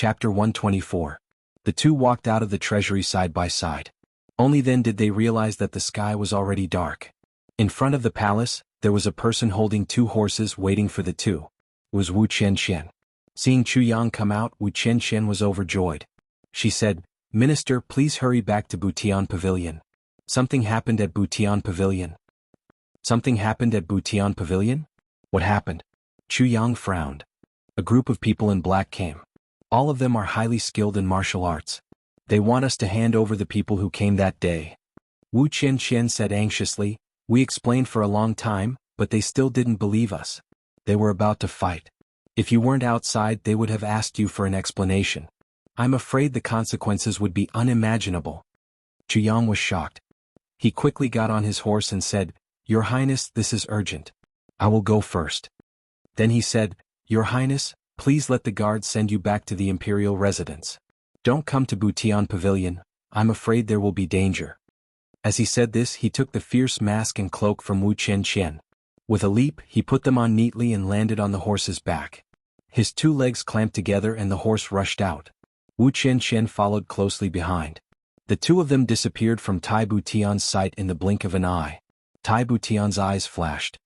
Chapter 124. The two walked out of the treasury side by side. Only then did they realize that the sky was already dark. In front of the palace, there was a person holding two horses waiting for the two. It was Wu Qianqian. Seeing Chu Yang come out, Wu Qianqian was overjoyed. She said, "Minister, please hurry back to Butian Pavilion. Something happened at Butian Pavilion." Something happened at Butian Pavilion? What happened? Chu Yang frowned. A group of people in black came. All of them are highly skilled in martial arts. They want us to hand over the people who came that day. Wu Qianqian said anxiously, "We explained for a long time, but they still didn't believe us. They were about to fight. If you weren't outside, they would have asked you for an explanation. I'm afraid the consequences would be unimaginable." Chu Yang was shocked. He quickly got on his horse and said, "Your Highness, this is urgent. I will go first." Then he said, "Your Highness, please let the guards send you back to the imperial residence. Don't come to Butian Pavilion, I'm afraid there will be danger." As he said this, he took the fierce mask and cloak from Wu Qianqian. With a leap, he put them on neatly and landed on the horse's back. His two legs clamped together and the horse rushed out. Wu Qianqian followed closely behind. The two of them disappeared from Tai Butian's sight in the blink of an eye. Tai Butian's eyes flashed.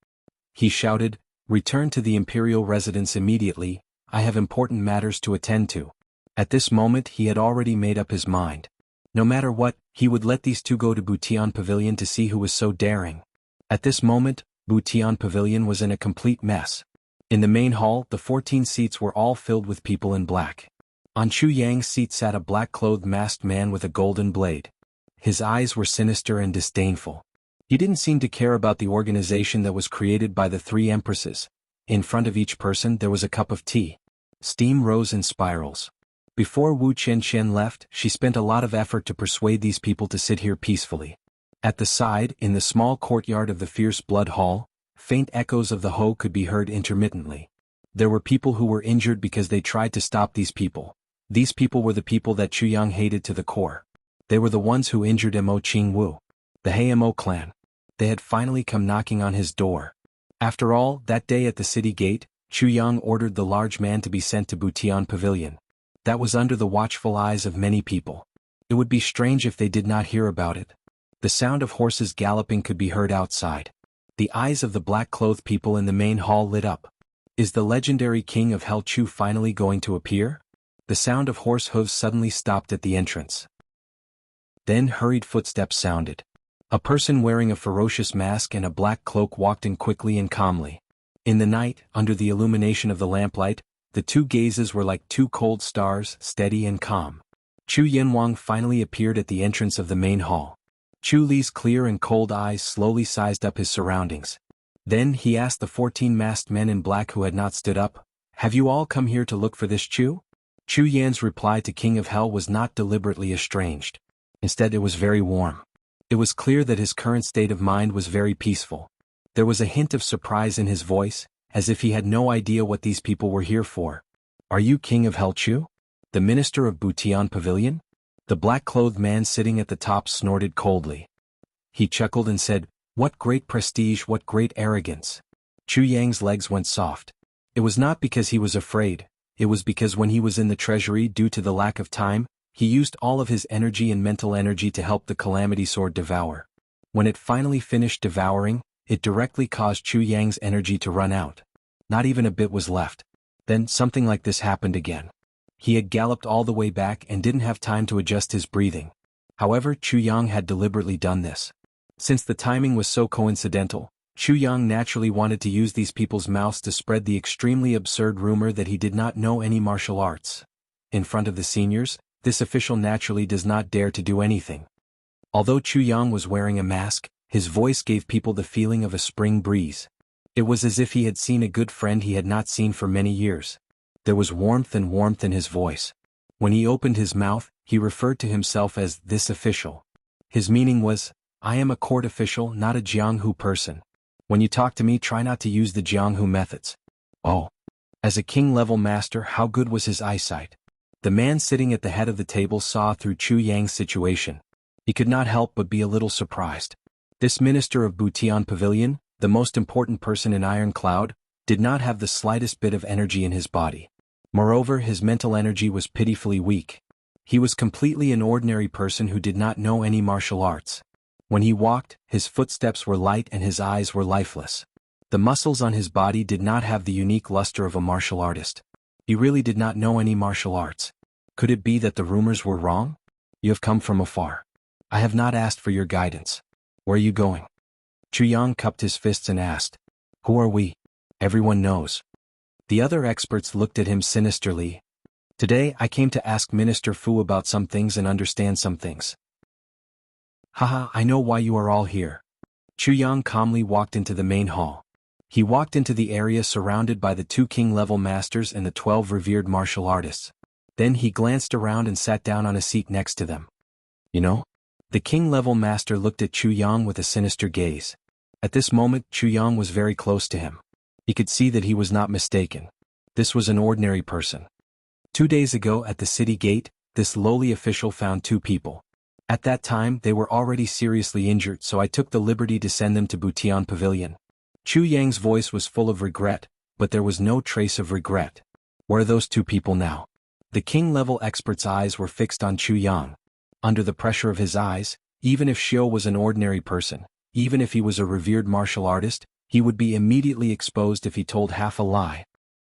He shouted, "Return to the imperial residence immediately, I have important matters to attend to." At this moment he had already made up his mind. No matter what, he would let these two go to Butian Pavilion to see who was so daring. At this moment, Butian Pavilion was in a complete mess. In the main hall, the 14 seats were all filled with people in black. On Chu Yang's seat sat a black-clothed masked man with a golden blade. His eyes were sinister and disdainful. He didn't seem to care about the organization that was created by the three empresses. In front of each person there was a cup of tea. Steam rose in spirals. Before Wu Qianqian left, she spent a lot of effort to persuade these people to sit here peacefully. At the side, in the small courtyard of the Fierce Blood Hall, faint echoes of the Ho could be heard intermittently. There were people who were injured because they tried to stop these people. These people were the people that Chu Yang hated to the core. They were the ones who injured Mo Qingwu. The He Mo clan. They had finally come knocking on his door. After all, that day at the city gate, Chu Yang ordered the large man to be sent to Butian Pavilion. That was under the watchful eyes of many people. It would be strange if they did not hear about it. The sound of horses galloping could be heard outside. The eyes of the black-clothed people in the main hall lit up. Is the legendary king of Hell Chu finally going to appear? The sound of horse hooves suddenly stopped at the entrance. Then hurried footsteps sounded. A person wearing a ferocious mask and a black cloak walked in quickly and calmly. In the night, under the illumination of the lamplight, the two gazes were like two cold stars, steady and calm. Chu Yanwang finally appeared at the entrance of the main hall. Chu Li's clear and cold eyes slowly sized up his surroundings. Then he asked the 14 masked men in black who had not stood up, "Have you all come here to look for this Chu?" Chu Yan's reply to King of Hell was not deliberately estranged. Instead, it was very warm. It was clear that his current state of mind was very peaceful. There was a hint of surprise in his voice, as if he had no idea what these people were here for. "Are you King of Hell Chu? The minister of Butian Pavilion?" The black-clothed man sitting at the top snorted coldly. He chuckled and said, "What great prestige, what great arrogance." Chu Yang's legs went soft. It was not because he was afraid. It was because when he was in the treasury due to the lack of time, he used all of his energy and mental energy to help the Calamity Sword devour. When it finally finished devouring, it directly caused Chu Yang's energy to run out. Not even a bit was left. Then something like this happened again. He had galloped all the way back and didn't have time to adjust his breathing. However, Chu Yang had deliberately done this. Since the timing was so coincidental, Chu Yang naturally wanted to use these people's mouths to spread the extremely absurd rumor that he did not know any martial arts. In front of the seniors, this official naturally does not dare to do anything. Although Chu Yang was wearing a mask, his voice gave people the feeling of a spring breeze. It was as if he had seen a good friend he had not seen for many years. There was warmth in his voice. When he opened his mouth, he referred to himself as this official. His meaning was, "I am a court official, not a Jianghu person. When you talk to me, try not to use the Jianghu methods." Oh. As a king-level master, how good was his eyesight? The man sitting at the head of the table saw through Chu Yang's situation. He could not help but be a little surprised. This minister of Butian Pavilion, the most important person in Iron Cloud, did not have the slightest bit of energy in his body. Moreover, his mental energy was pitifully weak. He was completely an ordinary person who did not know any martial arts. When he walked, his footsteps were light and his eyes were lifeless. The muscles on his body did not have the unique luster of a martial artist. He really did not know any martial arts. Could it be that the rumors were wrong? You have come from afar. I have not asked for your guidance. Where are you going? Chu Yang cupped his fists and asked. Who are we? Everyone knows. The other experts looked at him sinisterly. Today I came to ask Minister Fu about some things and understand some things. Haha, I know why you are all here. Chu Yang calmly walked into the main hall. He walked into the area surrounded by the 2 king-level masters and the 12 revered martial artists. Then he glanced around and sat down on a seat next to them. You know? The king-level master looked at Chu Yang with a sinister gaze. At this moment, Chu Yang was very close to him. He could see that he was not mistaken. This was an ordinary person. 2 days ago at the city gate, this lowly official found 2 people. At that time they were already seriously injured, so I took the liberty to send them to Butian Pavilion. Chu Yang's voice was full of regret, but there was no trace of regret. Where are those 2 people now? The king-level expert's eyes were fixed on Chu Yang. Under the pressure of his eyes, even if Xiao was an ordinary person, even if he was a revered martial artist, he would be immediately exposed if he told half a lie.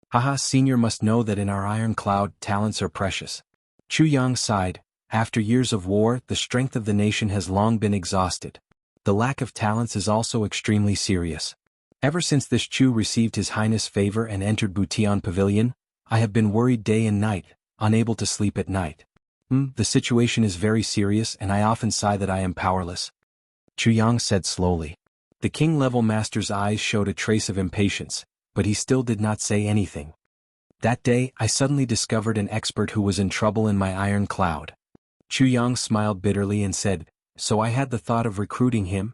Haha, senior must know that in our Iron Cloud, talents are precious. Chu Yang sighed. After years of war, the strength of the nation has long been exhausted. The lack of talents is also extremely serious. Ever since this Chu received His Highness' favor and entered Butian Pavilion, I have been worried day and night, unable to sleep at night. The situation is very serious and I often sigh that I am powerless. Chu Yang said slowly. The king-level master's eyes showed a trace of impatience, but he still did not say anything. That day, I suddenly discovered an expert who was in trouble in my Iron Cloud. Chu Yang smiled bitterly and said, so I had the thought of recruiting him?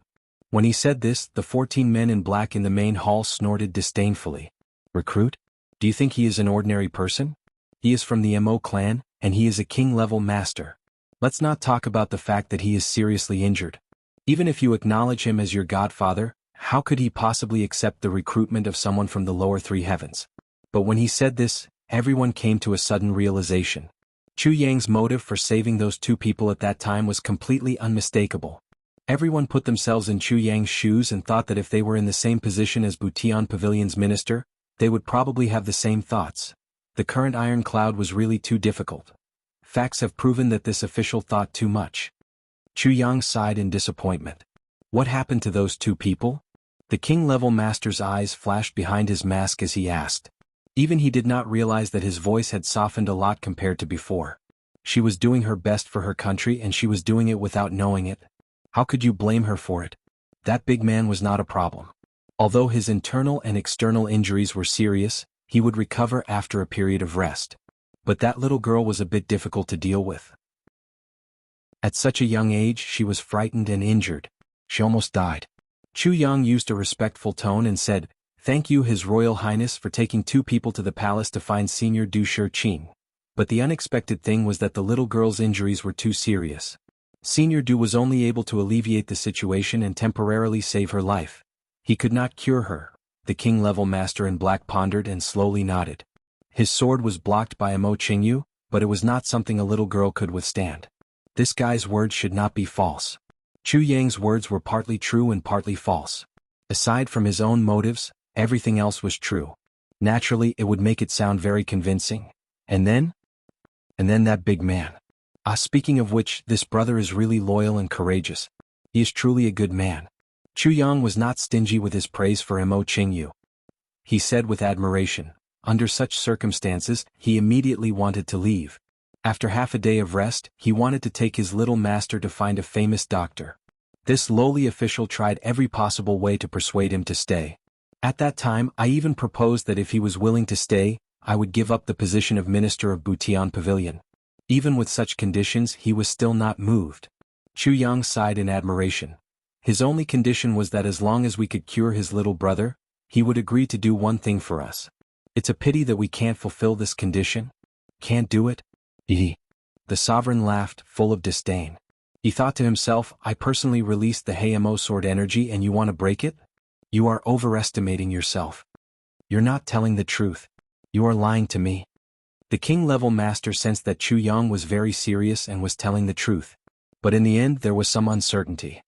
When he said this, the 14 men in black in the main hall snorted disdainfully. Recruit? Do you think he is an ordinary person? He is from the Mo clan, and he is a king-level master. Let's not talk about the fact that he is seriously injured. Even if you acknowledge him as your godfather, how could he possibly accept the recruitment of someone from the lower 3 heavens? But when he said this, everyone came to a sudden realization. Chu Yang's motive for saving those 2 people at that time was completely unmistakable. Everyone put themselves in Chu Yang's shoes and thought that if they were in the same position as Butian Pavilion's minister, they would probably have the same thoughts. The current Iron Cloud was really too difficult. Facts have proven that this official thought too much. Chu Yang sighed in disappointment. What happened to those 2 people? The king-level master's eyes flashed behind his mask as he asked. Even he did not realize that his voice had softened a lot compared to before. She was doing her best for her country and she was doing it without knowing it. How could you blame her for it? That big man was not a problem. Although his internal and external injuries were serious, he would recover after a period of rest. But that little girl was a bit difficult to deal with. At such a young age she was frightened and injured. She almost died. Chu Yang used a respectful tone and said, Thank you His Royal Highness for taking 2 people to the palace to find Senior Du Shurqing. But the unexpected thing was that the little girl's injuries were too serious. Senior Du was only able to alleviate the situation and temporarily save her life. He could not cure her. The king-level master in black pondered and slowly nodded. His sword was blocked by a Mo Qingyu, but it was not something a little girl could withstand. This guy's words should not be false. Chu Yang's words were partly true and partly false. Aside from his own motives, everything else was true. Naturally, it would make it sound very convincing. And then that big man. Speaking of which, this brother is really loyal and courageous. He is truly a good man. Chu Yang was not stingy with his praise for Mo Qingyu. He said with admiration. Under such circumstances, he immediately wanted to leave. After half a day of rest, he wanted to take his little master to find a famous doctor. This lowly official tried every possible way to persuade him to stay. At that time, I even proposed that if he was willing to stay, I would give up the position of Minister of Butian Pavilion. Even with such conditions, he was still not moved. Chu Yang sighed in admiration. His only condition was that as long as we could cure his little brother, he would agree to do one thing for us. It's a pity that we can't fulfill this condition. Can't do it? The sovereign laughed, full of disdain. He thought to himself, I personally released the Heimo sword energy and you want to break it? You are overestimating yourself. You're not telling the truth. You are lying to me. The king-level master sensed that Chu Yang was very serious and was telling the truth. But in the end there was some uncertainty.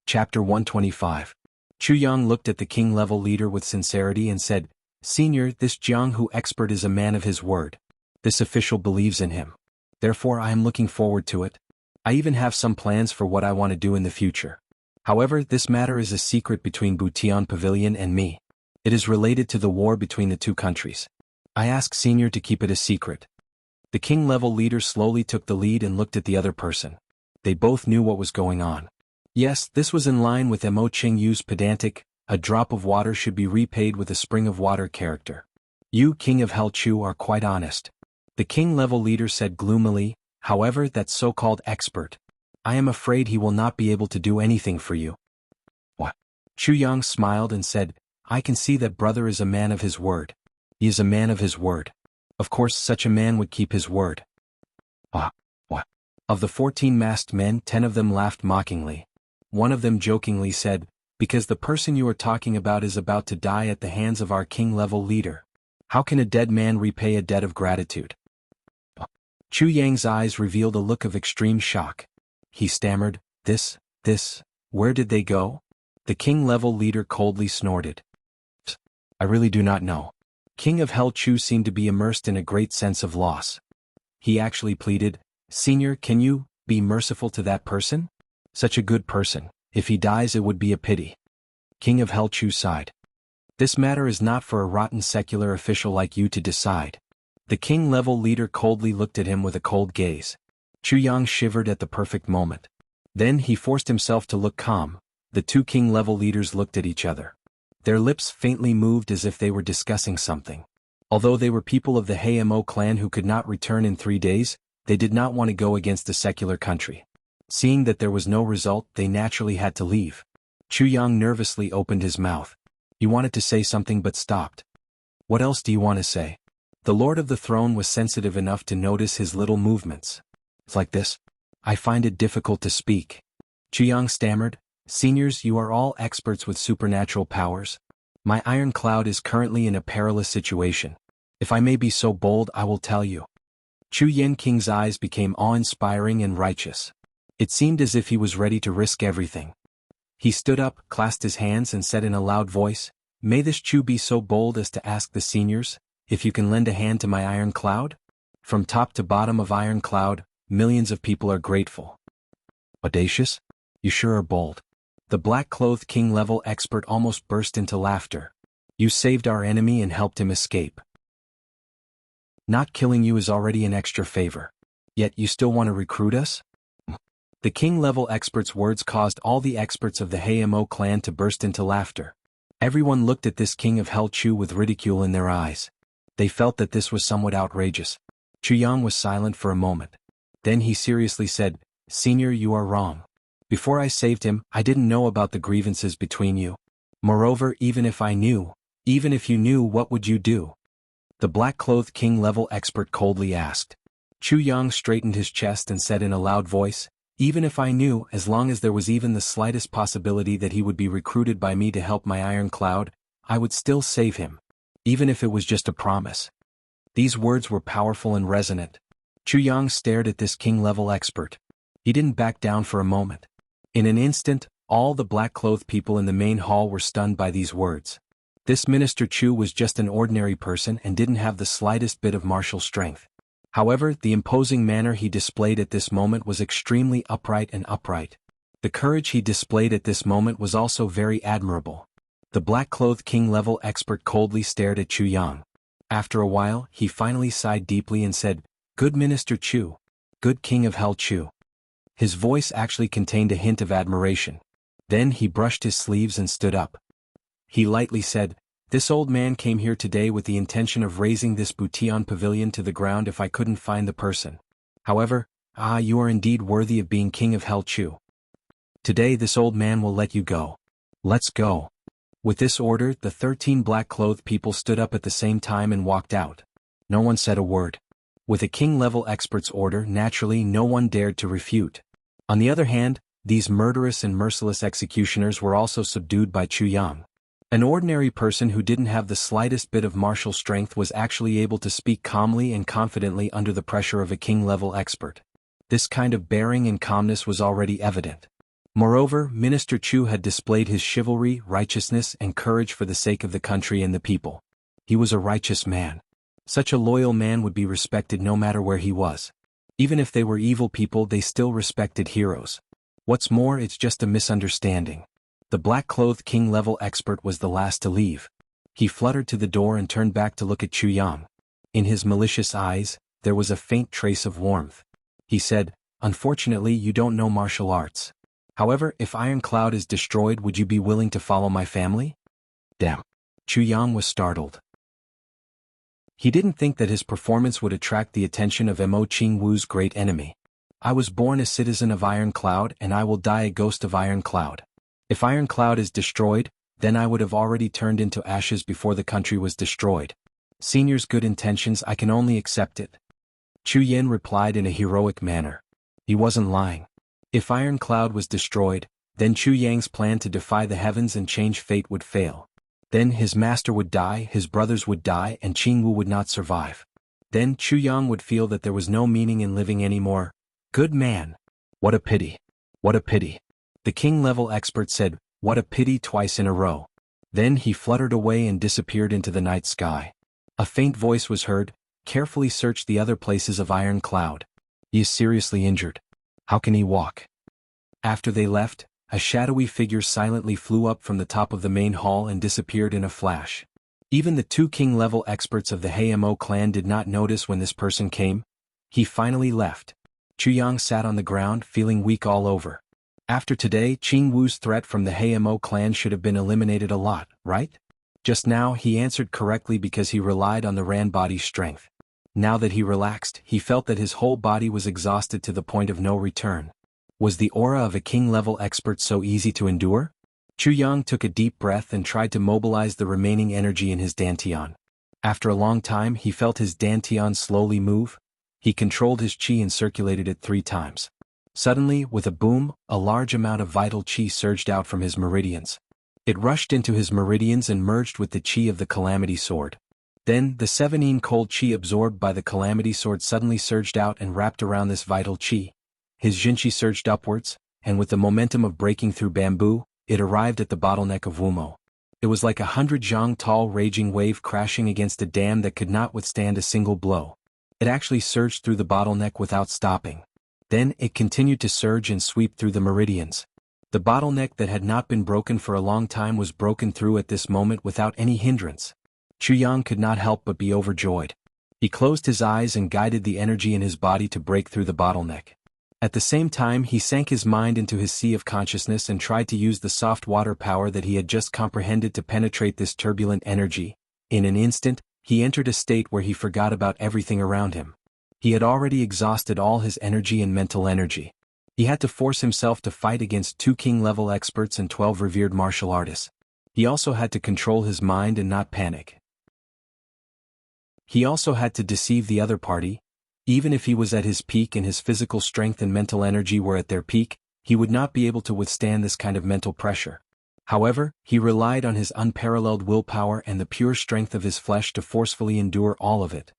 Chapter 125. Chu Yang looked at the king-level leader with sincerity and said, "Senior, this Jianghu expert is a man of his word. This official believes in him. Therefore I am looking forward to it. I even have some plans for what I want to do in the future. However, this matter is a secret between Butian Pavilion and me. It is related to the war between the two countries. I ask Senior to keep it a secret." The king-level leader slowly took the lead and looked at the other person. They both knew what was going on. Yes, this was in line with Mo Qingyu's pedantic, "A drop of water should be repaid with a spring of water" character. "You, King of Hell Chu, are quite honest," the king-level leader said gloomily. "However, that so-called expert, I am afraid he will not be able to do anything for you." "What?" Chu Yang smiled and said, "I can see that brother is a man of his word. He is a man of his word. Of course such a man would keep his word." What? Of the 14 masked men, 10 of them laughed mockingly. One of them jokingly said, "Because the person you are talking about is about to die at the hands of our king-level leader. How can a dead man repay a debt of gratitude?" Chu Yang's eyes revealed a look of extreme shock. He stammered, This, where did they go?" The king-level leader coldly snorted. "I really do not know." King of Hell Chu seemed to be immersed in a great sense of loss. He actually pleaded, "Senior, can you be merciful to that person? Such a good person. If he dies it would be a pity." King of Hell Chu sighed. "This matter is not for a rotten secular official like you to decide." The king-level leader coldly looked at him with a cold gaze. Chu Yang shivered at the perfect moment. Then he forced himself to look calm. The two king-level leaders looked at each other. Their lips faintly moved as if they were discussing something. Although they were people of the Mo clan who could not return in 3 days, they did not want to go against a secular country. Seeing that there was no result, they naturally had to leave. Chu Yang nervously opened his mouth. He wanted to say something but stopped. "What else do you want to say?" The Lord of the Throne was sensitive enough to notice his little movements. "It's like this. I find it difficult to speak." Chu Yang stammered, "Seniors, you are all experts with supernatural powers. My iron cloud is currently in a perilous situation. If I may be so bold, I will tell you." Chu Yenking's eyes became awe-inspiring and righteous. It seemed as if he was ready to risk everything. He stood up, clasped his hands and said in a loud voice, "May this Chu be so bold as to ask the seniors, if you can lend a hand to my iron cloud?" From top to bottom of Iron Cloud, millions of people are grateful. "Audacious? You sure are bold." The black-clothed king-level expert almost burst into laughter. "You saved our enemy and helped him escape. Not killing you is already an extra favor. Yet you still want to recruit us?" The king-level expert's words caused all the experts of the Mo clan to burst into laughter. Everyone looked at this King of Hell Chu with ridicule in their eyes. They felt that this was somewhat outrageous. Chu Yang was silent for a moment. Then he seriously said, "Senior, you are wrong. Before I saved him, I didn't know about the grievances between you. Moreover, even if you knew, what would you do?" The black-clothed king-level expert coldly asked. Chu Yang straightened his chest and said in a loud voice, "Even if I knew, as long as there was even the slightest possibility that he would be recruited by me to help my iron cloud, I would still save him. Even if it was just a promise." These words were powerful and resonant. Chu Yang stared at this king-level expert. He didn't back down for a moment. In an instant, all the black-clothed people in the main hall were stunned by these words. This Minister Chu was just an ordinary person and didn't have the slightest bit of martial strength. However, the imposing manner he displayed at this moment was extremely upright. The courage he displayed at this moment was also very admirable. The black-clothed king-level expert coldly stared at Chu Yang. After a while, he finally sighed deeply and said, "Good Minister Chu. Good King of Hell Chu." His voice actually contained a hint of admiration. Then he brushed his sleeves and stood up. He lightly said, "This old man came here today with the intention of razing this Butian pavilion to the ground if I couldn't find the person. However, you are indeed worthy of being King of Hell Chu. Today this old man will let you go. Let's go." With this order, the 13 black-clothed people stood up at the same time and walked out. No one said a word. With a king-level expert's order, naturally no one dared to refute. On the other hand, these murderous and merciless executioners were also subdued by Chu Yang. An ordinary person who didn't have the slightest bit of martial strength was actually able to speak calmly and confidently under the pressure of a king-level expert. This kind of bearing and calmness was already evident. Moreover, Minister Chu had displayed his chivalry, righteousness, and courage for the sake of the country and the people. He was a righteous man. Such a loyal man would be respected no matter where he was. Even if they were evil people, they still respected heroes. What's more, it's just a misunderstanding. The black-clothed king-level expert was the last to leave. He fluttered to the door and turned back to look at Chu Yang. In his malicious eyes, there was a faint trace of warmth. He said, "Unfortunately, you don't know martial arts. However, if Iron Cloud is destroyed, would you be willing to follow my family?" Damn. Chu Yang was startled. He didn't think that his performance would attract the attention of Mo Qingwu's great enemy. "I was born a citizen of Iron Cloud and I will die a ghost of Iron Cloud. If Iron Cloud is destroyed, then I would have already turned into ashes before the country was destroyed. Senior's good intentions, I can only accept it." Chu Yin replied in a heroic manner. He wasn't lying. If Iron Cloud was destroyed, then Chu Yang's plan to defy the heavens and change fate would fail. Then his master would die, his brothers would die, and Qingwu would not survive. Then Chu Yang would feel that there was no meaning in living anymore. Good man. What a pity. What a pity. The king-level expert said, "What a pity," twice in a row. Then he fluttered away and disappeared into the night sky. A faint voice was heard, "Carefully search the other places of Iron Cloud. He is seriously injured. How can he walk?" After they left, a shadowy figure silently flew up from the top of the main hall and disappeared in a flash. Even the two king-level experts of the Hayamo clan did not notice when this person came. He finally left. Chu Yang sat on the ground, feeling weak all over. After today, Qingwu's threat from the Hayamo clan should have been eliminated a lot, right? Just now he answered correctly because he relied on the Ran body's strength. Now that he relaxed, he felt that his whole body was exhausted to the point of no return. Was the aura of a king-level expert so easy to endure? Chu Yang took a deep breath and tried to mobilize the remaining energy in his dantian. After a long time he felt his dantian slowly move. He controlled his qi and circulated it 3 times. Suddenly, with a boom, a large amount of vital qi surged out from his meridians. It rushed into his meridians and merged with the qi of the Calamity Sword. Then, the 17 cold qi absorbed by the Calamity Sword suddenly surged out and wrapped around this vital qi. His jinqi surged upwards, and with the momentum of breaking through bamboo, it arrived at the bottleneck of Wumo. It was like 100 zhang tall raging wave crashing against a dam that could not withstand a single blow. It actually surged through the bottleneck without stopping. Then it continued to surge and sweep through the meridians. The bottleneck that had not been broken for a long time was broken through at this moment without any hindrance. Chu Yang could not help but be overjoyed. He closed his eyes and guided the energy in his body to break through the bottleneck. At the same time he sank his mind into his sea of consciousness and tried to use the soft water power that he had just comprehended to penetrate this turbulent energy. In an instant, he entered a state where he forgot about everything around him. He had already exhausted all his energy and mental energy. He had to force himself to fight against 2 king-level experts and 12 revered martial artists. He also had to control his mind and not panic. He also had to deceive the other party. Even if he was at his peak and his physical strength and mental energy were at their peak, he would not be able to withstand this kind of mental pressure. However, he relied on his unparalleled willpower and the pure strength of his flesh to forcefully endure all of it.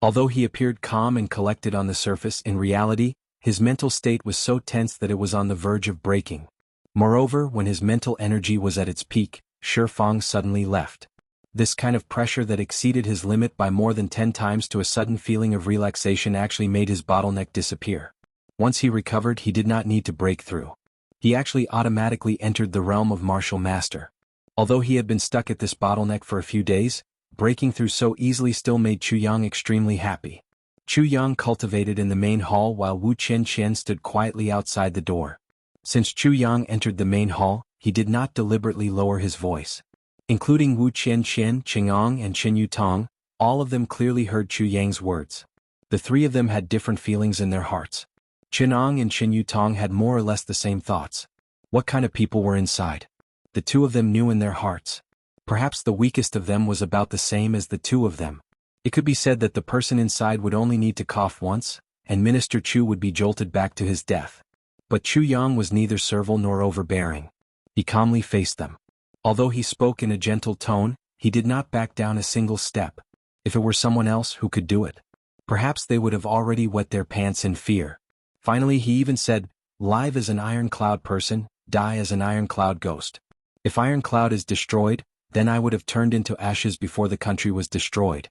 Although he appeared calm and collected on the surface, in reality, his mental state was so tense that it was on the verge of breaking. Moreover, when his mental energy was at its peak, Shifang suddenly left. This kind of pressure that exceeded his limit by more than 10 times to a sudden feeling of relaxation actually made his bottleneck disappear. Once he recovered, he did not need to break through. He actually automatically entered the realm of martial master. Although he had been stuck at this bottleneck for a few days, breaking through so easily still made Chu Yang extremely happy. Chu Yang cultivated in the main hall while Wu Qianqian stood quietly outside the door. Since Chu Yang entered the main hall, he did not deliberately lower his voice. Including Wu Qianqian, Qingong and Qin Yutong, all of them clearly heard Chu Yang's words. The 3 of them had different feelings in their hearts. Qinong and Qin Yutong had more or less the same thoughts. What kind of people were inside? The 2 of them knew in their hearts. Perhaps the weakest of them was about the same as the 2 of them. It could be said that the person inside would only need to cough once, and Minister Chu would be jolted back to his death. But Chu Yang was neither servile nor overbearing. He calmly faced them. Although he spoke in a gentle tone, he did not back down a single step. If it were someone else who could do it, perhaps they would have already wet their pants in fear. Finally he even said, "Live as an Iron Cloud person, die as an Iron Cloud ghost. If Iron Cloud is destroyed, then I would have turned into ashes before the country was destroyed."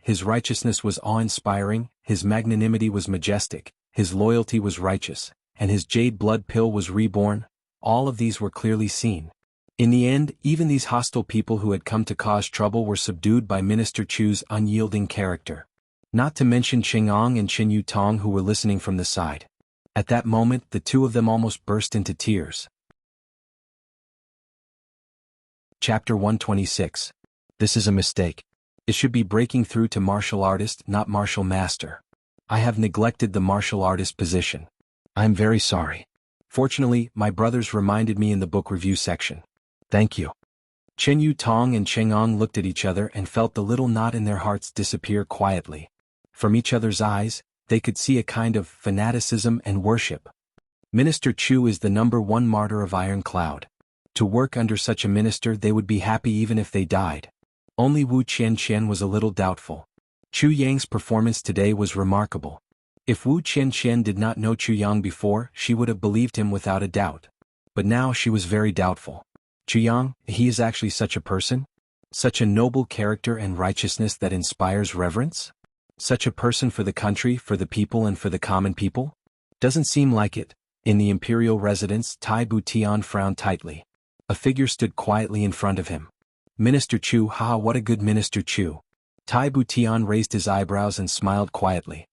His righteousness was awe-inspiring, his magnanimity was majestic, his loyalty was righteous, and his jade blood pill was reborn. All of these were clearly seen. In the end, even these hostile people who had come to cause trouble were subdued by Minister Chu's unyielding character. Not to mention Qingong and Qin Yutong who were listening from the side. At that moment the two of them almost burst into tears. Chapter 126. This is a mistake. It should be breaking through to martial artist, not martial master. I have neglected the martial artist position. I am very sorry. Fortunately, my brothers reminded me in the book review section. Thank you. Qin Yutong and Qingong looked at each other and felt the little knot in their hearts disappear quietly. From each other's eyes, they could see a kind of fanaticism and worship. Minister Chu is the #1 martyr of Iron Cloud. To work under such a minister they would be happy even if they died. Only Wu Qianqian was a little doubtful. Chu Yang's performance today was remarkable. If Wu Qianqian did not know Chu Yang before, she would have believed him without a doubt. But now she was very doubtful. Chu Yang, he is actually such a person? Such a noble character and righteousness that inspires reverence? Such a person for the country, for the people and for the common people? Doesn't seem like it. In the imperial residence, Tai Butian frowned tightly. A figure stood quietly in front of him. Minister Chu, what a good Minister Chu. Tai Butian raised his eyebrows and smiled quietly.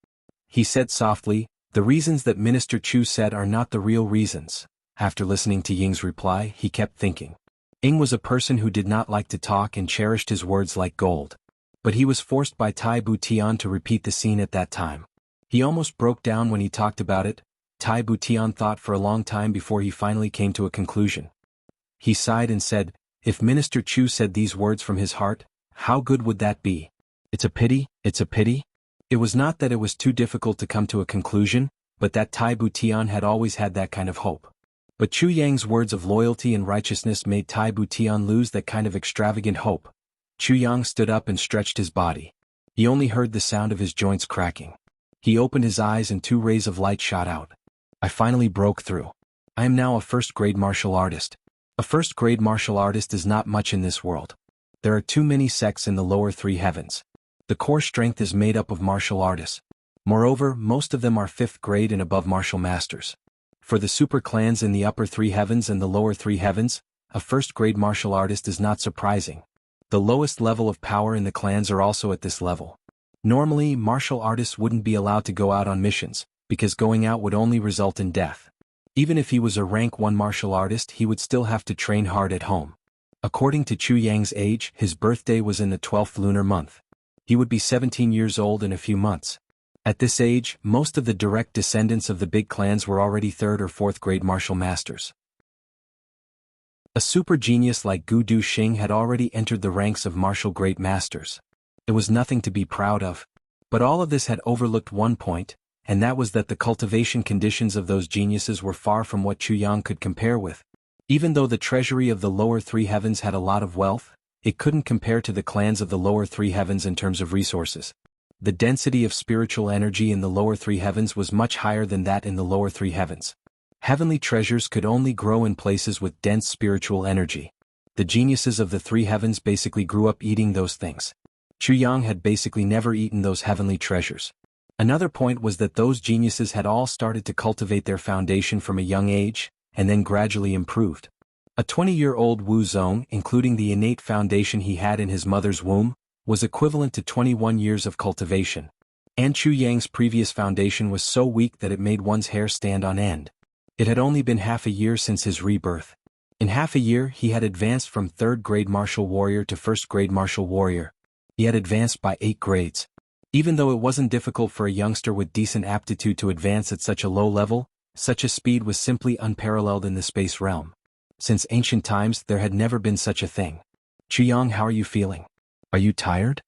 He said softly, "The reasons that Minister Chu said are not the real reasons." After listening to Ying's reply, he kept thinking. Ying was a person who did not like to talk and cherished his words like gold. But he was forced by Tai Butian to repeat the scene at that time. He almost broke down when he talked about it. Tai Butian thought for a long time before he finally came to a conclusion. He sighed and said, "If Minister Chu said these words from his heart, how good would that be? It's a pity, it's a pity." It was not that it was too difficult to come to a conclusion, but that Tai Butian had always had that kind of hope. But Chu Yang's words of loyalty and righteousness made Tai Butian lose that kind of extravagant hope. Chu Yang stood up and stretched his body. He only heard the sound of his joints cracking. He opened his eyes and 2 rays of light shot out. I finally broke through. I am now a first-grade martial artist. A first-grade martial artist is not much in this world. There are too many sects in the lower 3 heavens. The core strength is made up of martial artists. Moreover, most of them are 5th grade and above martial masters. For the super clans in the upper 3 heavens and the lower 3 heavens, a first-grade martial artist is not surprising. The lowest level of power in the clans are also at this level. Normally, martial artists wouldn't be allowed to go out on missions, because going out would only result in death. Even if he was a rank 1 martial artist, he would still have to train hard at home. According to Chu Yang's age, his birthday was in the 12th lunar month. He would be 17 years old in a few months. At this age, most of the direct descendants of the big clans were already 3rd or 4th grade martial masters. A super genius like Gu Du Xing had already entered the ranks of martial great masters. It was nothing to be proud of. But all of this had overlooked one point, and that was that the cultivation conditions of those geniuses were far from what Chu Yang could compare with. Even though the treasury of the lower 3 heavens had a lot of wealth, it couldn't compare to the clans of the lower 3 heavens in terms of resources. The density of spiritual energy in the lower 3 heavens was much higher than that in the lower 3 heavens. Heavenly treasures could only grow in places with dense spiritual energy. The geniuses of the 3 heavens basically grew up eating those things. Chu Yang had basically never eaten those heavenly treasures. Another point was that those geniuses had all started to cultivate their foundation from a young age, and then gradually improved. A 20-year-old Wu Zong, including the innate foundation he had in his mother's womb, was equivalent to 21 years of cultivation. And Chu Yang's previous foundation was so weak that it made one's hair stand on end. It had only been half a year since his rebirth. In half a year he had advanced from 3rd grade martial warrior to 1st grade martial warrior. He had advanced by 8 grades. Even though it wasn't difficult for a youngster with decent aptitude to advance at such a low level, such a speed was simply unparalleled in the space realm. Since ancient times there had never been such a thing. Chu Yang, how are you feeling? Are you tired?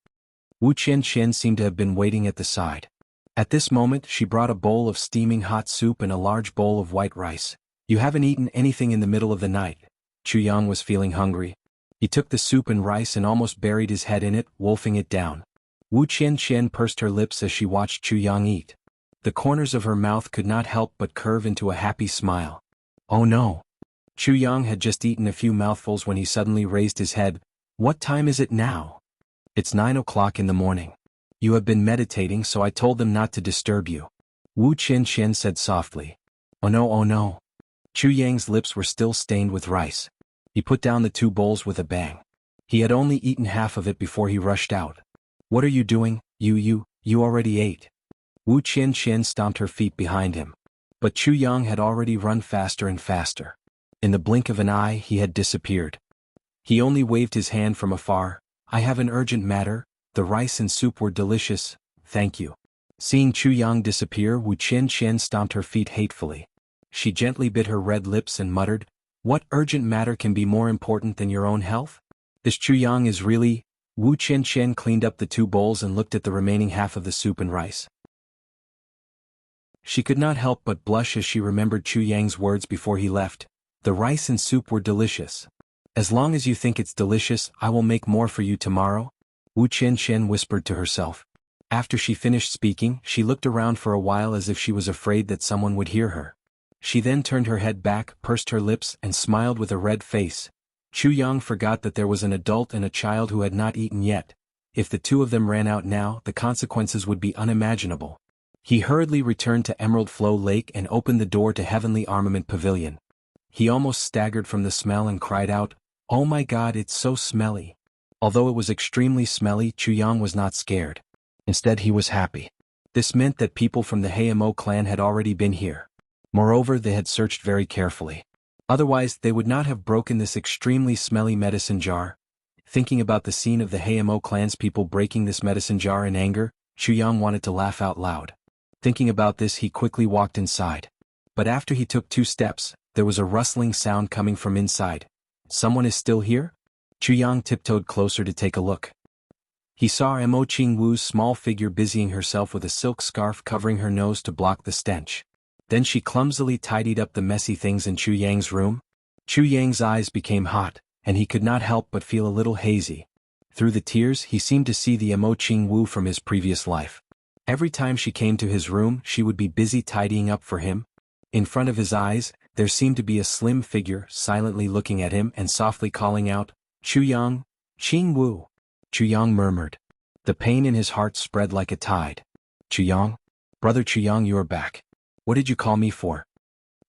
Wu Qianqian seemed to have been waiting at the side. At this moment she brought a bowl of steaming hot soup and a large bowl of white rice. You haven't eaten anything in the middle of the night. Chu Yang was feeling hungry. He took the soup and rice and almost buried his head in it, wolfing it down. Wu Qianqian pursed her lips as she watched Chu Yang eat. The corners of her mouth could not help but curve into a happy smile. Oh no! Chu Yang had just eaten a few mouthfuls when he suddenly raised his head. What time is it now? It's 9 o'clock in the morning. You have been meditating, so I told them not to disturb you. Wu Qianqian said softly. Oh no, oh no. Chu Yang's lips were still stained with rice. He put down the 2 bowls with a bang. He had only eaten half of it before he rushed out. What are you doing? You already ate. Wu Qianqian stomped her feet behind him. But Chu Yang had already run faster and faster. In the blink of an eye he had disappeared. He only waved his hand from afar. I have an urgent matter. The rice and soup were delicious, thank you. Seeing Chu Yang disappear, Wu Qianqian stomped her feet hatefully. She gently bit her red lips and muttered, What urgent matter can be more important than your own health? This Chu Yang is really… Wu Qianqian cleaned up the 2 bowls and looked at the remaining half of the soup and rice. She could not help but blush as she remembered Chu Yang's words before he left. The rice and soup were delicious. As long as you think it's delicious, I will make more for you tomorrow, Wu Qianqian whispered to herself. After she finished speaking, she looked around for a while as if she was afraid that someone would hear her. She then turned her head back, pursed her lips, and smiled with a red face. Chu Yang forgot that there was an adult and a child who had not eaten yet. If the 2 of them ran out now, the consequences would be unimaginable. He hurriedly returned to Emerald Flow Lake and opened the door to Heavenly Armament Pavilion. He almost staggered from the smell and cried out, Oh my God, it's so smelly. Although it was extremely smelly, Chu Yang was not scared. Instead, he was happy. This meant that people from the Hayamo clan had already been here. Moreover, they had searched very carefully. Otherwise, they would not have broken this extremely smelly medicine jar. Thinking about the scene of the Hayamo clan's people breaking this medicine jar in anger, Chu Yang wanted to laugh out loud. Thinking about this, he quickly walked inside. But after he took 2 steps, there was a rustling sound coming from inside. Someone is still here? Chu Yang tiptoed closer to take a look. He saw Mo Qingwu's small figure busying herself with a silk scarf covering her nose to block the stench. Then she clumsily tidied up the messy things in Chu Yang's room. Chu Yang's eyes became hot, and he could not help but feel a little hazy. Through the tears, he seemed to see the Mo Qingwu from his previous life. Every time she came to his room, she would be busy tidying up for him. In front of his eyes, there seemed to be a slim figure silently looking at him and softly calling out, Chu Yang, Qingwu. Chu Yang murmured. The pain in his heart spread like a tide. Chu Yang? Brother Chu Yang, you are back. What did you call me for?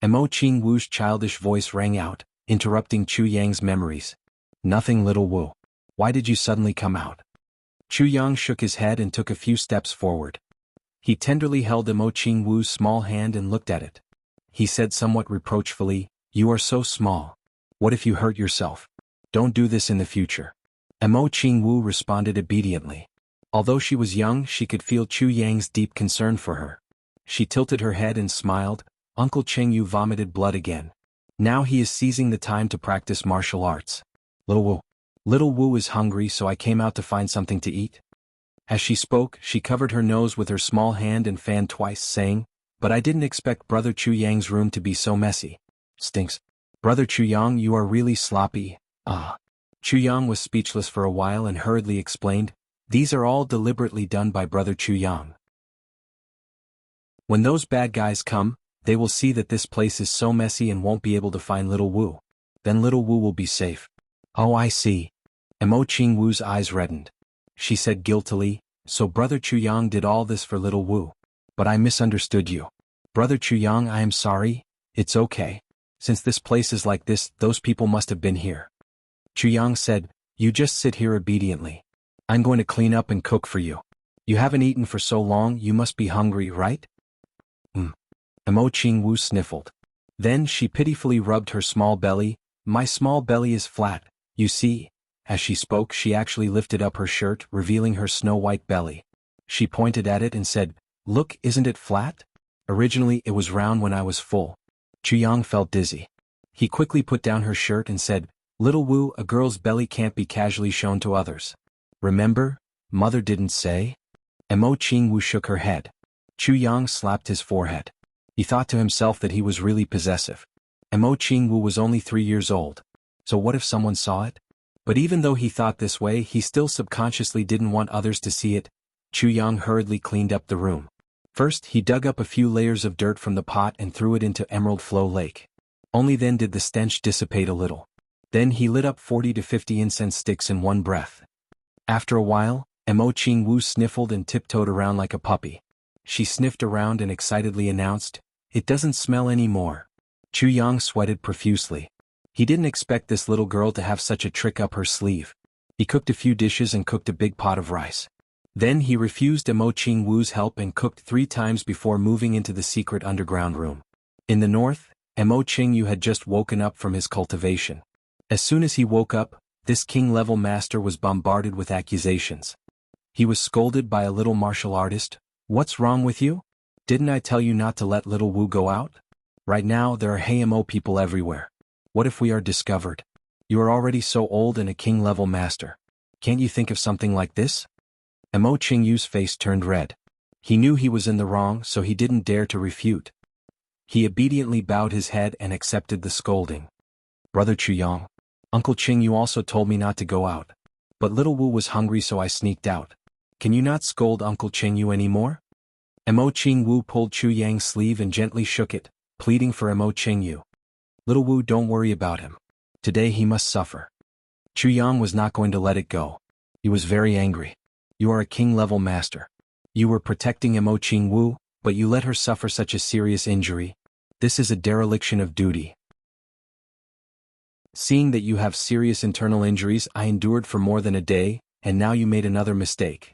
Mo Qingwu's childish voice rang out, interrupting Chu Yang's memories. Nothing, little Wu. Why did you suddenly come out? Chu Yang shook his head and took a few steps forward. He tenderly held Mo Qingwu's small hand and looked at it. He said somewhat reproachfully, You are so small. What if you hurt yourself? Don't do this in the future. Mo Qingwu responded obediently. Although she was young, she could feel Chu Yang's deep concern for her. She tilted her head and smiled. Uncle Chengyu vomited blood again. Now he is seizing the time to practice martial arts. Little Wu is hungry, so I came out to find something to eat. As she spoke, she covered her nose with her small hand and fanned twice, saying, But I didn't expect Brother Chu Yang's room to be so messy. Stinks. Brother Chu Yang, you are really sloppy. Chu Yang was speechless for a while and hurriedly explained, These are all deliberately done by Brother Chu Yang. When those bad guys come, they will see that this place is so messy and won't be able to find little Wu. Then little Wu will be safe. Oh, I see. Mo Qingwu's eyes reddened. She said guiltily, So Brother Chu Yang did all this for little Wu. But I misunderstood you. Brother Chu Yang, I am sorry. It's okay. Since this place is like this, those people must have been here. Chu Yang said, You just sit here obediently. I'm going to clean up and cook for you. You haven't eaten for so long, you must be hungry, right? Mo Qingwu sniffled. Then she pitifully rubbed her small belly. My small belly is flat, you see. As she spoke, she actually lifted up her shirt, revealing her snow-white belly. She pointed at it and said, Look, isn't it flat? Originally it was round when I was full. Chu Yang felt dizzy. He quickly put down her shirt and said, Little Wu, a girl's belly can't be casually shown to others. Remember? Mother didn't say? Mo Qingwu shook her head. Chu Yang slapped his forehead. He thought to himself that he was really possessive. Mo Qingwu was only 3 years old. So what if someone saw it? But even though he thought this way, he still subconsciously didn't want others to see it. Chu Yang hurriedly cleaned up the room. First, he dug up a few layers of dirt from the pot and threw it into Emerald Flow Lake. Only then did the stench dissipate a little. Then he lit up 40 to 50 incense sticks in one breath. After a while, Mo Qingwu sniffled and tiptoed around like a puppy. She sniffed around and excitedly announced, "It doesn't smell anymore." Chu Yang sweated profusely. He didn't expect this little girl to have such a trick up her sleeve. He cooked a few dishes and cooked a big pot of rice. Then he refused Mo Qingwu's help and cooked 3 times before moving into the secret underground room. In the north, Mo Qingyu had just woken up from his cultivation. As soon as he woke up, this king-level master was bombarded with accusations. He was scolded by a little martial artist. "What's wrong with you? Didn't I tell you not to let little Wu go out? Right now there are HMO people everywhere. What if we are discovered? You are already so old and a king-level master. Can't you think of something like this?" Mo Qingyu's face turned red. He knew he was in the wrong, so he didn't dare to refute. He obediently bowed his head and accepted the scolding. "Brother Chu Yang, Uncle Qingyu also told me not to go out. But little Wu was hungry, so I sneaked out. Can you not scold Uncle Qingyu anymore?" Mo Qingwu pulled Chu Yang's sleeve and gently shook it, pleading for Mo Qingyu. "Little Wu, don't worry about him. Today he must suffer." Chu Yang was not going to let it go. He was very angry. "You are a king-level master. You were protecting Mo Qingwu, but you let her suffer such a serious injury. This is a dereliction of duty. Seeing that you have serious internal injuries, I endured for more than a day, and now you made another mistake."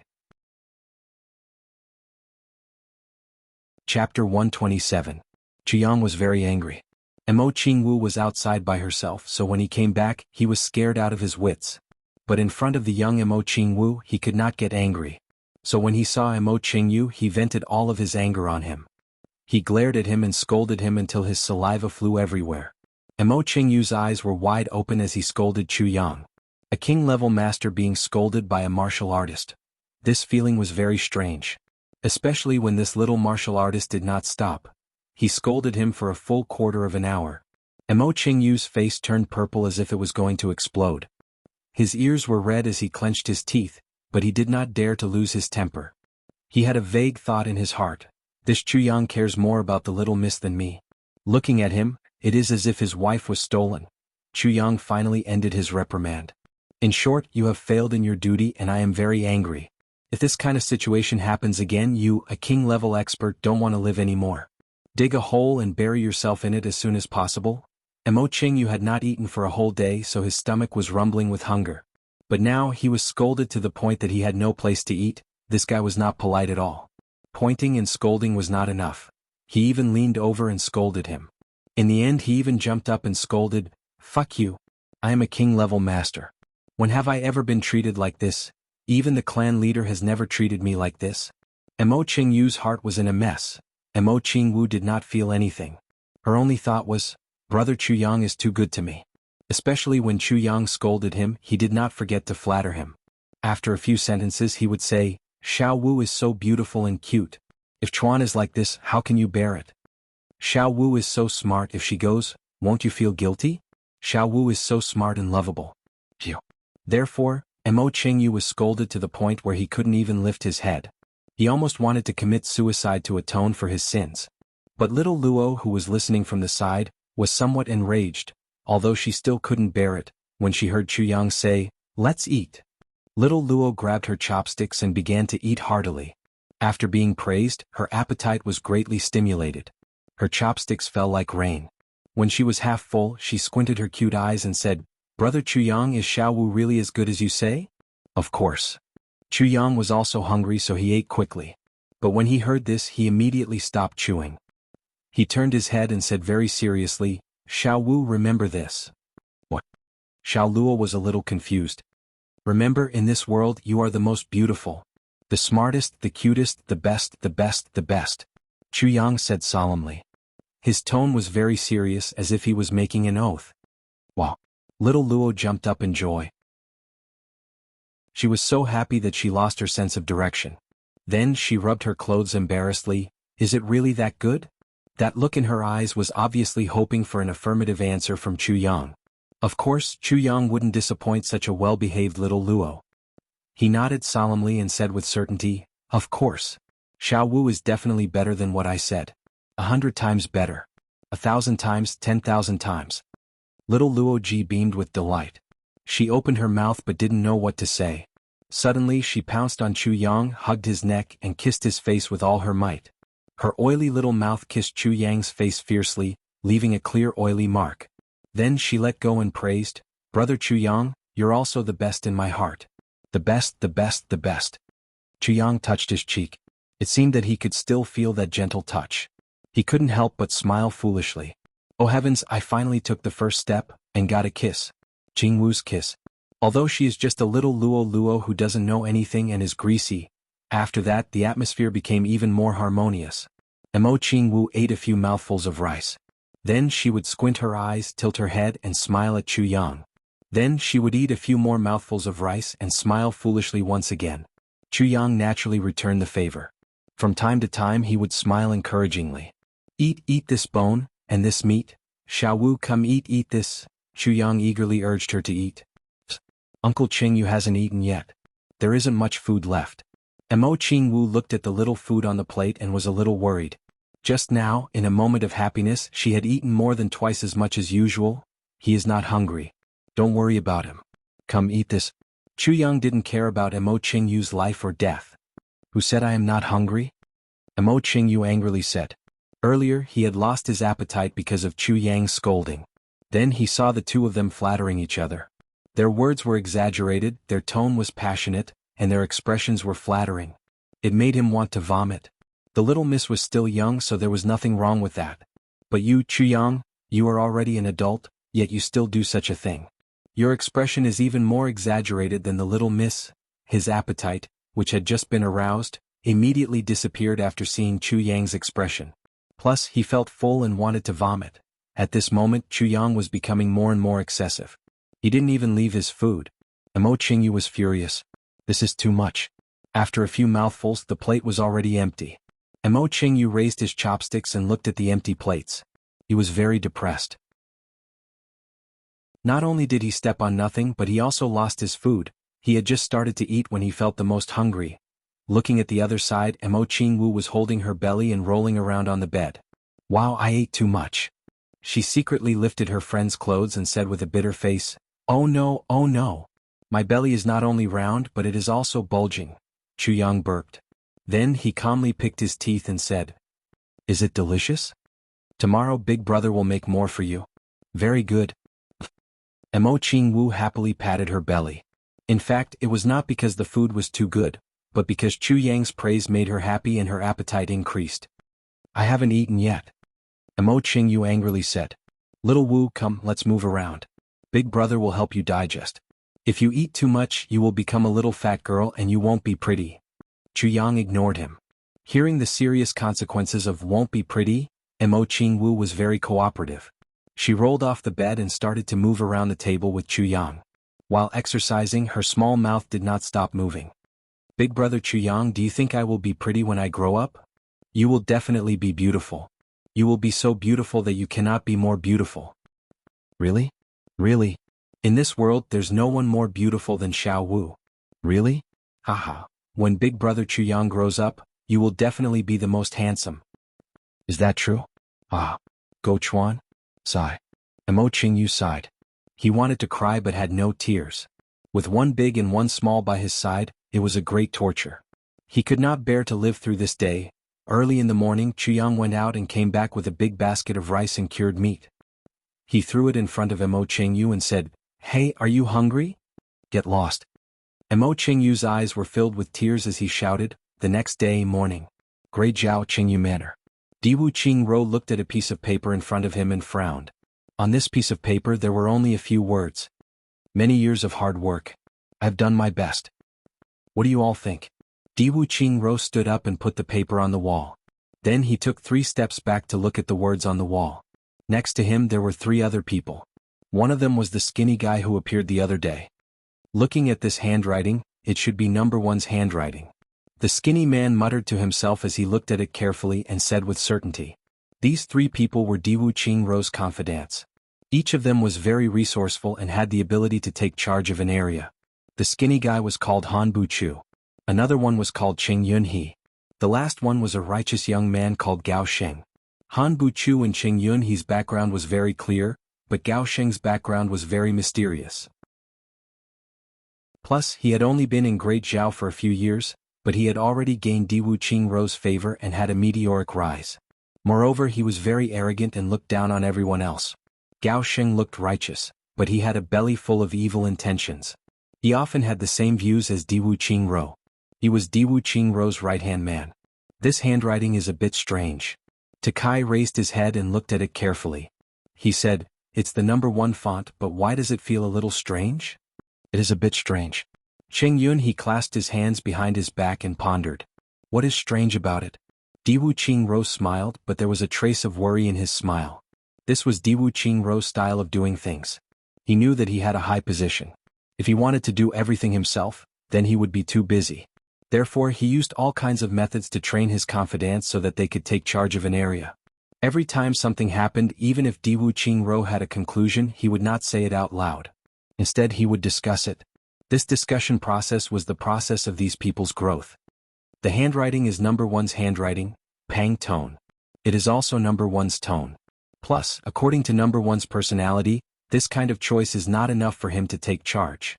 Chapter 127. Chu Yang was very angry. Mo Qingwu was outside by herself, so when he came back, he was scared out of his wits. But in front of the young Mo Qingwu, he could not get angry. So when he saw Mo Qingyu, he vented all of his anger on him. He glared at him and scolded him until his saliva flew everywhere. Mo Qingyu's eyes were wide open as he scolded Chu Yang. A king-level master being scolded by a martial artist. This feeling was very strange. Especially when this little martial artist did not stop. He scolded him for a full quarter of an hour. Mo Qingyu's face turned purple as if it was going to explode. His ears were red as he clenched his teeth, but he did not dare to lose his temper. He had a vague thought in his heart. This Chu Yang cares more about the little miss than me. Looking at him, it is as if his wife was stolen. Chu Yang finally ended his reprimand. "In short, you have failed in your duty and I am very angry. If this kind of situation happens again, you, a king-level expert, don't want to live anymore. Dig a hole and bury yourself in it as soon as possible." Mo Qingyu had not eaten for a whole day, so his stomach was rumbling with hunger. But now he was scolded to the point that he had no place to eat. This guy was not polite at all. Pointing and scolding was not enough. He even leaned over and scolded him. In the end he even jumped up and scolded, "Fuck you. I am a king-level master. When have I ever been treated like this? Even the clan leader has never treated me like this." Mo Qingyu's heart was in a mess. Mo Qingwu did not feel anything. Her only thought was, "Brother Chu Yang is too good to me." Especially when Chu Yang scolded him, he did not forget to flatter him. After a few sentences he would say, "Xiao Wu is so beautiful and cute. If Chuan is like this, how can you bear it? Xiao Wu is so smart. If she goes, won't you feel guilty? Xiao Wu is so smart and lovable." Phew. Therefore, Mo Qingyu was scolded to the point where he couldn't even lift his head. He almost wanted to commit suicide to atone for his sins. But little Luo, who was listening from the side, was somewhat enraged, although she still couldn't bear it, when she heard Chu Yang say, "Let's eat." Little Luo grabbed her chopsticks and began to eat heartily. After being praised, her appetite was greatly stimulated. Her chopsticks fell like rain. When she was half full, she squinted her cute eyes and said, "Brother Chu Yang, is Xiao Wu really as good as you say?" Of course. Chu Yang was also hungry, so he ate quickly. But when he heard this, he immediately stopped chewing. He turned his head and said very seriously, "Xiao Wu, remember this." What? Xiao Luo was a little confused. "Remember, in this world you are the most beautiful. The smartest, the cutest, the best, the best, the best," Chu Yang said solemnly. His tone was very serious, as if he was making an oath. Wow! Little Luo jumped up in joy. She was so happy that she lost her sense of direction. Then she rubbed her clothes embarrassedly. "Is it really that good?" That look in her eyes was obviously hoping for an affirmative answer from Chu Yang. Of course, Chu Yang wouldn't disappoint such a well-behaved little Luo. He nodded solemnly and said with certainty, "Of course. Xiao Wu is definitely better than what I said. 100 times better. 1,000 times, 10,000 times." Little Luo Ji beamed with delight. She opened her mouth but didn't know what to say. Suddenly she pounced on Chu Yang, hugged his neck and kissed his face with all her might. Her oily little mouth kissed Chu Yang's face fiercely, leaving a clear oily mark. Then she let go and praised, "Brother Chu Yang, you're also the best in my heart. The best, the best, the best." Chu Yang touched his cheek. It seemed that he could still feel that gentle touch. He couldn't help but smile foolishly. Oh heavens, I finally took the first step, and got a kiss. Jingwu's kiss. Although she is just a little Luo who doesn't know anything and is greasy. After that the atmosphere became even more harmonious. Mo Jingwu ate a few mouthfuls of rice. Then she would squint her eyes, tilt her head and smile at Chu Yang. Then she would eat a few more mouthfuls of rice and smile foolishly once again. Chu Yang naturally returned the favor. From time to time he would smile encouragingly. Eat this bone, and this meat. Xiao Wu, come eat this." Chu Yang eagerly urged her to eat. "Uncle Qingyu hasn't eaten yet. There isn't much food left." Mo Qingwu looked at the little food on the plate and was a little worried. Just now, in a moment of happiness, she had eaten more than twice as much as usual. "He is not hungry. Don't worry about him. Come eat this." Chu Yang didn't care about Mo Qingyu's life or death. "Who said I am not hungry?" Mo Qingyu angrily said. Earlier he had lost his appetite because of Chu Yang's scolding. Then he saw the two of them flattering each other. Their words were exaggerated, their tone was passionate, and their expressions were flattering. It made him want to vomit. The little miss was still young, so there was nothing wrong with that. But you, Chu Yang, you are already an adult, yet you still do such a thing. Your expression is even more exaggerated than the little miss. His appetite, which had just been aroused, immediately disappeared after seeing Chu Yang's expression. Plus, he felt full and wanted to vomit. At this moment, Chu Yang was becoming more and more excessive. He didn't even leave his food. Mo Qingyu was furious. "This is too much." After a few mouthfuls, the plate was already empty. Mo Qingyu raised his chopsticks and looked at the empty plates. He was very depressed. Not only did he step on nothing, but he also lost his food. He had just started to eat when he felt the most hungry. Looking at the other side, Mo Qingwu was holding her belly and rolling around on the bed. "Wow, I ate too much." She secretly lifted her friend's clothes and said with a bitter face, oh no, my belly is not only round but it is also bulging." Chu Yang burped. Then he calmly picked his teeth and said, "Is it delicious? Tomorrow Big Brother will make more for you." "Very good." Mo Qingwu happily patted her belly. In fact, it was not because the food was too good, but because Chu Yang's praise made her happy and her appetite increased. "I haven't eaten yet." Mo Qingyu angrily said. "Little Wu, come, let's move around. Big Brother will help you digest. If you eat too much, you will become a little fat girl and you won't be pretty." Chu Yang ignored him. Hearing the serious consequences of won't be pretty, Mo Qingwu was very cooperative. She rolled off the bed and started to move around the table with Chu Yang. While exercising, her small mouth did not stop moving. "Big Brother Chu Yang, do you think I will be pretty when I grow up?" "You will definitely be beautiful. You will be so beautiful that you cannot be more beautiful." "Really? Really? In this world there's no one more beautiful than Xiao Wu." "Really? Haha. When Big Brother Chu Yang grows up, you will definitely be the most handsome." "Is that true?" "Ah. Go Chuan?" Sigh. Mo Qingyu sighed. He wanted to cry but had no tears. With one big and one small by his side, it was a great torture. He could not bear to live through this day. Early in the morning, Chu Yang went out and came back with a big basket of rice and cured meat. He threw it in front of Mo Qingyu and said, "Hey, are you hungry? Get lost." Mo Qingyu's eyes were filled with tears as he shouted, the next day morning. Grey Jiao Qingyu Manor. Diwu Qingro looked at a piece of paper in front of him and frowned. On this piece of paper there were only a few words. "Many years of hard work. I've done my best." What do you all think? Diwu Qingro stood up and put the paper on the wall. Then he took 3 steps back to look at the words on the wall. Next to him there were 3 other people. One of them was the skinny guy who appeared the other day. Looking at this handwriting, it should be number 1's handwriting. The skinny man muttered to himself as he looked at it carefully and said with certainty. These 3 people were Diwu Qingro's confidants. Each of them was very resourceful and had the ability to take charge of an area. The skinny guy was called Han Buchu. Another one was called Qing Yunhe. The last one was a righteous young man called Gao Sheng. Han Buchu and Qing Yunhe's background was very clear, but Gao Sheng's background was very mysterious. Plus, he had only been in Great Zhao for a few years, but he had already gained Diwu Qingrou's favor and had a meteoric rise. Moreover, he was very arrogant and looked down on everyone else. Gao Sheng looked righteous, but he had a belly full of evil intentions. He often had the same views as Diwu Qingrou. He was Diwu Qingrou's right-hand man. This handwriting is a bit strange. Takai raised his head and looked at it carefully. He said, "It's the number 1 font, but why does it feel a little strange?" "It is a bit strange." Qing Yun he clasped his hands behind his back and pondered. "What is strange about it?" Diwu Qingrou smiled, but there was a trace of worry in his smile. This was Diwu Qingrou's style of doing things. He knew that he had a high position. If he wanted to do everything himself, then he would be too busy. Therefore he used all kinds of methods to train his confidants so that they could take charge of an area. Every time something happened, even if Diwu Qingrou had a conclusion, he would not say it out loud. Instead he would discuss it. This discussion process was the process of these people's growth. The handwriting is number 1's handwriting, Pang tone. It is also number 1's tone. Plus, according to number 1's personality, this kind of choice is not enough for him to take charge.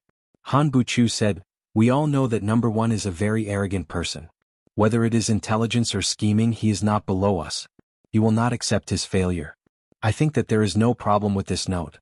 Han Buchu said, "We all know that number 1 is a very arrogant person. Whether it is intelligence or scheming, he is not below us. He will not accept his failure. I think that there is no problem with this note."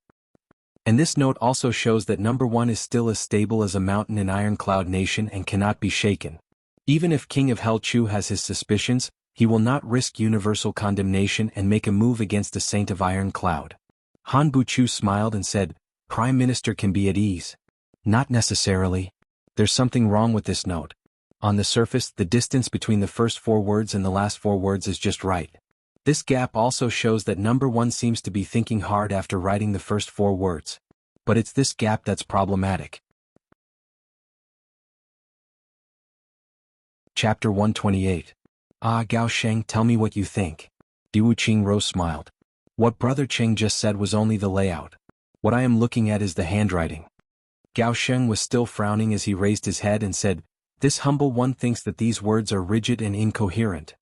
And this note also shows that number 1 is still as stable as a mountain in Iron Cloud Nation and cannot be shaken. Even if King of Helchu has his suspicions, he will not risk universal condemnation and make a move against a saint of Iron Cloud. Han Buchu smiled and said, "Prime Minister can be at ease." "Not necessarily. There's something wrong with this note. On the surface, the distance between the first 4 words and the last 4 words is just right. This gap also shows that number 1 seems to be thinking hard after writing the first 4 words. But it's this gap that's problematic." Chapter 128. "Ah, Gao Sheng, tell me what you think." Diwu Qingrou smiled. "What Brother Cheng just said was only the layout. What I am looking at is the handwriting." Gao Sheng was still frowning as he raised his head and said, "This humble one thinks that these words are rigid and incoherent.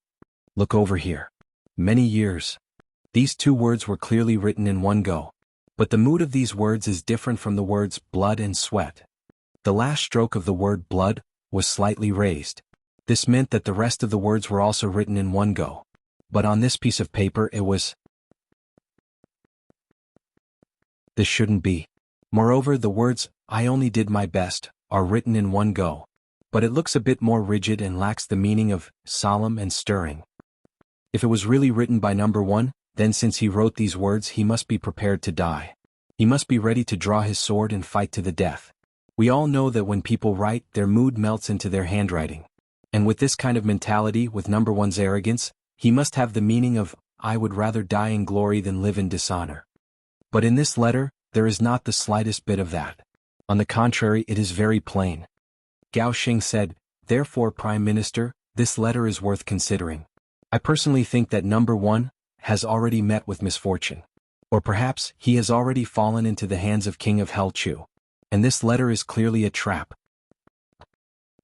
Look over here. Many years." These 2 words were clearly written in one go. But the mood of these words is different from the words blood and sweat. The last stroke of the word blood was slightly raised. This meant that the rest of the words were also written in one go. But on this piece of paper it was. This shouldn't be. Moreover, the words, "I only did my best," are written in one go. But it looks a bit more rigid and lacks the meaning of solemn and stirring. If it was really written by number 1, then since he wrote these words he must be prepared to die. He must be ready to draw his sword and fight to the death. We all know that when people write, their mood melts into their handwriting. And with this kind of mentality, with number 1's arrogance, he must have the meaning of, "I would rather die in glory than live in dishonor." But in this letter, there is not the slightest bit of that. On the contrary, it is very plain. Gao Sheng said, "Therefore, Prime Minister, this letter is worth considering. I personally think that number 1 has already met with misfortune. Or perhaps he has already fallen into the hands of King of Helchu. And this letter is clearly a trap."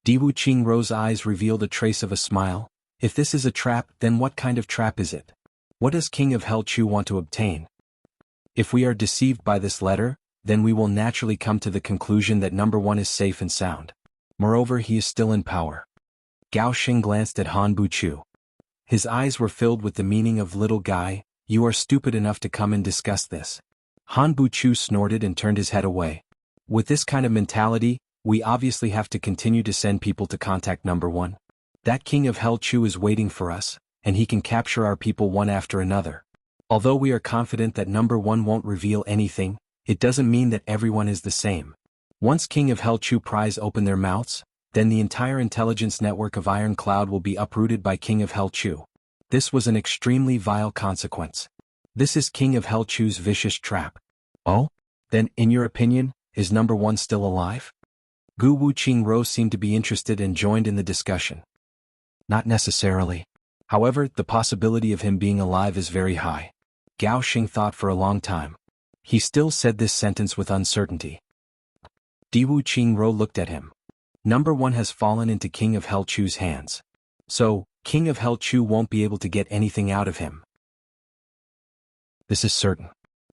Diwu Qingrou's eyes revealed a trace of a smile. "If this is a trap, then what kind of trap is it? What does King of Helchu want to obtain? If we are deceived by this letter, then we will naturally come to the conclusion that number 1 is safe and sound. Moreover, he is still in power." Gao Sheng glanced at Han Buchu. His eyes were filled with the meaning of, "Little guy, you are stupid enough to come and discuss this." Han Buchu snorted and turned his head away. "With this kind of mentality, we obviously have to continue to send people to contact number 1. That King of Helchu is waiting for us, and he can capture our people one after another. Although we are confident that number 1 won't reveal anything, it doesn't mean that everyone is the same. Once King of Helchu pries open their mouths, then the entire intelligence network of Iron Cloud will be uprooted by King of Helchu. This was an extremely vile consequence. This is King of Helchu's vicious trap." "Oh? Then, in your opinion, is number 1 still alive?" Gu Qingrou seemed to be interested and joined in the discussion. "Not necessarily. However, the possibility of him being alive is very high." Gao Sheng thought for a long time. He still said this sentence with uncertainty. Diwu Qingro looked at him. Number 1 has fallen into King of Hell Chu's hands. So, King of Hell Chu won't be able to get anything out of him. This is certain.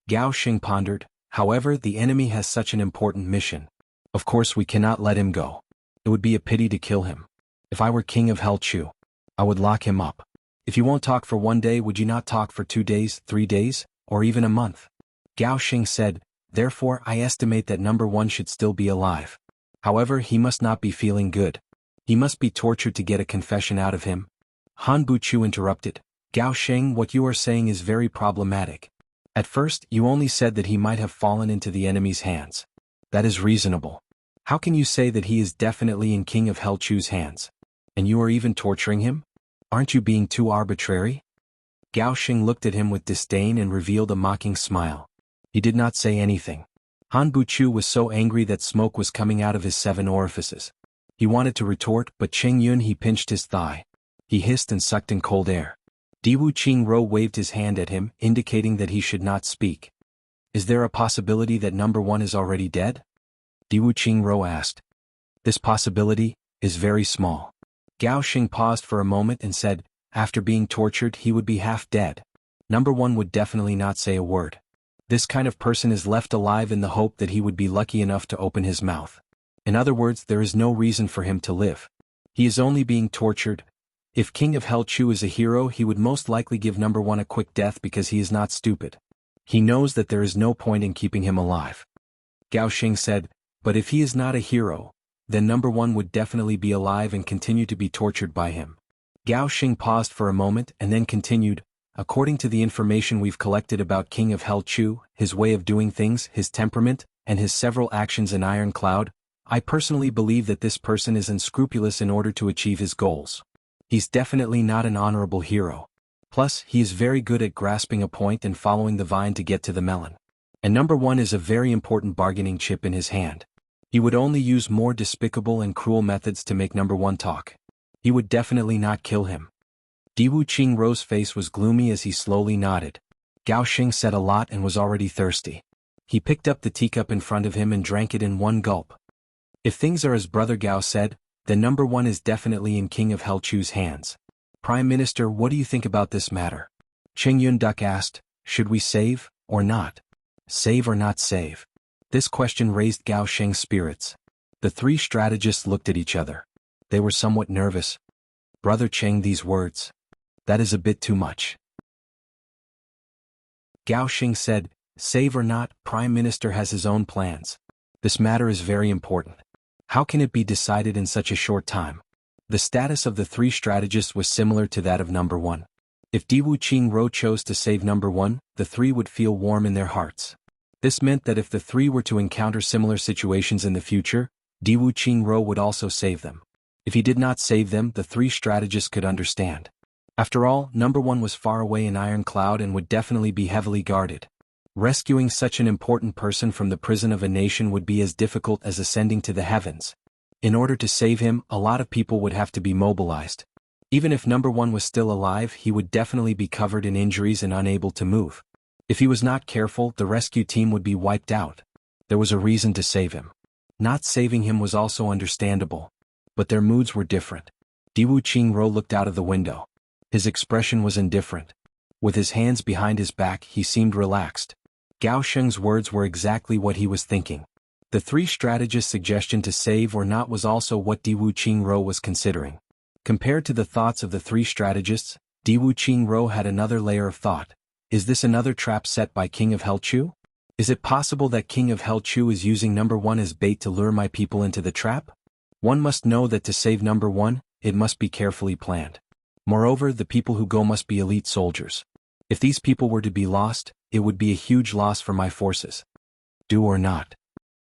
Gao Xing pondered. However, the enemy has such an important mission. Of course we cannot let him go. It would be a pity to kill him. If I were King of Hell Chu, I would lock him up. If you won't talk for 1 day, would you not talk for 2 days, 3 days, or even a month? Gao Xing said, therefore I estimate that number 1 should still be alive. However, he must not be feeling good. He must be tortured to get a confession out of him. Han Buchu interrupted. Gao Xing, what you are saying is very problematic. At first, you only said that he might have fallen into the enemy's hands. That is reasonable. How can you say that he is definitely in King of Hell Chu's hands? And you are even torturing him? Aren't you being too arbitrary? Gao Xing looked at him with disdain and revealed a mocking smile. He did not say anything. Han Buchu was so angry that smoke was coming out of his 7 orifices. He wanted to retort, but Cheng Yun he pinched his thigh. He hissed and sucked in cold air. Diwu Qingro waved his hand at him, indicating that he should not speak. Is there a possibility that number 1 is already dead? Diwu Qingro asked. This possibility is very small. Gao Xing paused for a moment and said, after being tortured he would be half dead. Number 1 would definitely not say a word. This kind of person is left alive in the hope that he would be lucky enough to open his mouth. In other words, there is no reason for him to live. He is only being tortured. If King of Hell Chu is a hero, he would most likely give number 1 a quick death because he is not stupid. He knows that there is no point in keeping him alive. Gao Xing said, but if he is not a hero, then number 1 would definitely be alive and continue to be tortured by him. Gao Xing paused for a moment and then continued, according to the information we've collected about King of Hell Chu, his way of doing things, his temperament, and his several actions in Iron Cloud, I personally believe that this person is unscrupulous in order to achieve his goals. He's definitely not an honorable hero. Plus, he is very good at grasping a point and following the vine to get to the melon. And number 1 is a very important bargaining chip in his hand. He would only use more despicable and cruel methods to make number 1 talk. He would definitely not kill him. Diwu Qingro's face was gloomy as he slowly nodded. Gao Xing said a lot and was already thirsty. He picked up the teacup in front of him and drank it in one gulp. If things are as Brother Gao said, then number 1 is definitely in King of Hell Chu's hands. Prime Minister, what do you think about this matter? Cheng Yun Duck asked, should we save, or not? Save or not save? This question raised Gao Xing's spirits. The 3 strategists looked at each other. They were somewhat nervous. Brother Cheng, these words. That is a bit too much. Gao Xing said, save or not, Prime Minister has his own plans. This matter is very important. How can it be decided in such a short time? The status of the 3 strategists was similar to that of number 1. If Diwu Qingro chose to save number 1, the 3 would feel warm in their hearts. This meant that if the 3 were to encounter similar situations in the future, Diwu Qingro would also save them. If he did not save them, the 3 strategists could understand. After all, number 1 was far away in Iron Cloud and would definitely be heavily guarded. Rescuing such an important person from the prison of a nation would be as difficult as ascending to the heavens. In order to save him, a lot of people would have to be mobilized. Even if number 1 was still alive, he would definitely be covered in injuries and unable to move. If he was not careful, the rescue team would be wiped out. There was a reason to save him. Not saving him was also understandable. But their moods were different. Diwu Qingro looked out of the window. His expression was indifferent. With his hands behind his back, he seemed relaxed. Gao Sheng's words were exactly what he was thinking. The 3 strategists' suggestion to save or not was also what Diwu Qingro was considering. Compared to the thoughts of the 3 strategists, Diwu Qingro had another layer of thought. Is this another trap set by King of Hell Chu? Is it possible that King of Hell Chu is using number 1 as bait to lure my people into the trap? One must know that to save number 1, it must be carefully planned. Moreover, the people who go must be elite soldiers. If these people were to be lost, it would be a huge loss for my forces. Do or not?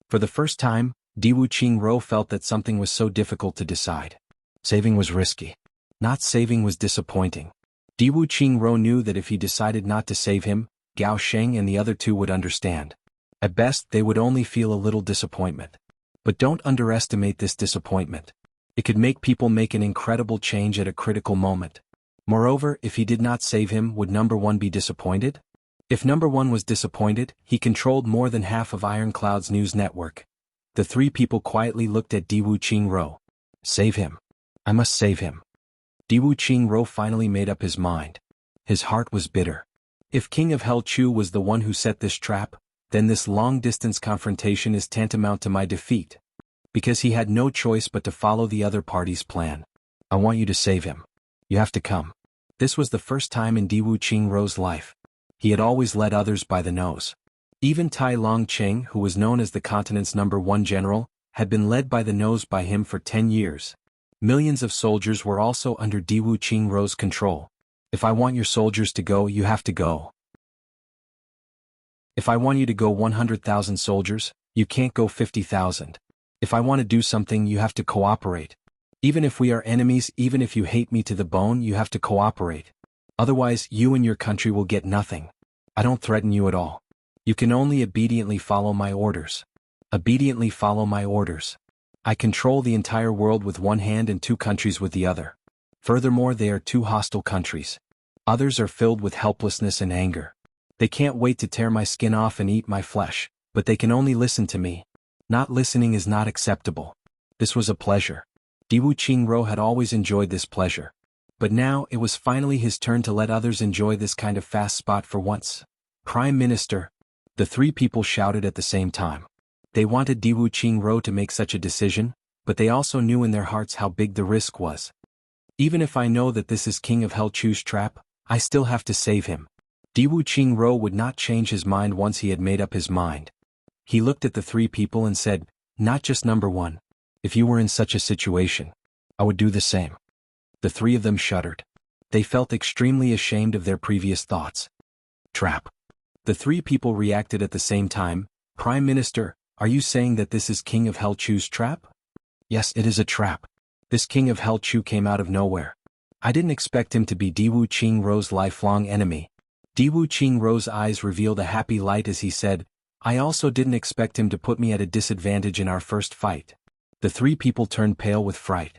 For the first time, Diwu Qingro felt that something was so difficult to decide. Saving was risky. Not saving was disappointing. Diwu Qingro knew that if he decided not to save him, Gao Sheng and the other 2 would understand. At best, they would only feel a little disappointment. But don't underestimate this disappointment. It could make people make an incredible change at a critical moment. Moreover, if he did not save him, would number 1 be disappointed? If number one was disappointed, he controlled more than half of Ironclad's news network. The three people quietly looked at Diwu Qingro. Save him. I must save him. Diwu Qingro finally made up his mind. His heart was bitter. If King of Hell Chu was the one who set this trap, then this long-distance confrontation is tantamount to my defeat. Because he had no choice but to follow the other party's plan. I want you to save him. You have to come. This was the first time in Diwu Qingro's life. He had always led others by the nose. Even Tai Longqing, who was known as the continent's #1 general, had been led by the nose by him for 10 years. Millions of soldiers were also under Diwu Qingro's control. If I want your soldiers to go, you have to go. If I want you to go 100,000 soldiers, you can't go 50,000. If I want to do something, you have to cooperate. Even if we are enemies, even if you hate me to the bone, you have to cooperate. Otherwise, you and your country will get nothing. I don't threaten you at all. You can only obediently follow my orders. Obediently follow my orders. I control the entire world with one hand and two countries with the other. Furthermore, they are two hostile countries. Others are filled with helplessness and anger. They can't wait to tear my skin off and eat my flesh, but they can only listen to me. Not listening is not acceptable. This was a pleasure. Diwu Qingro had always enjoyed this pleasure. But now it was finally his turn to let others enjoy this kind of fast spot for once. Prime Minister. The three people shouted at the same time. They wanted Diwu Qingro to make such a decision, but they also knew in their hearts how big the risk was. Even if I know that this is King of Hell Chu's trap, I still have to save him. Diwu Qingro would not change his mind once he had made up his mind. He looked at the three people and said, not just number one. If you were in such a situation, I would do the same. The three of them shuddered. They felt extremely ashamed of their previous thoughts. Trap. The three people reacted at the same time. Prime Minister, are you saying that this is King of Hell Chu's trap? Yes, it is a trap. This King of Hell Chu came out of nowhere. I didn't expect him to be Diwu Qingro's lifelong enemy. Diwu Qingro's eyes revealed a happy light as he said, I also didn't expect him to put me at a disadvantage in our first fight. The three people turned pale with fright.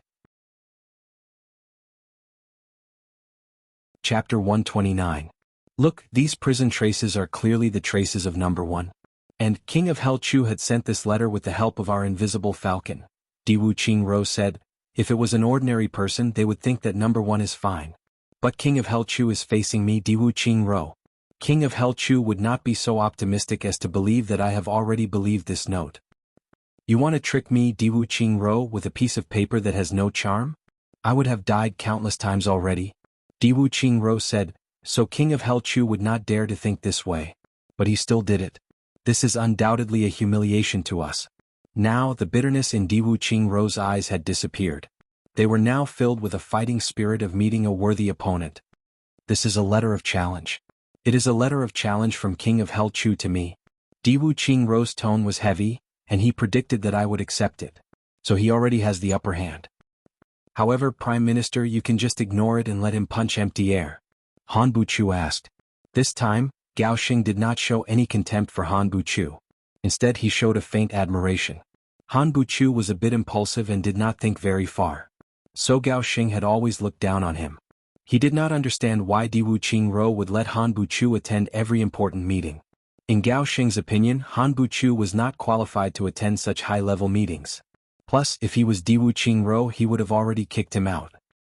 Chapter 129. Look, these prison traces are clearly the traces of number one. And King of Hell Chu had sent this letter with the help of our invisible falcon. Diwu Qingro said, if it was an ordinary person they would think that number one is fine. But King of Hell Chu is facing me, Diwu Qingro. King of Hell Chu would not be so optimistic as to believe that I have already believed this note. You want to trick me, Diwu Qingro, with a piece of paper that has no charm? I would have died countless times already. Diwu Qingro said, so King of Hell Chu would not dare to think this way. But he still did it. This is undoubtedly a humiliation to us. Now the bitterness in Diwu Qingro's eyes had disappeared. They were now filled with a fighting spirit of meeting a worthy opponent. This is a letter of challenge. It is a letter of challenge from King of Hell Chu to me. Diwu Qingro's tone was heavy, and he predicted that I would accept it. So he already has the upper hand. However, Prime Minister, you can just ignore it and let him punch empty air. Han Buchu asked. This time, Gao Xing did not show any contempt for Han Buchu. Instead he showed a faint admiration. Han Buchu was a bit impulsive and did not think very far. So Gao Xing had always looked down on him. He did not understand why Diwu Qingro would let Han Buchu attend every important meeting. In Gao Xing's opinion, Han Buchu was not qualified to attend such high-level meetings. Plus, if he was Diwu Qingro he would have already kicked him out.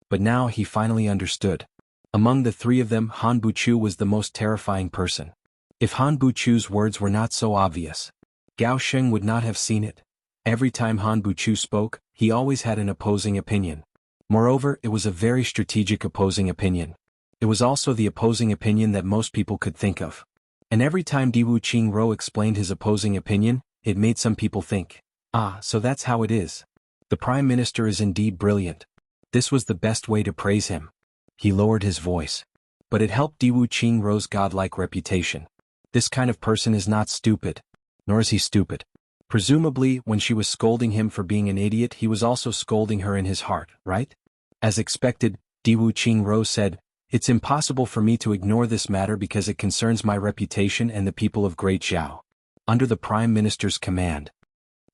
But now he finally understood. Among the three of them, Han Buchu was the most terrifying person. If Han Buchu's words were not so obvious, Gao Xing would not have seen it. Every time Han Buchu spoke, he always had an opposing opinion. Moreover, it was a very strategic opposing opinion. It was also the opposing opinion that most people could think of. And every time Diwu Qingro explained his opposing opinion, it made some people think, ah, so that's how it is. The Prime Minister is indeed brilliant. This was the best way to praise him. He lowered his voice. But it helped Diwu Qingro's godlike reputation. This kind of person is not stupid. Nor is he stupid. Presumably, when she was scolding him for being an idiot, he was also scolding her in his heart, right? As expected, Diwu Qingro said, it's impossible for me to ignore this matter because it concerns my reputation and the people of Great Zhao. Under the Prime Minister's command.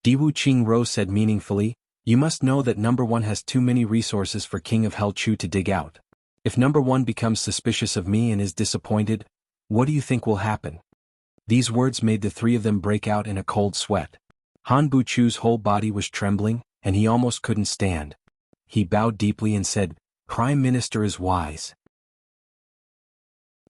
Diwu Qingro said meaningfully, you must know that number one has too many resources for King of Hell Chu to dig out. If number one becomes suspicious of me and is disappointed, What do you think will happen? These words made the three of them break out in a cold sweat. Han Buchu's whole body was trembling, and he almost couldn't stand. He bowed deeply and said, "Prime Minister is wise."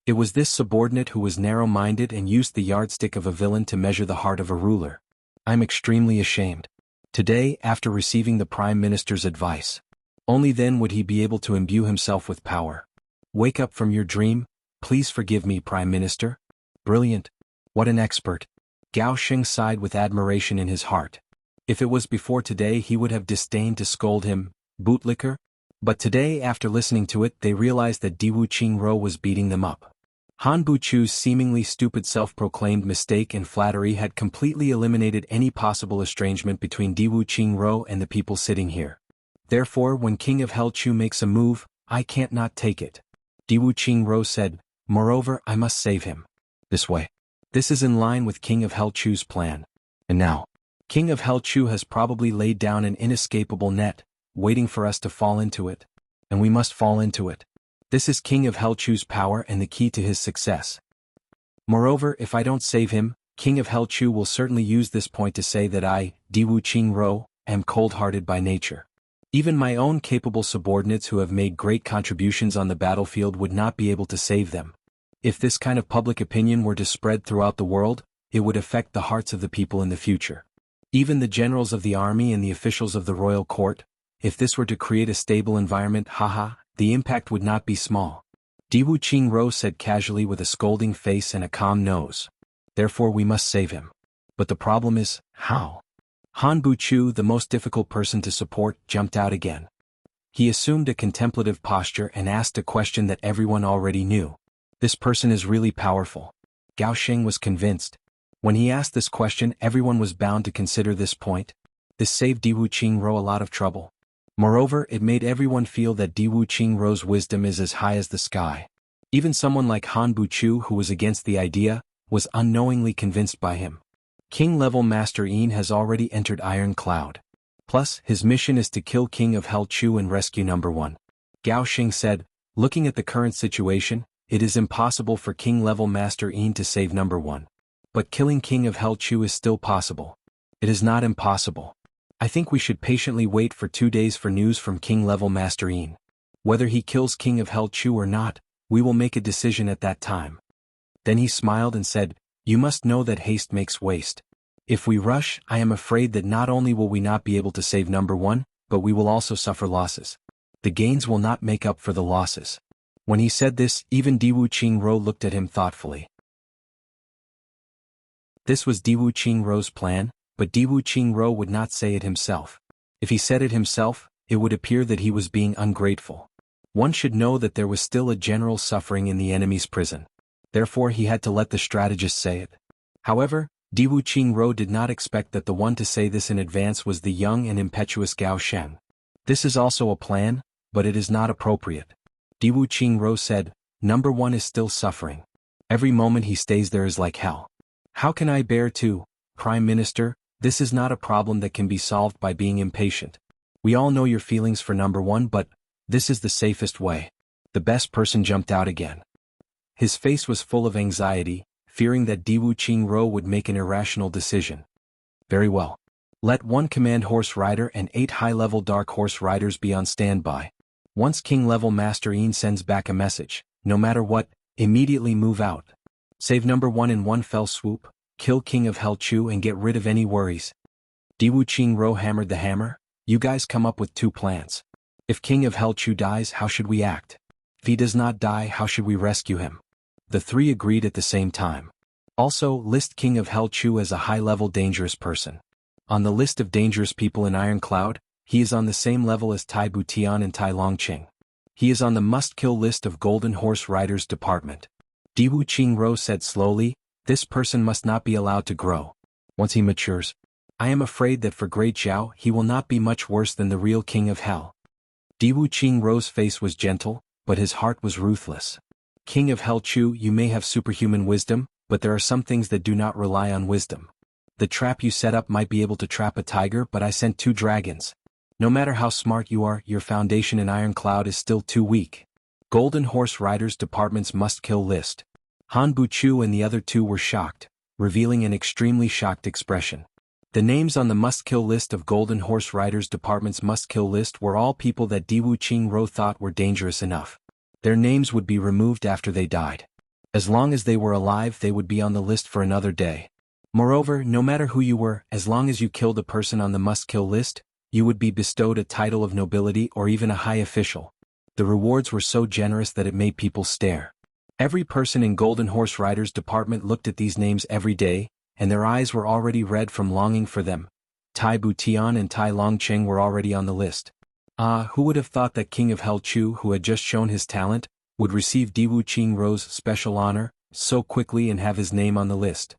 It was this subordinate who was narrow-minded and used the yardstick of a villain to measure the heart of a ruler. I'm extremely ashamed. Today, after receiving the Prime Minister's advice, only then would he be able to imbue himself with power. Wake up from your dream, please forgive me, Prime Minister. Brilliant. What an expert. Gao Sheng sighed with admiration in his heart. If it was before today he would have disdained to scold him, bootlicker. But today after listening to it they realized that Diwu Qingro was beating them up. Han Buchu's seemingly stupid self-proclaimed mistake and flattery had completely eliminated any possible estrangement between Diwu Qingro and the people sitting here. Therefore when King of Helchu makes a move, I can't not take it. Diwu Qingro said, moreover I must save him. This way. This is in line with King of Helchu's plan. And now, King of Helchu has probably laid down an inescapable net, waiting for us to fall into it. And we must fall into it. This is King of Helchu's power and the key to his success. Moreover, if I don't save him, King of Helchu will certainly use this point to say that I, Diwu Qingro, am cold-hearted by nature. Even my own capable subordinates who have made great contributions on the battlefield would not be able to save them. If this kind of public opinion were to spread throughout the world, it would affect the hearts of the people in the future. Even the generals of the army and the officials of the royal court, if this were to create a stable environment, the impact would not be small. Diwu Qingro said casually with a scolding face and a calm nose. Therefore we must save him. But the problem is, how? Han Buchu, the most difficult person to support, jumped out again. He assumed a contemplative posture and asked a question that everyone already knew. This person is really powerful. Gao Sheng was convinced. When he asked this question everyone was bound to consider this point. This saved Diwu Qingro a lot of trouble. Moreover, it made everyone feel that Diwu Qingro's wisdom is as high as the sky. Even someone like Han Buchu who was against the idea, was unknowingly convinced by him. King-level Master Yin has already entered Iron Cloud. Plus, his mission is to kill King of Helchu and rescue number 1. Gao Sheng said, looking at the current situation, it is impossible for King-level Master Yin to save number 1. But killing King of Helchu is still possible. It is not impossible. I think we should patiently wait for 2 days for news from King-level Master Yin. Whether he kills King of Helchu or not, we will make a decision at that time. Then he smiled and said, you must know that haste makes waste. If we rush, I am afraid that not only will we not be able to save number 1, but we will also suffer losses. The gains will not make up for the losses. When he said this, even Diwu Qingro looked at him thoughtfully. This was Diwu Qingro's plan, but Diwu Qingro would not say it himself. If he said it himself, it would appear that he was being ungrateful. One should know that there was still a general suffering in the enemy's prison. Therefore he had to let the strategist say it. However, Diwu Qingro did not expect that the one to say this in advance was the young and impetuous Gao Sheng. This is also a plan, but it is not appropriate. Diwu Qingro said, number 1 is still suffering. Every moment he stays there is like hell. How can I bear to, Prime Minister? This is not a problem that can be solved by being impatient. We all know your feelings for number 1, but this is the safest way. The best person jumped out again. His face was full of anxiety, fearing that Diwu Qingro would make an irrational decision. Very well. Let 1 command horse rider and 8 high-level dark horse riders be on standby. Once King-level Master Yin sends back a message, no matter what, immediately move out. Save number 1 in one fell swoop, kill King of Helchu and get rid of any worries. Diwu Qingro hammered the hammer. You guys come up with 2 plans. If King of Helchu dies, how should we act? If he does not die, how should we rescue him? The 3 agreed at the same time. Also, list King of Helchu as a high-level dangerous person. On the list of dangerous people in Iron Cloud, he is on the same level as Tai Butian and Tai Longqing. He is on the must-kill list of Golden Horse Riders Department. Diwu Qingro said slowly, this person must not be allowed to grow. Once he matures, I am afraid that for Great Zhao he will not be much worse than the real King of Hell. Diwu Qingro's face was gentle, but his heart was ruthless. King of Helchu, you may have superhuman wisdom, but there are some things that do not rely on wisdom. The trap you set up might be able to trap a tiger, but I sent 2 dragons. No matter how smart you are, your foundation in Iron Cloud is still too weak. Golden Horse Riders Department's must-kill list. Han Buchu and the other two were shocked, revealing an extremely shocked expression. The names on the must-kill list of Golden Horse Riders Department's must-kill list were all people that Diwu Qingro thought were dangerous enough. Their names would be removed after they died. As long as they were alive, they would be on the list for another day. Moreover, no matter who you were, as long as you killed a person on the must-kill list, you would be bestowed a title of nobility or even a high official. The rewards were so generous that it made people stare. Every person in Golden Horse Riders Department looked at these names every day, and their eyes were already red from longing for them. Tai Butian and Tai Longqing were already on the list. Who would have thought that King of Hell Chu, who had just shown his talent, would receive Diwu Qingrou's special honor so quickly and have his name on the list?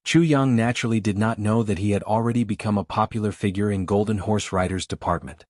Chu Yang naturally did not know that he had already become a popular figure in Golden Horse Riders Department.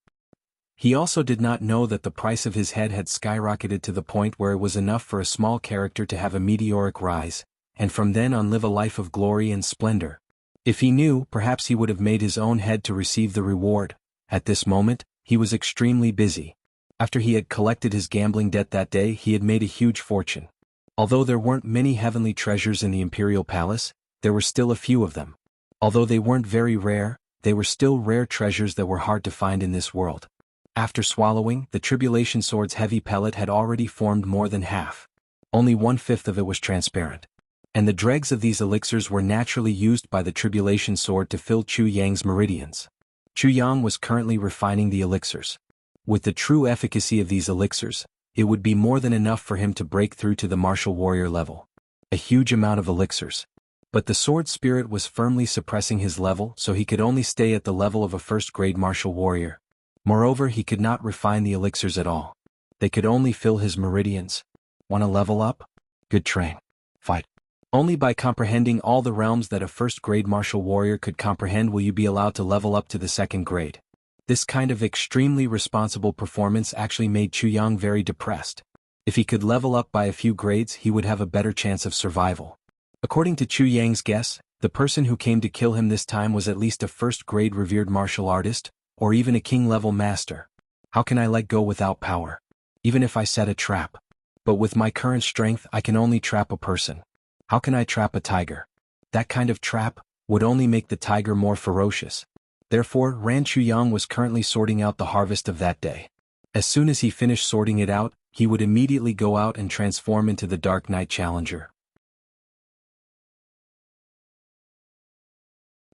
He also did not know that the price of his head had skyrocketed to the point where it was enough for a small character to have a meteoric rise, and from then on live a life of glory and splendor. If he knew, perhaps he would have made his own head to receive the reward. At this moment, he was extremely busy. After he had collected his gambling debt that day, he had made a huge fortune. Although there weren't many heavenly treasures in the Imperial Palace, there were still a few of them. Although they weren't very rare, they were still rare treasures that were hard to find in this world. After swallowing, the Tribulation Sword's heavy pellet had already formed more than half. Only 1/5 of it was transparent. And the dregs of these elixirs were naturally used by the Tribulation Sword to fill Chu Yang's meridians. Chu Yang was currently refining the elixirs. With the true efficacy of these elixirs, it would be more than enough for him to break through to the martial warrior level. A huge amount of elixirs. But the sword spirit was firmly suppressing his level, so he could only stay at the level of a first-grade martial warrior. Moreover, he could not refine the elixirs at all. They could only fill his meridians. Want to level up? Good train. Fight. Only by comprehending all the realms that a first-grade martial warrior could comprehend will you be allowed to level up to the second grade. This kind of extremely responsible performance actually made Chu Yang very depressed. If he could level up by a few grades, he would have a better chance of survival. According to Chu Yang's guess, the person who came to kill him this time was at least a first-grade revered martial artist, or even a king-level master. How can I let go without power? Even if I set a trap. But with my current strength, I can only trap a person. How can I trap a tiger? That kind of trap would only make the tiger more ferocious. Therefore, Ran Chu Yang was currently sorting out the harvest of that day. As soon as he finished sorting it out, he would immediately go out and transform into the Dark Knight Challenger.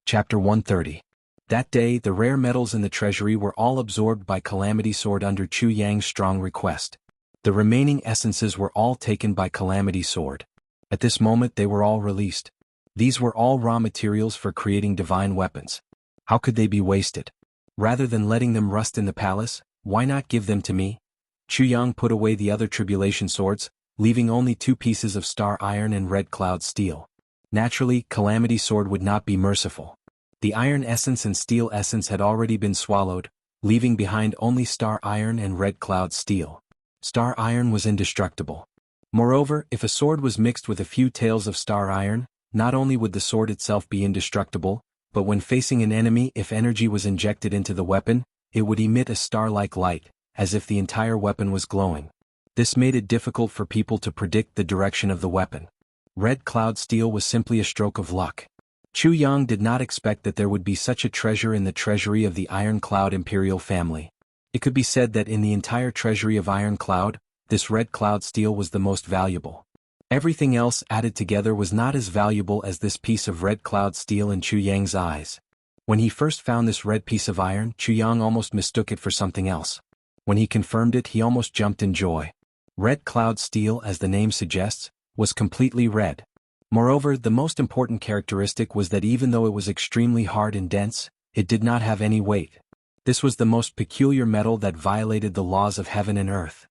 Chapter 130. That day, the rare metals in the treasury were all absorbed by Calamity Sword under Chu Yang's strong request. The remaining essences were all taken by Calamity Sword. At this moment they were all released. These were all raw materials for creating divine weapons. How could they be wasted? Rather than letting them rust in the palace, why not give them to me? Chu Yang put away the other tribulation swords, leaving only 2 pieces of star iron and red cloud steel. Naturally, Calamity Sword would not be merciful. The iron essence and steel essence had already been swallowed, leaving behind only star iron and red cloud steel. Star iron was indestructible. Moreover, if a sword was mixed with a few tails of star iron, not only would the sword itself be indestructible, but when facing an enemy, if energy was injected into the weapon, it would emit a star-like light, as if the entire weapon was glowing. This made it difficult for people to predict the direction of the weapon. Red cloud steel was simply a stroke of luck. Chu Yang did not expect that there would be such a treasure in the treasury of the Iron Cloud Imperial family. It could be said that in the entire treasury of Iron Cloud, this red cloud steel was the most valuable. Everything else added together was not as valuable as this piece of red cloud steel in Chu Yang's eyes. When he first found this red piece of iron, Chu Yang almost mistook it for something else. When he confirmed it, he almost jumped in joy. Red cloud steel, as the name suggests, was completely red. Moreover, the most important characteristic was that even though it was extremely hard and dense, it did not have any weight. This was the most peculiar metal that violated the laws of heaven and earth.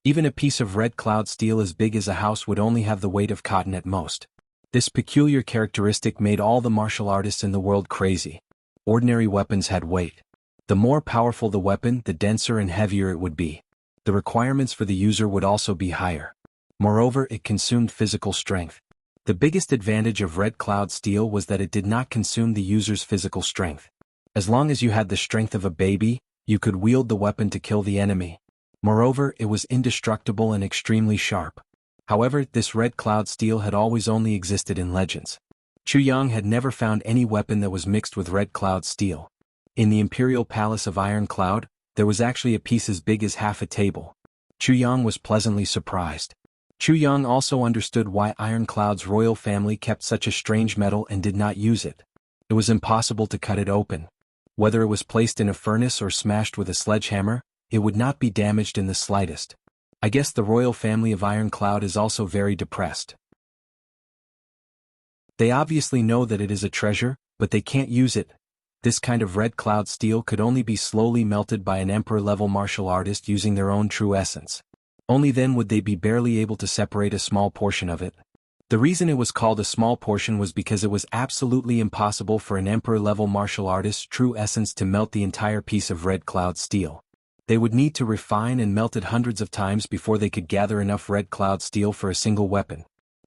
Even a piece of red cloud steel as big as a house would only have the weight of cotton at most. This peculiar characteristic made all the martial artists in the world crazy. Ordinary weapons had weight. The more powerful the weapon, the denser and heavier it would be. The requirements for the user would also be higher. Moreover, it consumed physical strength. The biggest advantage of red cloud steel was that it did not consume the user's physical strength. As long as you had the strength of a baby, you could wield the weapon to kill the enemy. Moreover, it was indestructible and extremely sharp. However, this red cloud steel had always only existed in legends. Chu Yang had never found any weapon that was mixed with red cloud steel. In the Imperial Palace of Iron Cloud, there was actually a piece as big as half a table. Chu Yang was pleasantly surprised. Chu Yang also understood why Iron Cloud's royal family kept such a strange metal and did not use it. It was impossible to cut it open. Whether it was placed in a furnace or smashed with a sledgehammer, it would not be damaged in the slightest. I guess the royal family of Iron Cloud is also very depressed. They obviously know that it is a treasure, but they can't use it. This kind of red cloud steel could only be slowly melted by an emperor-level martial artist using their own true essence. Only then would they be barely able to separate a small portion of it. The reason it was called a small portion was because it was absolutely impossible for an emperor-level martial artist's true essence to melt the entire piece of red cloud steel. They would need to refine and melt it hundreds of times before they could gather enough red cloud steel for a single weapon.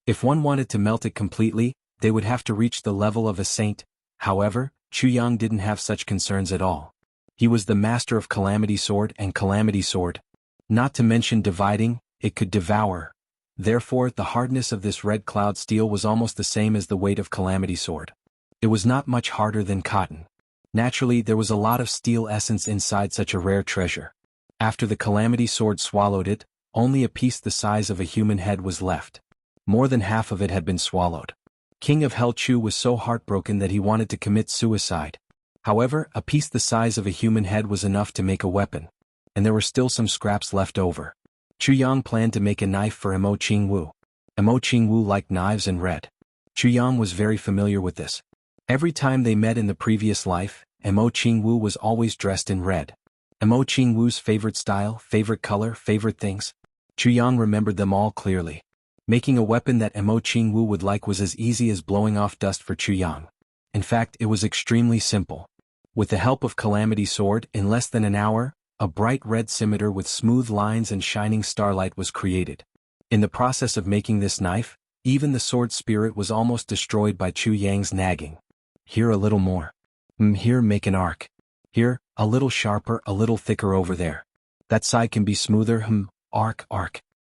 If one wanted to melt it completely, they would have to reach the level of a saint. However, Chu Yang didn't have such concerns at all. He was the master of Calamity Sword and Calamity Sword. Not to mention dividing, it could devour. Therefore, the hardness of this red cloud steel was almost the same as the weight of Calamity Sword. It was not much harder than cotton. Naturally, there was a lot of steel essence inside such a rare treasure. After the Calamity Sword swallowed it, only a piece the size of a human head was left. More than half of it had been swallowed. King of Hell Chu was so heartbroken that he wanted to commit suicide. However, a piece the size of a human head was enough to make a weapon. And there were still some scraps left over. Chu Yang planned to make a knife for Emo Qingwu. Emo Qingwu liked knives and red. Chu Yang was very familiar with this. Every time they met in the previous life, Emo Qingwu was always dressed in red. Emo Qingwu's favorite style, favorite color, favorite things. Chu Yang remembered them all clearly. Making a weapon that Emo Qingwu would like was as easy as blowing off dust for Chu Yang. In fact, it was extremely simple. With the help of Calamity Sword, in less than an hour, a bright red scimitar with smooth lines and shining starlight was created. In the process of making this knife, even the sword spirit was almost destroyed by Chu Yang's nagging. Here a little more. Here make an arc. Here, a little sharper, a little thicker over there. That side can be smoother. Arc.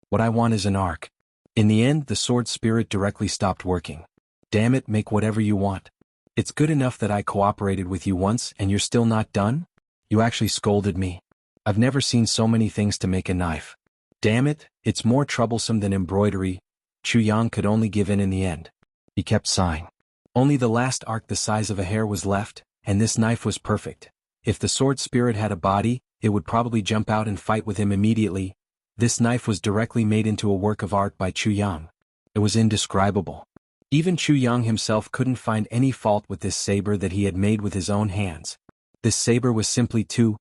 What I want is an arc. In the end, the sword spirit directly stopped working. Damn it, make whatever you want. It's good enough that I cooperated with you once and you're still not done? You actually scolded me. I've never seen so many things to make a knife. Damn it, it's more troublesome than embroidery. Chu Yang could only give in the end. He kept sighing. Only the last arc the size of a hair was left, and this knife was perfect. If the sword spirit had a body, it would probably jump out and fight with him immediately. This knife was directly made into a work of art by Chu Yang. It was indescribable. Even Chu Yang himself couldn't find any fault with this saber that he had made with his own hands. This saber was simply too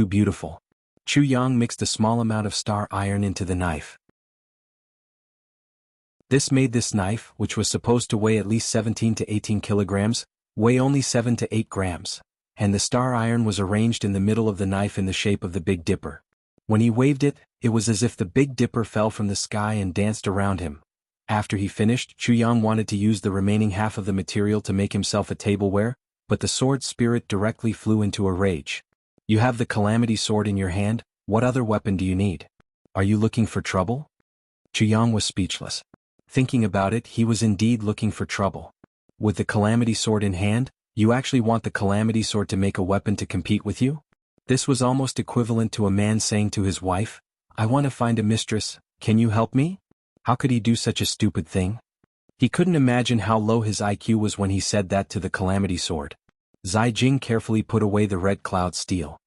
beautiful. Chu Yang mixed a small amount of star iron into the knife. This made this knife, which was supposed to weigh at least 17 to 18 kilograms, weigh only 7 to 8 grams. And the star iron was arranged in the middle of the knife in the shape of the Big Dipper. When he waved it, it was as if the Big Dipper fell from the sky and danced around him. After he finished, Chu Yang wanted to use the remaining half of the material to make himself a tableware, but the sword spirit directly flew into a rage. You have the Calamity Sword in your hand, what other weapon do you need? Are you looking for trouble? Chu Yang was speechless. Thinking about it, he was indeed looking for trouble. With the Calamity Sword in hand, you actually want the Calamity Sword to make a weapon to compete with you? This was almost equivalent to a man saying to his wife, I want to find a mistress, can you help me? How could he do such a stupid thing? He couldn't imagine how low his IQ was when he said that to the Calamity Sword. Zai Jing carefully put away the red cloud steel.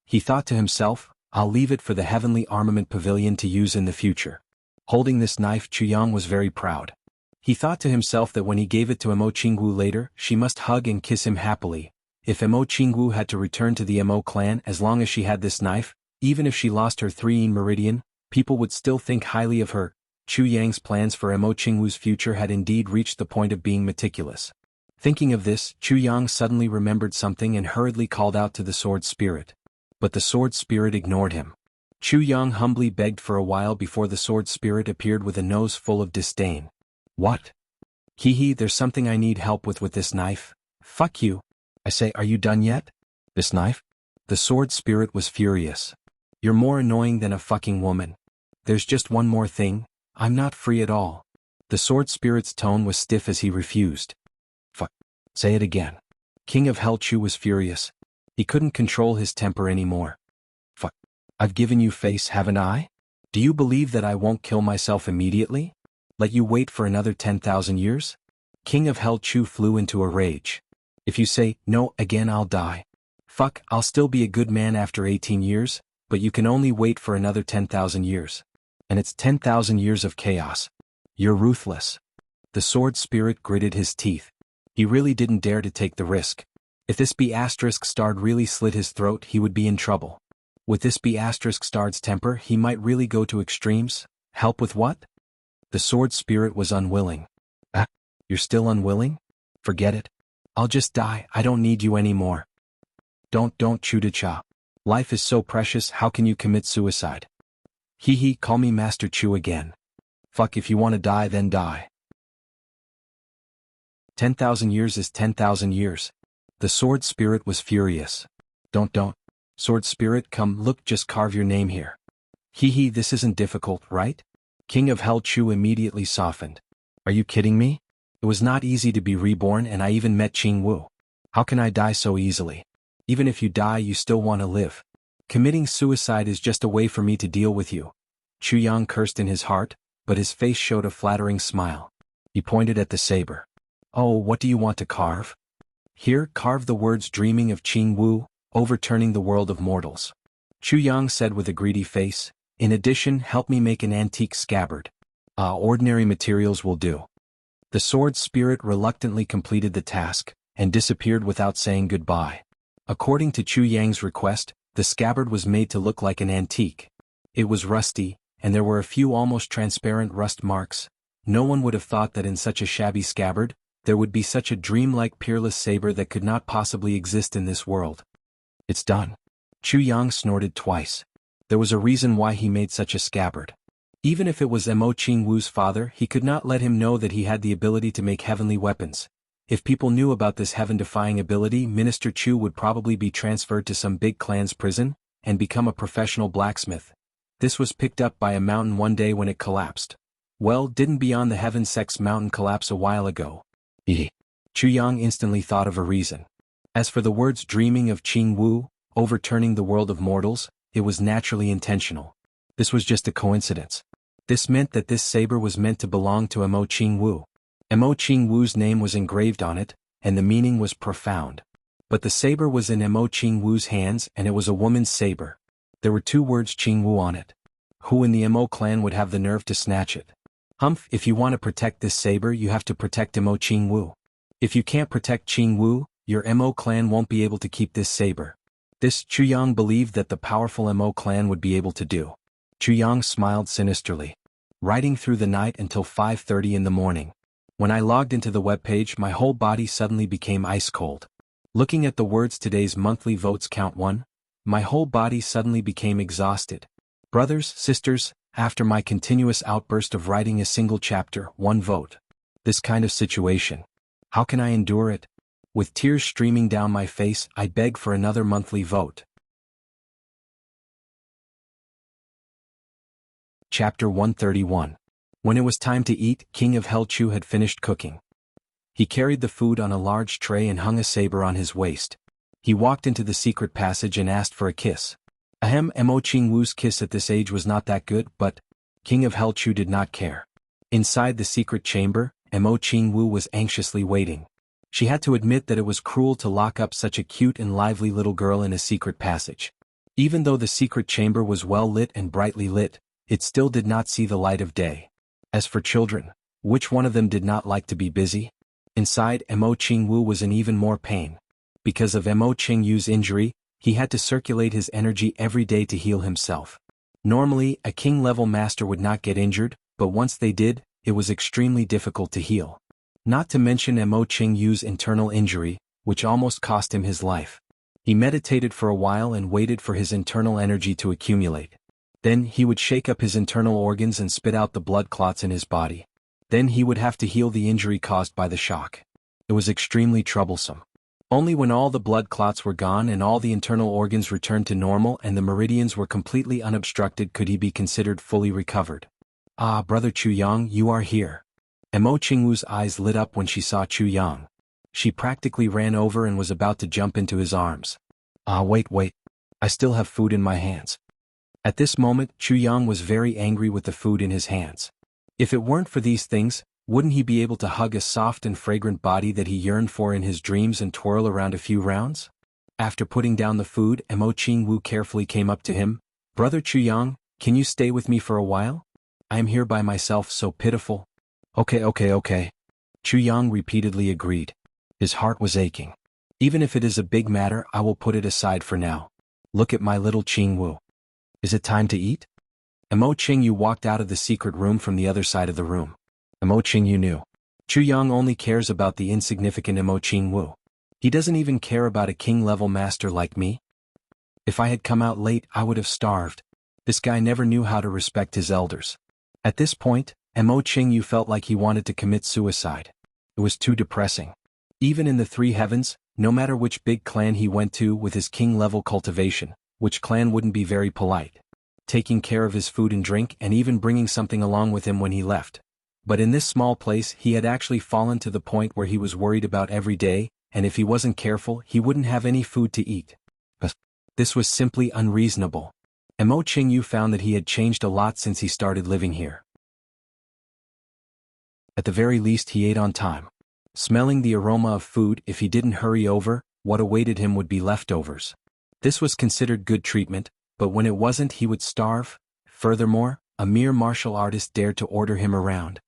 He thought to himself, I'll leave it for the Heavenly Armament Pavilion to use in the future. Holding this knife, Chu Yang was very proud. He thought to himself that when he gave it to Emo Qingwu later, she must hug and kiss him happily. If Emo Qingwu had to return to the Emo clan as long as she had this knife, even if she lost her 3 meridian, people would still think highly of her. Chu Yang's plans for Emo Qingwu's future had indeed reached the point of being meticulous. Thinking of this, Chu Yang suddenly remembered something and hurriedly called out to the sword spirit. But the sword spirit ignored him. Chu Yang humbly begged for a while before the sword spirit appeared with a nose full of disdain. What? There's something I need help with this knife. Fuck you. I say, are you done yet? This knife? The sword spirit was furious. You're more annoying than a fucking woman. There's just one more thing. I'm not free at all. The sword spirit's tone was stiff as he refused. Fuck. Say it again. King of Hell Chu was furious. He couldn't control his temper anymore. Fuck. I've given you face, haven't I? Do you believe that I won't kill myself immediately? Let you wait for another 10,000 years? King of Hell Chu flew into a rage. If you say, no, again I'll die. Fuck, I'll still be a good man after 18 years, but you can only wait for another 10,000 years. And it's 10,000 years of chaos. You're ruthless. The sword spirit gritted his teeth. He really didn't dare to take the risk. If this B****starred really slit his throat, he would be in trouble. With this B****starred's temper, he might really go to extremes. Help with what? The sword spirit was unwilling. You're still unwilling? Forget it. I'll just die, I don't need you anymore. Don't Chu-da-cha. Life is so precious, how can you commit suicide? Hee, call me Master Chu again. Fuck, if you want to die, then die. 10,000 years is 10,000 years. The sword spirit was furious. Don't. Sword spirit, come look, just carve your name here. Hee, this isn't difficult, right? King of Hell Chu immediately softened. Are you kidding me? It was not easy to be reborn, and I even met Jianghu. How can I die so easily? Even if you die, you still want to live. Committing suicide is just a way for me to deal with you. Chu Yang cursed in his heart, but his face showed a flattering smile. He pointed at the saber. Oh, what do you want to carve? Here, carve the words dreaming of Jianghu, overturning the world of mortals. Chu Yang said with a greedy face, in addition, help me make an antique scabbard. Ordinary materials will do. The sword spirit reluctantly completed the task, and disappeared without saying goodbye. According to Chu Yang's request, the scabbard was made to look like an antique. It was rusty, and there were a few almost transparent rust marks. No one would have thought that in such a shabby scabbard, there would be such a dreamlike peerless saber that could not possibly exist in this world. It's done. Chu Yang snorted twice. There was a reason why he made such a scabbard. Even if it was Mo Qingwu's father, he could not let him know that he had the ability to make heavenly weapons. If people knew about this heaven-defying ability, Minister Chu would probably be transferred to some big clan's prison, and become a professional blacksmith. This was picked up by a mountain one day when it collapsed. Well, didn't Beyond the Heaven Sex mountain collapse a while ago? Chu Yang instantly thought of a reason. As for the words dreaming of Jianghu, overturning the world of mortals, it was naturally intentional. This was just a coincidence. This meant that this saber was meant to belong to Mo Qingwu. Mo Qingwu's name was engraved on it, and the meaning was profound. But the saber was in Mo Qingwu's hands, and it was a woman's saber. There were two words Jianghu on it. Who in the Mo clan would have the nerve to snatch it? Humph, if you want to protect this saber, you have to protect Mo Qingwu. If you can't protect Jianghu, your Mo clan won't be able to keep this saber. This Chu Yang believed that the powerful Mo clan would be able to do. Chu Yang smiled sinisterly. Writing through the night until 5:30 in the morning. When I logged into the webpage, my whole body suddenly became ice cold. Looking at the words today's monthly votes count 1, my whole body suddenly became exhausted. Brothers, sisters, after my continuous outburst of writing a single chapter, 1 vote. This kind of situation. How can I endure it? With tears streaming down my face, I beg for another monthly vote. Chapter 131. When it was time to eat, King of Hell Chu had finished cooking. He carried the food on a large tray and hung a saber on his waist. He walked into the secret passage and asked for a kiss. Mo Qingwu's kiss at this age was not that good, but King of Hell Chu did not care. Inside the secret chamber, Mo Qingwu was anxiously waiting. She had to admit that it was cruel to lock up such a cute and lively little girl in a secret passage. Even though the secret chamber was well lit and brightly lit, it still did not see the light of day. As for children, which one of them did not like to be busy? Inside, Mo Qingwu was in even more pain. Because of Mo Qingyu's injury, he had to circulate his energy every day to heal himself. Normally, a king-level master would not get injured, but once they did, it was extremely difficult to heal. Not to mention Mo Qingyu's internal injury, which almost cost him his life. He meditated for a while and waited for his internal energy to accumulate. Then he would shake up his internal organs and spit out the blood clots in his body. Then he would have to heal the injury caused by the shock. It was extremely troublesome. Only when all the blood clots were gone and all the internal organs returned to normal and the meridians were completely unobstructed could he be considered fully recovered. Ah, Brother Chu Yang, you are here. Mo Qingwu's eyes lit up when she saw Chu Yang. She practically ran over and was about to jump into his arms. Ah, wait. I still have food in my hands. At this moment, Chu Yang was very angry with the food in his hands. If it weren't for these things, wouldn't he be able to hug a soft and fragrant body that he yearned for in his dreams and twirl around a few rounds? After putting down the food, Mo Qingwu carefully came up to him. Brother Chu Yang, can you stay with me for a while? I am here by myself, so pitiful. Okay. Chu Yang repeatedly agreed. His heart was aching. Even if it is a big matter, I will put it aside for now. Look at my little Qingwu. Is it time to eat? Mo Qingyu walked out of the secret room from the other side of the room. Mo Qingyu knew. Chu Yang only cares about the insignificant Mo Qingwu. He doesn't even care about a king-level master like me. If I had come out late, I would have starved. This guy never knew how to respect his elders. At this point, Mo Qingyu felt like he wanted to commit suicide. It was too depressing. Even in the three heavens, no matter which big clan he went to with his king-level cultivation, which clan wouldn't be very polite, taking care of his food and drink and even bringing something along with him when he left. But in this small place he had actually fallen to the point where he was worried about every day, and if he wasn't careful he wouldn't have any food to eat. This was simply unreasonable. Mo Qingyu found that he had changed a lot since he started living here. At the very least he ate on time. Smelling the aroma of food, if he didn't hurry over, what awaited him would be leftovers. This was considered good treatment, but when it wasn't he would starve. Furthermore, a mere martial artist dared to order him around.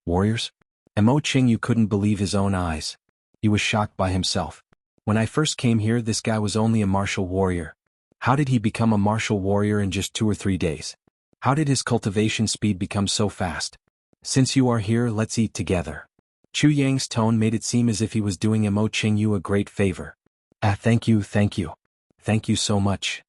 Warriors? Mo Qingyu couldn't believe his own eyes. He was shocked by himself. When I first came here this guy was only a martial warrior. How did he become a martial warrior in just 2 or 3 days? How did his cultivation speed become so fast? Since you are here, let's eat together. Chu Yang's tone made it seem as if he was doing Mo Qingyu a great favor. Thank you. Thank you so much.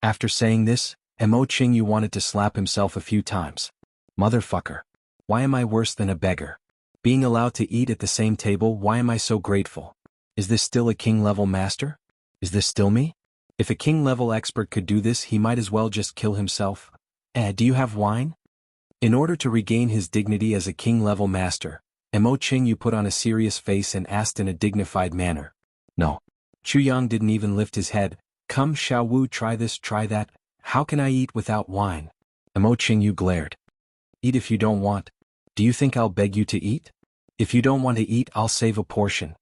After saying this, Mo Qingyu wanted to slap himself a few times. Motherfucker. Why am I worse than a beggar? Being allowed to eat at the same table, why am I so grateful? Is this still a king-level master? Is this still me? If a king-level expert could do this, he might as well just kill himself. Do you have wine? In order to regain his dignity as a king-level master, Mo Qingyu put on a serious face and asked in a dignified manner. No. Chu Yang didn't even lift his head. Come Xiao Wu, try this, try that. How can I eat without wine? Mo Qingyu glared. Eat if you don't want. Do you think I'll beg you to eat? If you don't want to eat, I'll save a portion.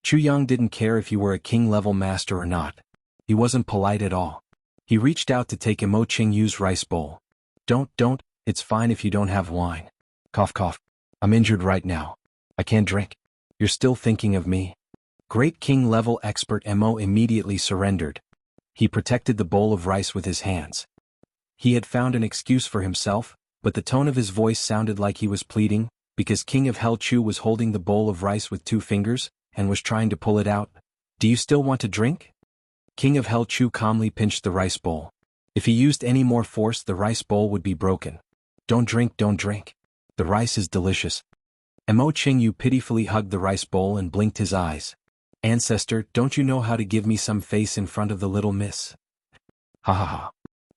Chu Yang didn't care if you were a king-level master or not. He wasn't polite at all. He reached out to take Mo Qingyu's rice bowl. Don't, it's fine if you don't have wine. Cough. I'm injured right now. I can't drink. You're still thinking of me? Great king-level expert Mo immediately surrendered. He protected the bowl of rice with his hands. He had found an excuse for himself, but the tone of his voice sounded like he was pleading, because King of Hell Chu was holding the bowl of rice with 2 fingers, and was trying to pull it out. Do you still want to drink? King of Hell Chu calmly pinched the rice bowl. If he used any more force the rice bowl would be broken. Don't drink. The rice is delicious. Mo Qingyu pitifully hugged the rice bowl and blinked his eyes. Ancestor, don't you know how to give me some face in front of the little miss? Ha.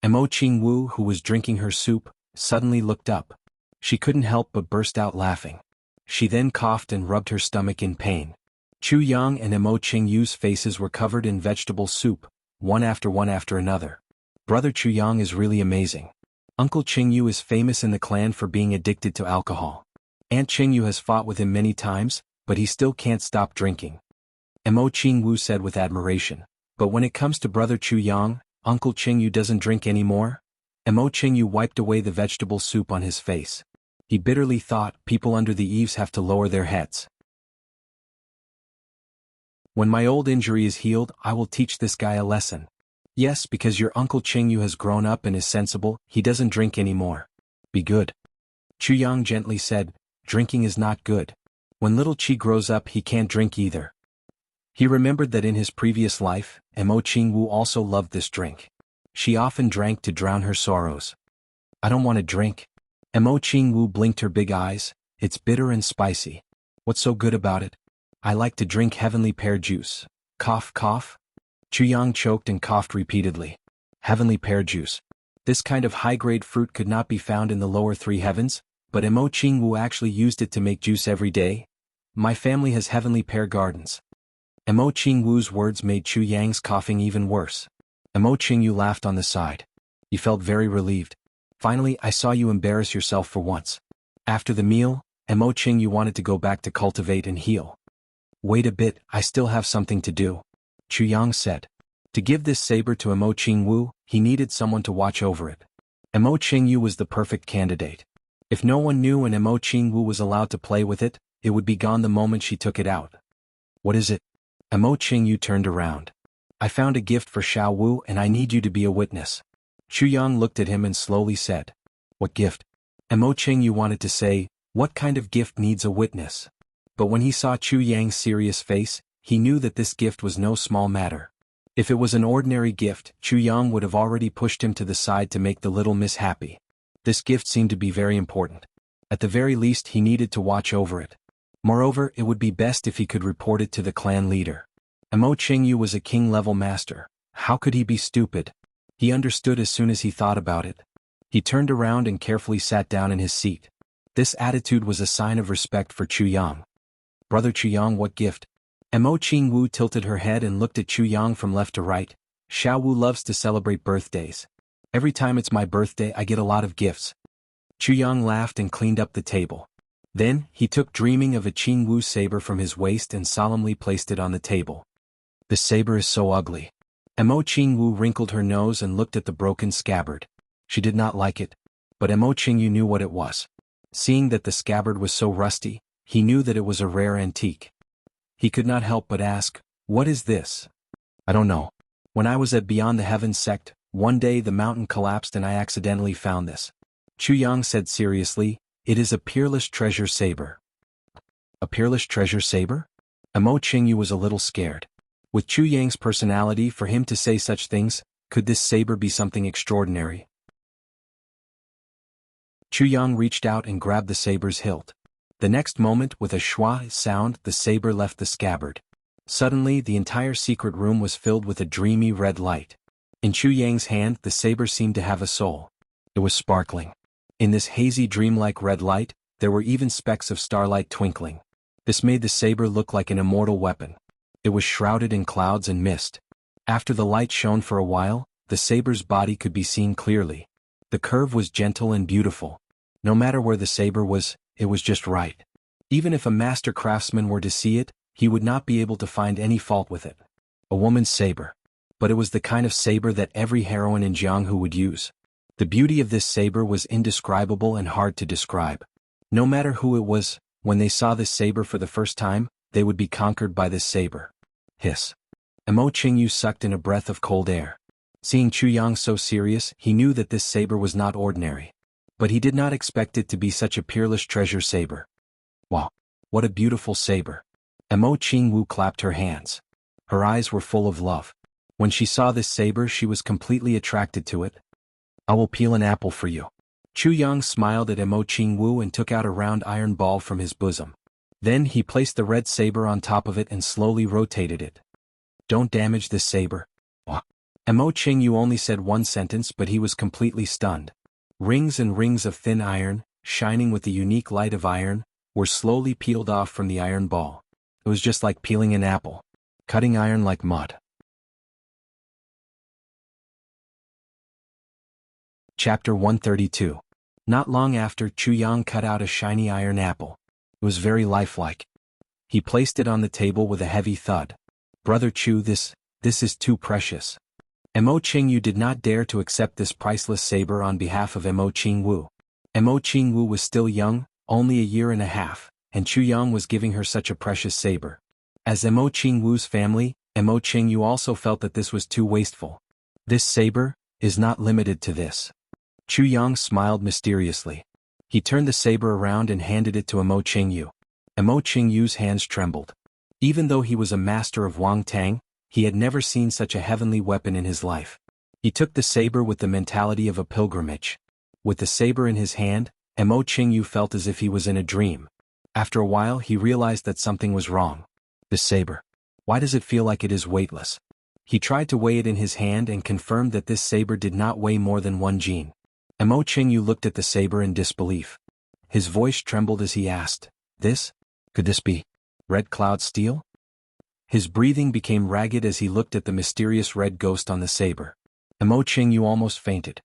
Mo Qingwu, who was drinking her soup, suddenly looked up. She couldn't help but burst out laughing. She then coughed and rubbed her stomach in pain. Chu Yang and Mo Qingyu's faces were covered in vegetable soup, one after another. Brother Chu Yang is really amazing. Uncle Qingyu is famous in the clan for being addicted to alcohol. Aunt Qingyu has fought with him many times, but he still can't stop drinking. Mo Qingwu said with admiration. But when it comes to Brother Chu Yang, Uncle Qingyu doesn't drink anymore? Mo Qingyu wiped away the vegetable soup on his face. He bitterly thought, people under the eaves have to lower their heads. When my old injury is healed, I will teach this guy a lesson. Yes, because your Uncle Qingyu has grown up and is sensible, he doesn't drink anymore. Be good. Chu Yang gently said, drinking is not good. When little Qi grows up he can't drink either. He remembered that in his previous life, Mo Qingwu also loved this drink. She often drank to drown her sorrows. I don't want to drink. Mo Qingwu blinked her big eyes. It's bitter and spicy. What's so good about it? I like to drink heavenly pear juice. Cough. Chu Yang choked and coughed repeatedly. Heavenly pear juice. This kind of high-grade fruit could not be found in the lower three heavens, but Imo Qingwu actually used it to make juice every day. My family has heavenly pear gardens. Imo Qingwu's words made Chu Yang's coughing even worse. Imo Qingyu laughed on the side. He felt very relieved. Finally, I saw you embarrass yourself for once. After the meal, Imo Qingyu wanted to go back to cultivate and heal. Wait a bit, I still have something to do, Chu Yang said. To give this saber to Imo Qingwu, he needed someone to watch over it. Imo Qingyu was the perfect candidate. If no one knew and Imo Qingwu was allowed to play with it, it would be gone the moment she took it out. What is it? Imo Qingyu turned around. I found a gift for Xiao Wu and I need you to be a witness. Chu Yang looked at him and slowly said, What gift? Imo Qingyu wanted to say, what kind of gift needs a witness? But when he saw Chu Yang's serious face, he knew that this gift was no small matter. If it was an ordinary gift, Chu Yang would have already pushed him to the side to make the little miss happy. This gift seemed to be very important. At the very least he needed to watch over it. Moreover, it would be best if he could report it to the clan leader. Imo Qingyu was a king-level master. How could he be stupid? He understood as soon as he thought about it. He turned around and carefully sat down in his seat. This attitude was a sign of respect for Chu Yang. Brother Chu Yang, what gift? Imo Qingwu tilted her head and looked at Chu Yang from left to right. Xiao Wu loves to celebrate birthdays. Every time it's my birthday I get a lot of gifts. Chu Yang laughed and cleaned up the table. Then, he took Dreaming of a Qingwu saber from his waist and solemnly placed it on the table. This saber is so ugly. Imo Qingwu wrinkled her nose and looked at the broken scabbard. She did not like it. But Imo Qingyu knew what it was. Seeing that the scabbard was so rusty, he knew that it was a rare antique. He could not help but ask, what is this? I don't know. When I was at Beyond the Heavens sect, one day the mountain collapsed and I accidentally found this. Chu Yang said seriously, it is a peerless treasure saber. A peerless treasure saber? Imo Qingyu was a little scared. With Chu Yang's personality, for him to say such things, could this saber be something extraordinary? Chu Yang reached out and grabbed the saber's hilt. The next moment, with a schwa sound, the saber left the scabbard. Suddenly, the entire secret room was filled with a dreamy red light. In Chu Yang's hand, the saber seemed to have a soul. It was sparkling. In this hazy dreamlike red light, there were even specks of starlight twinkling. This made the saber look like an immortal weapon. It was shrouded in clouds and mist. After the light shone for a while, the saber's body could be seen clearly. The curve was gentle and beautiful. No matter where the saber was, it was just right. Even if a master craftsman were to see it, he would not be able to find any fault with it. A woman's saber. But it was the kind of saber that every heroine in Jianghu would use. The beauty of this saber was indescribable and hard to describe. No matter who it was, when they saw this saber for the first time, they would be conquered by this saber. Hiss. Imo Qingyu sucked in a breath of cold air. Seeing Chu Yang so serious, he knew that this saber was not ordinary. But he did not expect it to be such a peerless treasure saber. Wow! What a beautiful saber. Imo Qingwu clapped her hands. Her eyes were full of love. When she saw this saber, she was completely attracted to it. I will peel an apple for you. Chu Yang smiled at Imo Qingwu and took out a round iron ball from his bosom. Then he placed the red saber on top of it and slowly rotated it. Don't damage this saber. Imo Qingyu only said one sentence, but he was completely stunned. Rings and rings of thin iron, shining with the unique light of iron, were slowly peeled off from the iron ball. It was just like peeling an apple. Cutting iron like mud. Chapter 132. Not long after, Chu Yang cut out a shiny iron apple. It was very lifelike. He placed it on the table with a heavy thud. Brother Chu, this is too precious. Imo Qingyu did not dare to accept this priceless saber on behalf of Imo Qingwu. Imo Qingwu was still young, only a year and a half, and Chu Yang was giving her such a precious saber. As Imo Qingwu's family, Imo Qingyu also felt that this was too wasteful. This saber is not limited to this. Chu Yang smiled mysteriously. He turned the saber around and handed it to Imo Qingyu. Imo Qingyu's hands trembled. Even though he was a master of Wang Tang, he had never seen such a heavenly weapon in his life. He took the saber with the mentality of a pilgrimage. With the saber in his hand, Imo Qingyu felt as if he was in a dream. After a while he realized that something was wrong. The saber. Why does it feel like it is weightless? He tried to weigh it in his hand and confirmed that this saber did not weigh more than 1 jin. Mo Qingyu looked at the saber in disbelief. His voice trembled as he asked, Could this be red cloud steel? His breathing became ragged as he looked at the mysterious red ghost on the saber. Mo Qingyu almost fainted.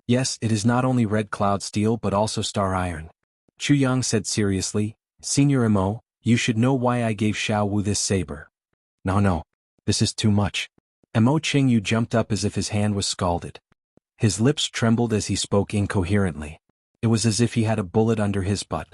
Yes, it is not only red cloud steel but also star iron. Chu Yang said seriously, Senior Mo, you should know why I gave Xiao Wu this saber. No, this is too much. Mo Qingyu jumped up as if his hand was scalded. His lips trembled as he spoke incoherently. It was as if he had a bullet under his butt.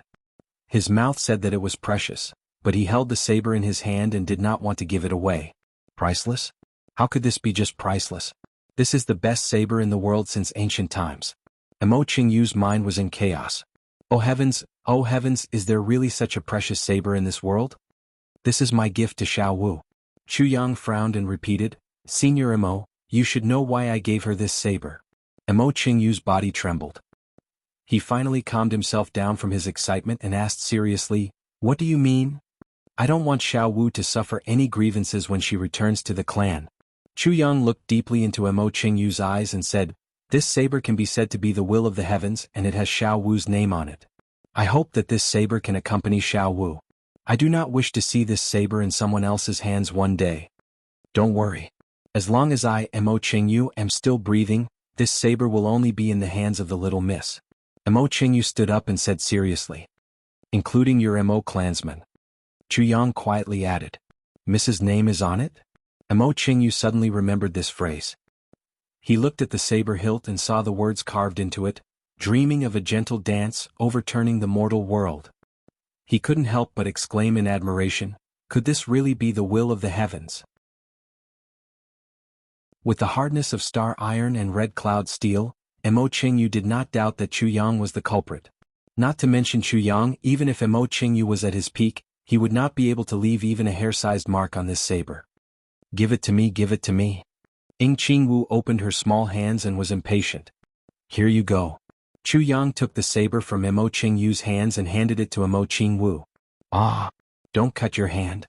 His mouth said that it was precious, but he held the saber in his hand and did not want to give it away. Priceless? How could this be just priceless? This is the best saber in the world since ancient times. Mo Qingyu's mind was in chaos. Oh heavens, is there really such a precious saber in this world? This is my gift to Xiao Wu. Chu Yang frowned and repeated, Senior Mo, you should know why I gave her this saber. Mo Qingyu's body trembled. He finally calmed himself down from his excitement and asked seriously, What do you mean? I don't want Xiao Wu to suffer any grievances when she returns to the clan. Chu Yang looked deeply into Mo Qingyu's eyes and said, This saber can be said to be the will of the heavens and it has Xiao Wu's name on it. I hope that this saber can accompany Xiao Wu. I do not wish to see this saber in someone else's hands one day. Don't worry. As long as I, Mo Qingyu, am still breathing, this saber will only be in the hands of the little miss. Mo Qingyu stood up and said seriously. Including your Mo clansman. Chu Yang quietly added. Mrs. name is on it? Mo Qingyu suddenly remembered this phrase. He looked at the saber hilt and saw the words carved into it, dreaming of a gentle dance overturning the mortal world. He couldn't help but exclaim in admiration, Could this really be the will of the heavens? With the hardness of star iron and red cloud steel, Mo Qingyu did not doubt that Chu Yang was the culprit. Not to mention Chu Yang, even if Mo Qingyu was at his peak, he would not be able to leave even a hair-sized mark on this saber. Give it to me, give it to me. Ying Qingwu opened her small hands and was impatient. Here you go. Chu Yang took the saber from Mo Qingyu's hands and handed it to Mo Qingwu. Ah! Don't cut your hand.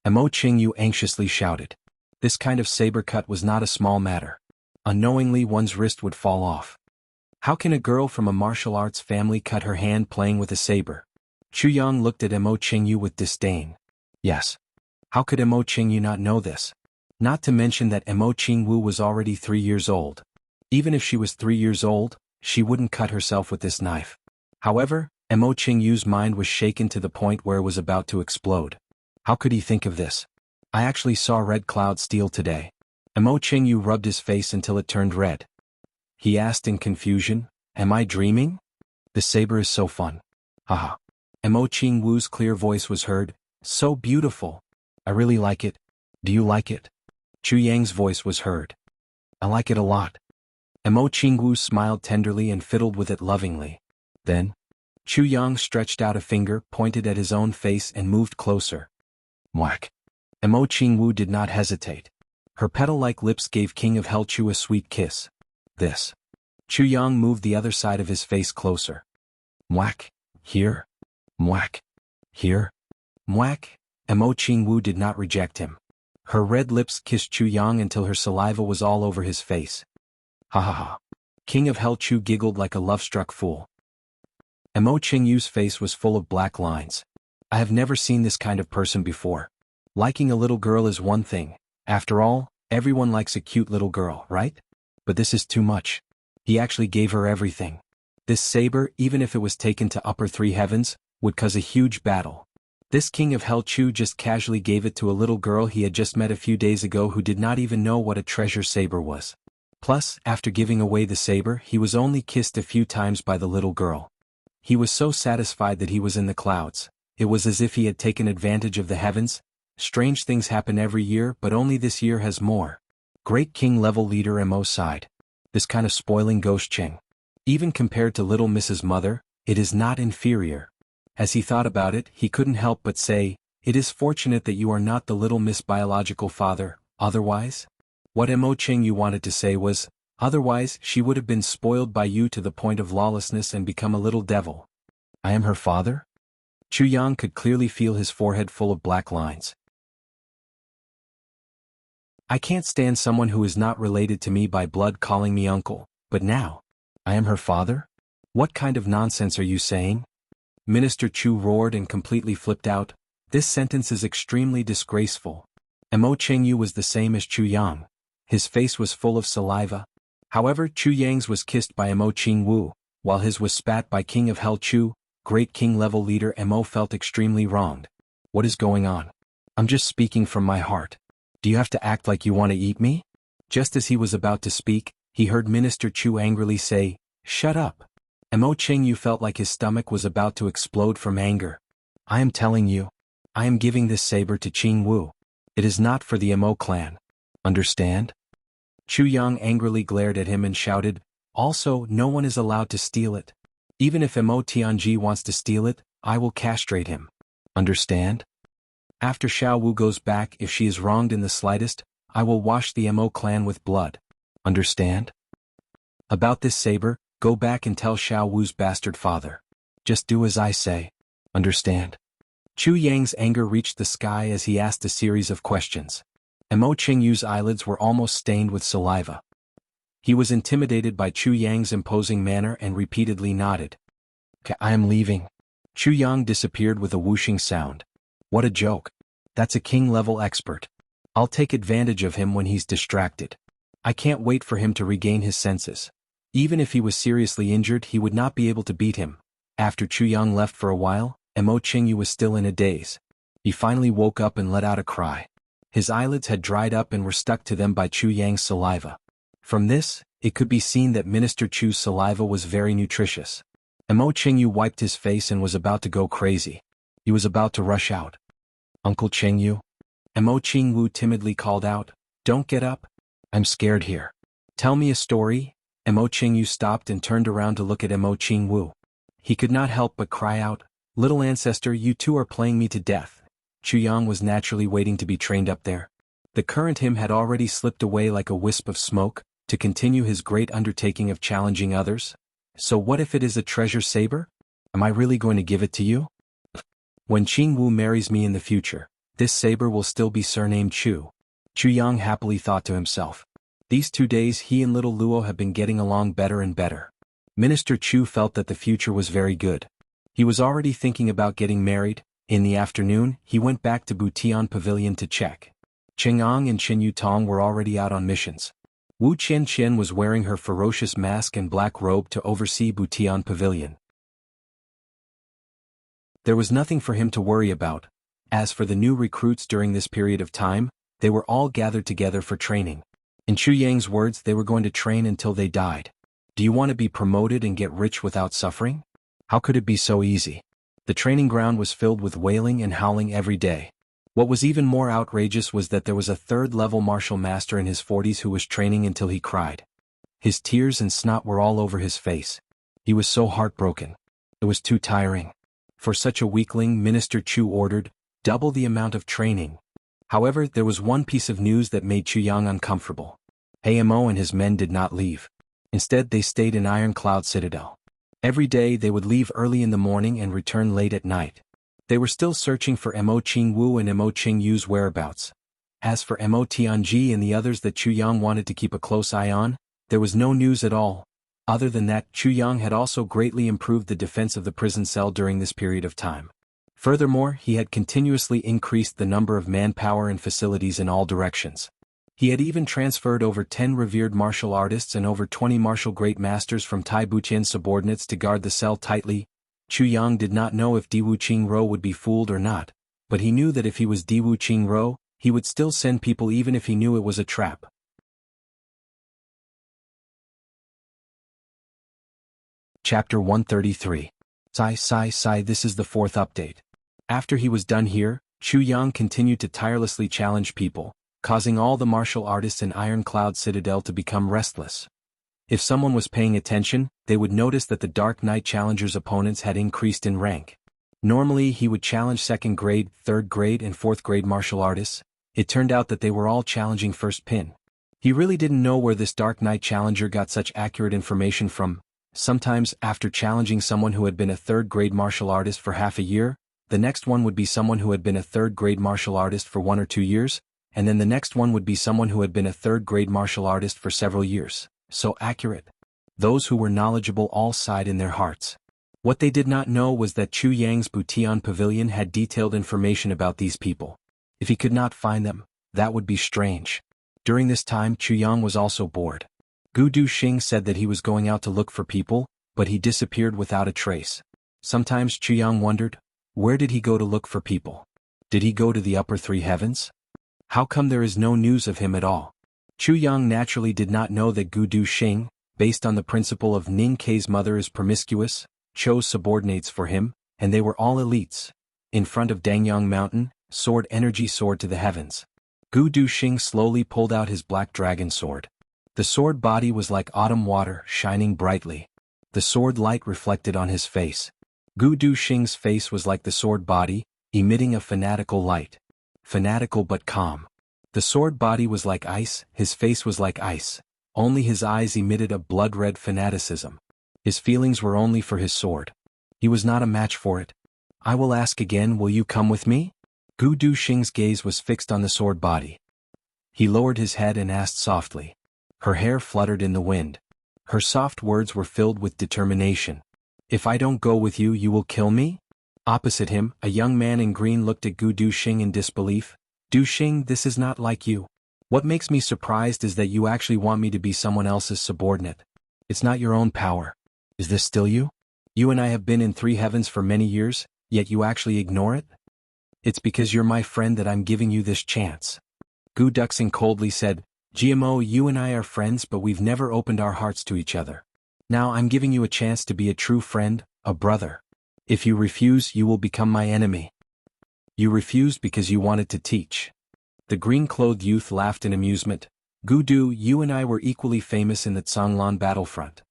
Mo Qingyu anxiously shouted. This kind of saber cut was not a small matter. Unknowingly one's wrist would fall off. How can a girl from a martial arts family cut her hand playing with a saber? Chu Yang looked at Mo Qingyu with disdain. Yes. How could Mo Qingyu not know this? Not to mention that Mo Qingwu was already 3 years old. Even if she was 3 years old, she wouldn't cut herself with this knife. However, Mo Qingyu's mind was shaken to the point where it was about to explode. How could he think of this? I actually saw red cloud steel today. Mo Qingyu rubbed his face until it turned red. He asked in confusion, Am I dreaming? The saber is so fun. Haha. Mo Qingwu's clear voice was heard, So beautiful. I really like it. Do you like it? Chu Yang's voice was heard. I like it a lot. Mo Qingwu smiled tenderly and fiddled with it lovingly. Then, Chu Yang stretched out a finger, pointed at his own face and moved closer. Whack. Mo Qingwu did not hesitate. Her petal-like lips gave King of Hell Chu a sweet kiss. This. Chu Yang moved the other side of his face closer. Whack. Here. Whack. Here. Whack. Mo Qingwu did not reject him. Her red lips kissed Chu Yang until her saliva was all over his face. Ha ha ha. King of Hell Chu giggled like a love-struck fool. Mo Qingyu's face was full of black lines. I have never seen this kind of person before. Liking a little girl is one thing. After all, everyone likes a cute little girl, right? But this is too much. He actually gave her everything. This saber, even if it was taken to upper 3 heavens, would cause a huge battle. This King of Hell Chu just casually gave it to a little girl he had just met a few days ago who did not even know what a treasure saber was. Plus, after giving away the saber, he was only kissed a few times by the little girl. He was so satisfied that he was in the clouds. It was as if he had taken advantage of the heavens. Strange things happen every year, but only this year has more. Great King level leader Mo sighed. This kind of spoiling ghost Cheng. Even compared to little Mrs. Mother, it is not inferior. As he thought about it, he couldn't help but say, It is fortunate that you are not the little Miss biological father, otherwise? What Mo Qingyu wanted to say was, otherwise she would have been spoiled by you to the point of lawlessness and become a little devil. I am her father? Chu Yang could clearly feel his forehead full of black lines. I can't stand someone who is not related to me by blood calling me uncle, but now, I am her father? What kind of nonsense are you saying? Minister Chu roared and completely flipped out. This sentence is extremely disgraceful. Mo Chengyu was the same as Chu Yang. His face was full of saliva. However, Chu Yang's was kissed by Mo Qingwu, while his was spat by King of Hell Chu, great king-level leader. Mo felt extremely wronged. What is going on? I'm just speaking from my heart. Do you have to act like you want to eat me? Just as he was about to speak, he heard Minister Chu angrily say, "Shut up." Mo Chengyu felt like his stomach was about to explode from anger. I am telling you, I am giving this saber to Qingwu. It is not for the Mo clan. Understand? Chu Yang angrily glared at him and shouted, also, no one is allowed to steal it. Even if Mo Tianji wants to steal it, I will castrate him. Understand? After Xiao Wu goes back, if she is wronged in the slightest, I will wash the Mo clan with blood. Understand? About this saber, go back and tell Xiao Wu's bastard father. Just do as I say. Understand? Chu Yang's anger reached the sky as he asked a series of questions. Mo Qingyu's eyelids were almost stained with saliva. He was intimidated by Chu Yang's imposing manner and repeatedly nodded. I am leaving. Chu Yang disappeared with a whooshing sound. What a joke. That's a king-level expert. I'll take advantage of him when he's distracted. I can't wait for him to regain his senses. Even if he was seriously injured, he would not be able to beat him. After Chu Yang left for a while, Mo Qingyu was still in a daze. He finally woke up and let out a cry. His eyelids had dried up and were stuck to them by Chu Yang's saliva. From this, it could be seen that Minister Chu's saliva was very nutritious. Mo Qingyu wiped his face and was about to go crazy. He was about to rush out. Uncle Qingyu? Mo Qingwu timidly called out, don't get up. I'm scared here. Tell me a story. Mo Qingyu stopped and turned around to look at Mo Qingwu. He could not help but cry out, little ancestor, you two are playing me to death. Chu Yang was naturally waiting to be trained up there. The current him had already slipped away like a wisp of smoke, to continue his great undertaking of challenging others. So what if it is a treasure saber? Am I really going to give it to you? When Qingwu marries me in the future, this saber will still be surnamed Chu. Chu Yang happily thought to himself. These 2 days he and little Luo have been getting along better and better. Minister Chu felt that the future was very good. He was already thinking about getting married. In the afternoon, he went back to Butian Pavilion to check. Cheng'ang and Chen Yutong were already out on missions. Wu Qianqian was wearing her ferocious mask and black robe to oversee Butian Pavilion. There was nothing for him to worry about. As for the new recruits during this period of time, they were all gathered together for training. In Chu Yang's words, they were going to train until they died. Do you want to be promoted and get rich without suffering? How could it be so easy? The training ground was filled with wailing and howling every day. What was even more outrageous was that there was a third-level martial master in his 40s who was training until he cried. His tears and snot were all over his face. He was so heartbroken. It was too tiring. For such a weakling, Minister Chu ordered, double the amount of training. However, there was one piece of news that made Chu Yang uncomfortable. Mo and his men did not leave. Instead, they stayed in Iron Cloud Citadel. Every day they would leave early in the morning and return late at night. They were still searching for Mo Qingwu and Mo Qingyu's whereabouts. As for Mo Tianji and the others that Chu Yang wanted to keep a close eye on, there was no news at all. Other than that, Chu Yang had also greatly improved the defense of the prison cell during this period of time. Furthermore, he had continuously increased the number of manpower and facilities in all directions. He had even transferred over 10 revered martial artists and over 20 martial great masters from Tai Butian's subordinates to guard the cell tightly. Chu Yang did not know if Diwu Qingro would be fooled or not, but he knew that if he was Diwu Qingro, he would still send people even if he knew it was a trap. Chapter 133. Sigh, this is the 4th update. After he was done here, Chu Yang continued to tirelessly challenge people, causing all the martial artists in Iron Cloud Citadel to become restless. If someone was paying attention, they would notice that the Dark Knight Challenger's opponents had increased in rank. Normally he would challenge 2nd grade, 3rd grade and 4th grade martial artists. It turned out that they were all challenging first pin. He really didn't know where this Dark Knight Challenger got such accurate information from. Sometimes, after challenging someone who had been a 3rd grade martial artist for half a year, the next one would be someone who had been a 3rd grade martial artist for 1 or 2 years, and then the next one would be someone who had been a third-grade martial artist for several years. So accurate. Those who were knowledgeable all sighed in their hearts. What they did not know was that Chu Yang's Butian Pavilion had detailed information about these people. If he could not find them, that would be strange. During this time Chu Yang was also bored. Gu Duxing said that he was going out to look for people, but he disappeared without a trace. Sometimes Chu Yang wondered, where did he go to look for people? Did he go to the upper three heavens? How come there is no news of him at all? Chu Yang naturally did not know that Gu Duxing, based on the principle of Ning Kei's mother is promiscuous, chose subordinates for him, and they were all elites. In front of Dangyang Mountain, sword energy soared to the heavens. Gu Duxing slowly pulled out his black dragon sword. The sword body was like autumn water, shining brightly. The sword light reflected on his face. Gu Duxing's face was like the sword body, emitting a fanatical light. Fanatical but calm. The sword body was like ice, his face was like ice. Only his eyes emitted a blood-red fanaticism. His feelings were only for his sword. He was not a match for it. I will ask again, will you come with me? Gu Duxing's gaze was fixed on the sword body. He lowered his head and asked softly. Her hair fluttered in the wind. Her soft words were filled with determination. If I don't go with you, you will kill me? Opposite him, a young man in green looked at Gu Duxing in disbelief. Duxing, this is not like you. What makes me surprised is that you actually want me to be someone else's subordinate. It's not your own power. Is this still you? You and I have been in three heavens for many years, yet you actually ignore it? It's because you're my friend that I'm giving you this chance. Gu Duxing coldly said, GMO, you and I are friends, but we've never opened our hearts to each other. Now I'm giving you a chance to be a true friend, a brother. If you refuse, you will become my enemy. You refused because you wanted to teach. The green-clothed youth laughed in amusement. Gu Du, you and I were equally famous in the Zhanglan battlefront.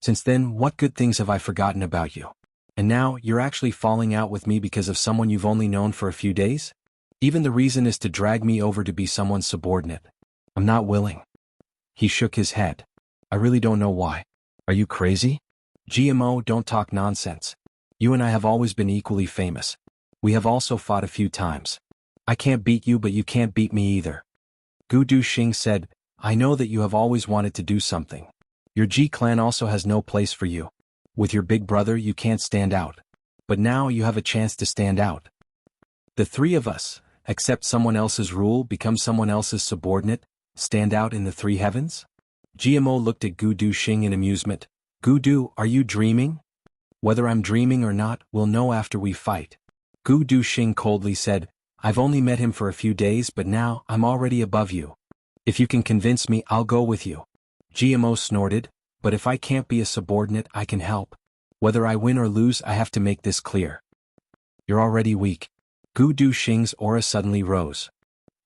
Since then, what good things have I forgotten about you? And now, you're actually falling out with me because of someone you've only known for a few days? Even the reason is to drag me over to be someone's subordinate. I'm not willing. He shook his head. I really don't know why. Are you crazy? GMO, don't talk nonsense. You and I have always been equally famous. We have also fought a few times. I can't beat you, but you can't beat me either. Gu Duxing said, I know that you have always wanted to do something. Your G clan also has no place for you. With your big brother you can't stand out. But now you have a chance to stand out. The three of us, accept someone else's rule, become someone else's subordinate, stand out in the three heavens? GMO looked at Gu Duxing in amusement. Gu Du, are you dreaming? Whether I'm dreaming or not, we'll know after we fight. Gu Duxing coldly said, I've only met him for a few days, but now I'm already above you. If you can convince me, I'll go with you. GMO snorted, but if I can't be a subordinate, I can help. Whether I win or lose, I have to make this clear. You're already weak. Gu Duxing's aura suddenly rose.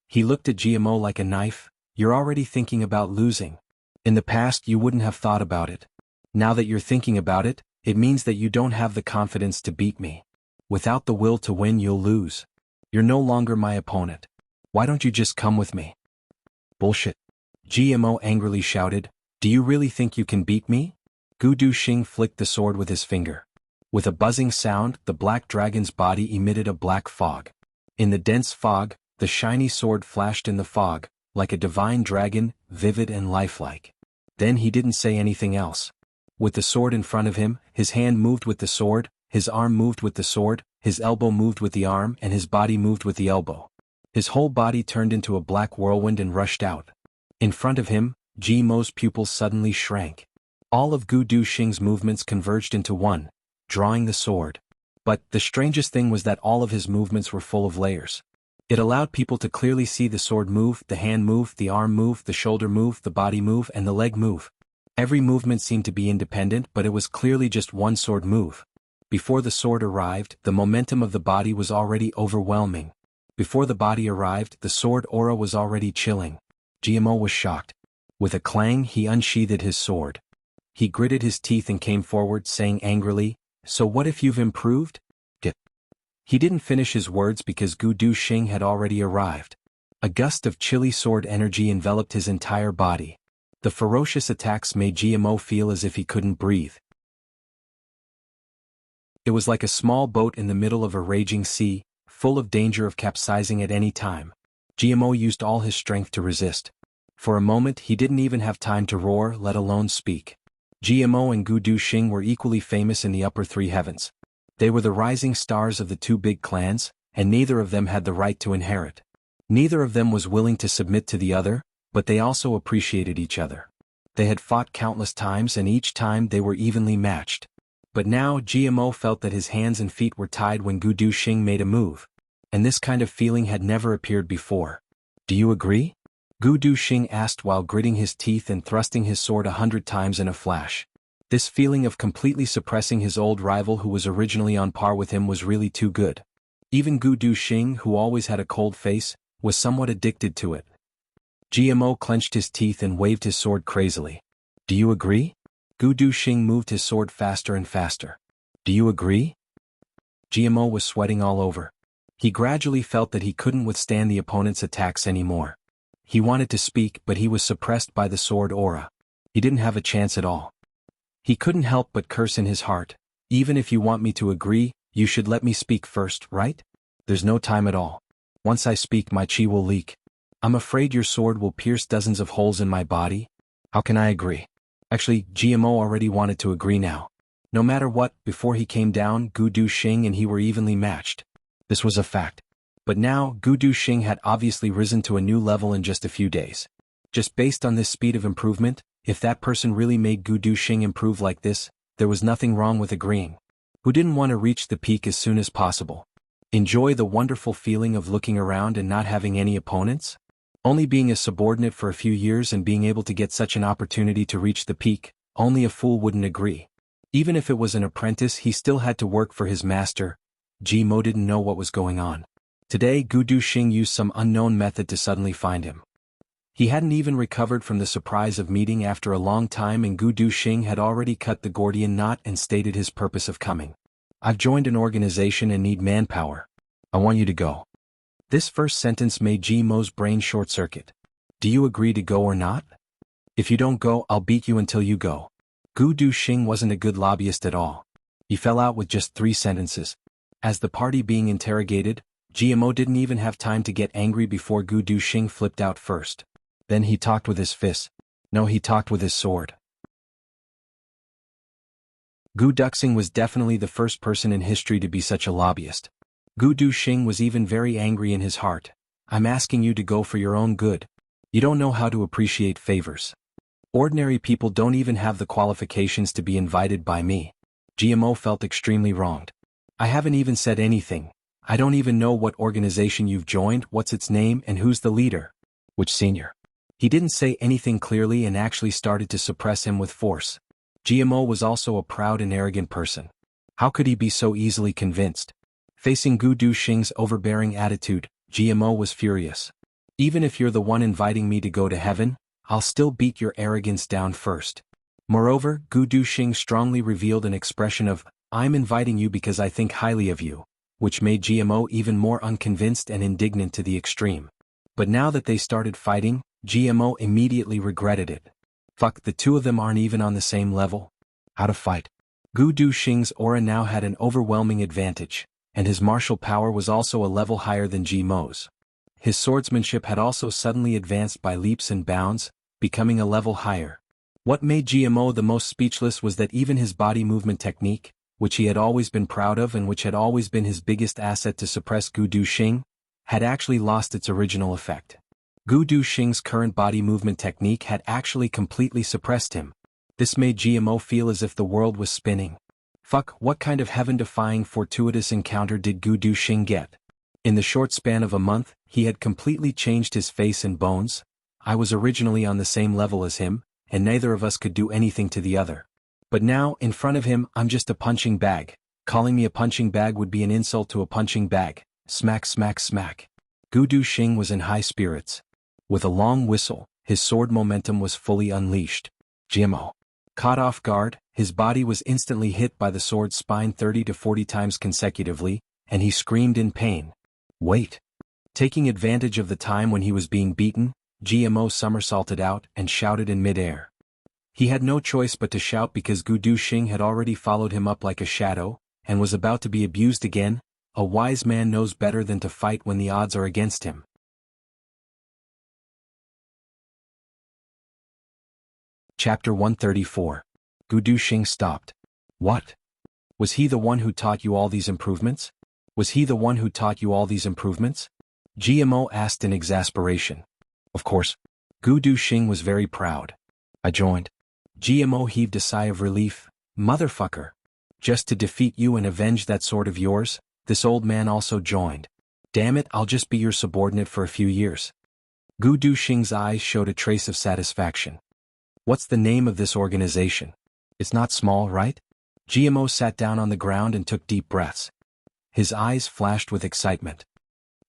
He looked at GMO like a knife. You're already thinking about losing. In the past you wouldn't have thought about it. Now that you're thinking about it, it means that you don't have the confidence to beat me. Without the will to win, you'll lose. You're no longer my opponent. Why don't you just come with me? Bullshit. GMO angrily shouted, do you really think you can beat me? Gu Duxing flicked the sword with his finger. With a buzzing sound, the black dragon's body emitted a black fog. In the dense fog, the shiny sword flashed in the fog, like a divine dragon, vivid and lifelike. Then he didn't say anything else. With the sword in front of him, his hand moved with the sword, his arm moved with the sword, his elbow moved with the arm, and his body moved with the elbow. His whole body turned into a black whirlwind and rushed out. In front of him, GMO's pupils suddenly shrank. All of Gu Duxing's movements converged into one, drawing the sword. But the strangest thing was that all of his movements were full of layers. It allowed people to clearly see the sword move, the hand move, the arm move, the shoulder move, the body move, and the leg move. Every movement seemed to be independent, but it was clearly just one sword move. Before the sword arrived, the momentum of the body was already overwhelming. Before the body arrived, the sword aura was already chilling. GMO was shocked. With a clang, he unsheathed his sword. He gritted his teeth and came forward, saying angrily, so what if you've improved? He didn't finish his words because Gu Duxing had already arrived. A gust of chilly sword energy enveloped his entire body. The ferocious attacks made GMO feel as if he couldn't breathe. It was like a small boat in the middle of a raging sea, full of danger of capsizing at any time. GMO used all his strength to resist. For a moment he didn't even have time to roar, let alone speak. GMO and Gu Duxing were equally famous in the upper three heavens. They were the rising stars of the two big clans, and neither of them had the right to inherit. Neither of them was willing to submit to the other, but they also appreciated each other. They had fought countless times and each time they were evenly matched. But now GMO felt that his hands and feet were tied when Gu Duxing made a move. And this kind of feeling had never appeared before. Do you agree? Gu Duxing asked while gritting his teeth and thrusting his sword 100 times in a flash. This feeling of completely suppressing his old rival who was originally on par with him was really too good. Even Gu Duxing, who always had a cold face, was somewhat addicted to it. GMO clenched his teeth and waved his sword crazily. Do you agree? Gu Duxing moved his sword faster and faster. Do you agree? GMO was sweating all over. He gradually felt that he couldn't withstand the opponent's attacks anymore. He wanted to speak, but he was suppressed by the sword aura. He didn't have a chance at all. He couldn't help but curse in his heart. Even if you want me to agree, you should let me speak first, right? There's no time at all. Once I speak, my chi will leak. I'm afraid your sword will pierce dozens of holes in my body. How can I agree? Actually, GMO already wanted to agree now. No matter what, before he came down, Gu Duxing and he were evenly matched. This was a fact. But now, Gu Duxing had obviously risen to a new level in just a few days. Just based on this speed of improvement, if that person really made Gu Duxing improve like this, there was nothing wrong with agreeing. Who didn't want to reach the peak as soon as possible? Enjoy the wonderful feeling of looking around and not having any opponents? Only being a subordinate for a few years and being able to get such an opportunity to reach the peak, only a fool wouldn't agree. Even if it was an apprentice, he still had to work for his master. GMO didn't know what was going on. Today, Gu Duxing used some unknown method to suddenly find him. He hadn't even recovered from the surprise of meeting after a long time, and Gu Duxing had already cut the Gordian knot and stated his purpose of coming. I've joined an organization and need manpower. I want you to go. This first sentence made GMO's brain short-circuit. Do you agree to go or not? If you don't go, I'll beat you until you go. Gu Duxing wasn't a good lobbyist at all. He fell out with just 3 sentences. As the party being interrogated, GMO didn't even have time to get angry before Gu Duxing flipped out first. Then he talked with his fist. No, he talked with his sword. Gu Duxing was definitely the first person in history to be such a lobbyist. Gu Duxing was even very angry in his heart. I'm asking you to go for your own good. You don't know how to appreciate favors. Ordinary people don't even have the qualifications to be invited by me. GMO felt extremely wronged. I haven't even said anything. I don't even know what organization you've joined, what's its name, and who's the leader. Which senior? He didn't say anything clearly and actually started to suppress him with force. GMO was also a proud and arrogant person. How could he be so easily convinced? Facing Gu Duxing's overbearing attitude, GMO was furious. Even if you're the one inviting me to go to heaven, I'll still beat your arrogance down first. Moreover, Gu Duxing strongly revealed an expression of, I'm inviting you because I think highly of you, which made GMO even more unconvinced and indignant to the extreme. But now that they started fighting, GMO immediately regretted it. Fuck, the two of them aren't even on the same level. How to fight? Gu Duxing's aura now had an overwhelming advantage, and his martial power was also a level higher than GMO's. His swordsmanship had also suddenly advanced by leaps and bounds, becoming a level higher. What made GMO the most speechless was that even his body movement technique, which he had always been proud of and which had always been his biggest asset to suppress Gu Duxing, had actually lost its original effect. Gu Duxing's current body movement technique had actually completely suppressed him. This made GMO feel as if the world was spinning. Fuck, what kind of heaven-defying fortuitous encounter did Gu Duxing get? In the short span of a month, he had completely changed his face and bones. I was originally on the same level as him, and neither of us could do anything to the other. But now, in front of him, I'm just a punching bag. Calling me a punching bag would be an insult to a punching bag. Smack, smack, smack. Gu Duxing was in high spirits. With a long whistle, his sword momentum was fully unleashed. GMO. Caught off guard, his body was instantly hit by the sword's spine 30 to 40 times consecutively, and he screamed in pain. Wait. Taking advantage of the time when he was being beaten, GMO somersaulted out and shouted in midair. He had no choice but to shout because Gu Duxing had already followed him up like a shadow, and was about to be abused again. A wise man knows better than to fight when the odds are against him. Chapter 134. Gu Duxing stopped. What? Was he the one who taught you all these improvements? Was he the one who taught you all these improvements? GMO asked in exasperation. Of course. Gu Duxing was very proud. I joined. GMO heaved a sigh of relief. Motherfucker. Just to defeat you and avenge that sword of yours, this old man also joined. Damn it, I'll just be your subordinate for a few years. Gu Duxing's eyes showed a trace of satisfaction. What's the name of this organization? It's not small, right? GMO sat down on the ground and took deep breaths. His eyes flashed with excitement.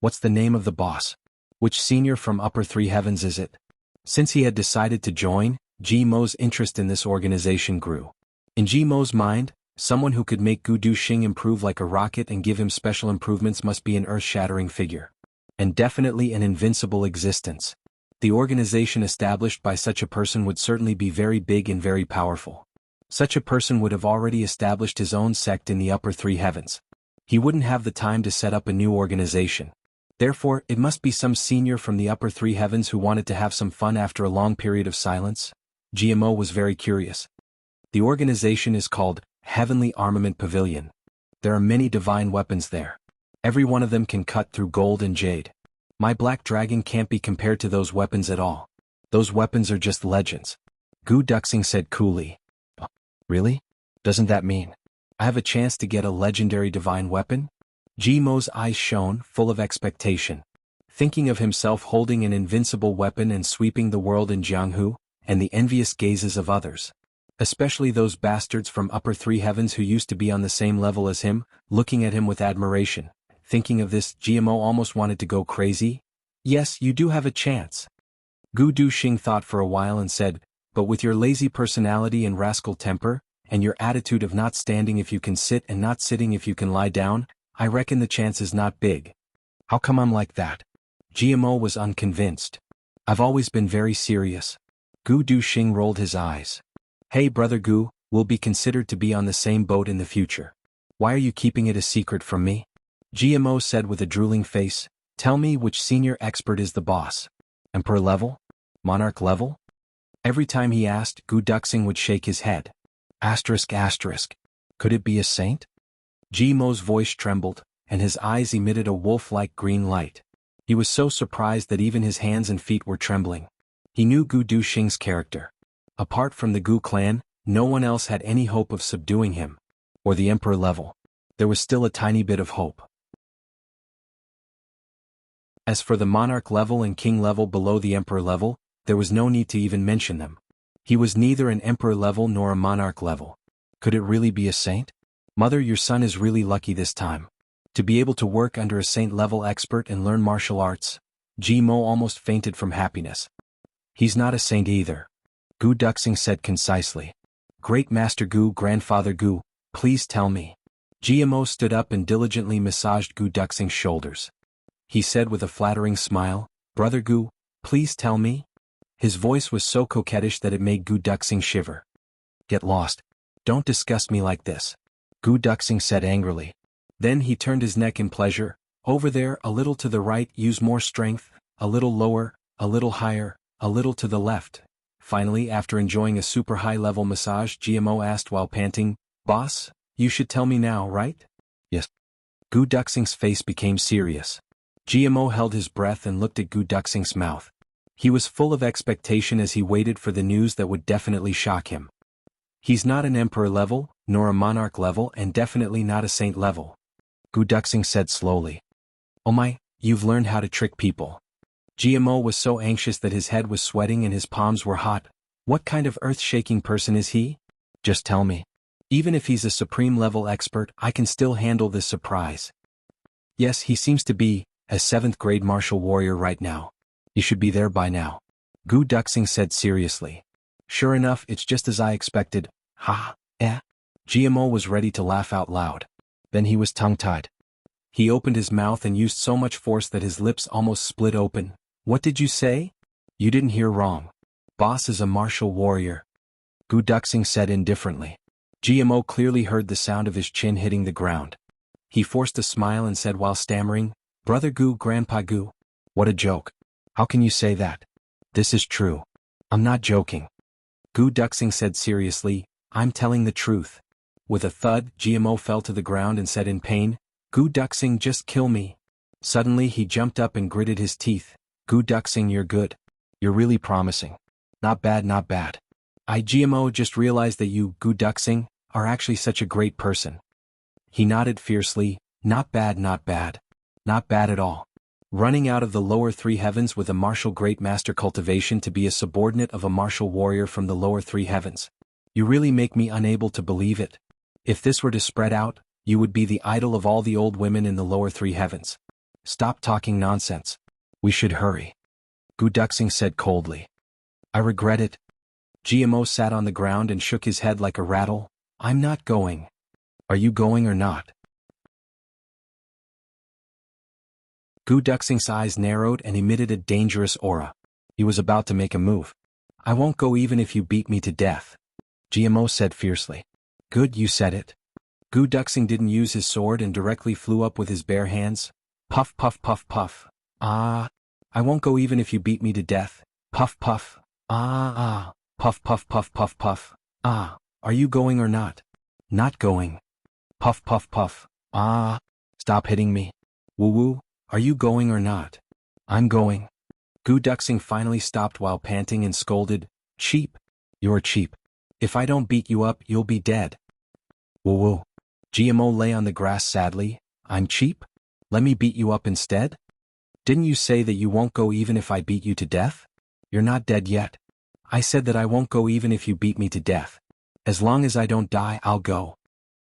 What's the name of the boss? Which senior from upper three heavens is it? Since he had decided to join, GMO's interest in this organization grew. In GMO's mind, someone who could make Gu Duxing improve like a rocket and give him special improvements must be an earth-shattering figure. And definitely an invincible existence. The organization established by such a person would certainly be very big and very powerful. Such a person would have already established his own sect in the upper three heavens. He wouldn't have the time to set up a new organization. Therefore, it must be some senior from the upper three heavens who wanted to have some fun after a long period of silence. GMO was very curious. The organization is called Heavenly Armament Pavilion. There are many divine weapons there. Every one of them can cut through gold and jade. My black dragon can't be compared to those weapons at all. Those weapons are just legends. Gu Duxing said coolly. Oh, really? Doesn't that mean I have a chance to get a legendary divine weapon? GMO's eyes shone, full of expectation. Thinking of himself holding an invincible weapon and sweeping the world in Jianghu, and the envious gazes of others. Especially those bastards from upper three heavens who used to be on the same level as him, looking at him with admiration. Thinking of this, GMO almost wanted to go crazy. Yes, you do have a chance. Gu Duxing thought for a while and said, but with your lazy personality and rascal temper, and your attitude of not standing if you can sit and not sitting if you can lie down, I reckon the chance is not big. How come I'm like that? GMO was unconvinced. I've always been very serious. Gu Duxing rolled his eyes. Hey brother Gu, we'll be considered to be on the same boat in the future. Why are you keeping it a secret from me? GMO said with a drooling face, tell me which senior expert is the boss. Emperor level? Monarch level? Every time he asked, Gu Duxing would shake his head. Asterisk asterisk. Could it be a saint? GMO's voice trembled, and his eyes emitted a wolf-like green light. He was so surprised that even his hands and feet were trembling. He knew Gu Duxing's character. Apart from the Gu clan, no one else had any hope of subduing him. Or the emperor level. There was still a tiny bit of hope. As for the monarch level and king level below the emperor level, there was no need to even mention them. He was neither an emperor level nor a monarch level. Could it really be a saint? Mother, your son is really lucky this time. To be able to work under a saint-level expert and learn martial arts. GMO almost fainted from happiness. He's not a saint either. Gu Duxing said concisely. Great Master Gu, Grandfather Gu, please tell me. GMO stood up and diligently massaged Gu Duxing's shoulders. He said with a flattering smile, Brother Gu, please tell me. His voice was so coquettish that it made Gu Duxing shiver. Get lost. Don't disgust me like this. Gu Duxing said angrily. Then he turned his neck in pleasure. Over there, a little to the right, use more strength, a little lower, a little higher, a little to the left. Finally, after enjoying a super high-level massage, GMO asked while panting, Boss, you should tell me now, right? Yes. Gu Duxing's face became serious. GMO held his breath and looked at Gu Duxing's mouth. He was full of expectation as he waited for the news that would definitely shock him. He's not an emperor level, nor a monarch level, and definitely not a saint level. Gu Duxing said slowly. Oh my, you've learned how to trick people. GMO was so anxious that his head was sweating and his palms were hot. What kind of earth-shaking person is he? Just tell me. Even if he's a supreme level expert, I can still handle this surprise. Yes, he seems to be a 7th grade martial warrior right now. You should be there by now. Gu Duxing said seriously. Sure enough, it's just as I expected. Ha, eh. GMO was ready to laugh out loud. Then he was tongue-tied. He opened his mouth and used so much force that his lips almost split open. What did you say? You didn't hear wrong. Boss is a martial warrior. Gu Duxing said indifferently. GMO clearly heard the sound of his chin hitting the ground. He forced a smile and said while stammering, "Brother Gu, Grandpa Gu." "What a joke. How can you say that?" "This is true. I'm not joking." Gu Duxing said seriously, "I'm telling the truth." With a thud, GMO fell to the ground and said in pain, "Gu Duxing, just kill me." Suddenly he jumped up and gritted his teeth. "Gu Duxing, you're good. You're really promising. Not bad, not bad. GMO just realized that you, Gu Duxing, are actually such a great person." He nodded fiercely, "Not bad, not bad. Not bad at all. Running out of the lower three heavens with a martial great master cultivation to be a subordinate of a martial warrior from the lower three heavens. You really make me unable to believe it. If this were to spread out, you would be the idol of all the old women in the lower three heavens. Stop talking nonsense. We should hurry." Gu Duxing said coldly. "I regret it." GMO sat on the ground and shook his head like a rattle. "I'm not going." "Are you going or not?" Gu Duxing's eyes narrowed and emitted a dangerous aura. He was about to make a move. "I won't go even if you beat me to death," GMO said fiercely. "Good, you said it." Gu Duxing didn't use his sword and directly flew up with his bare hands. Puff puff puff puff. "Ah. I won't go even if you beat me to death." Puff puff. "Ah. Puff puff puff puff puff. "Ah. Are you going or not?" "Not going." Puff puff puff. "Ah. Stop hitting me." "Woo woo. Are you going or not?" "I'm going." Gu Duxing finally stopped while panting and scolded, "Cheap. You're cheap. If I don't beat you up, you'll be dead." "Woo woo." GMO lay on the grass sadly. "I'm cheap? Let me beat you up instead?" "Didn't you say that you won't go even if I beat you to death?" "You're not dead yet." "I said that I won't go even if you beat me to death. As long as I don't die, I'll go."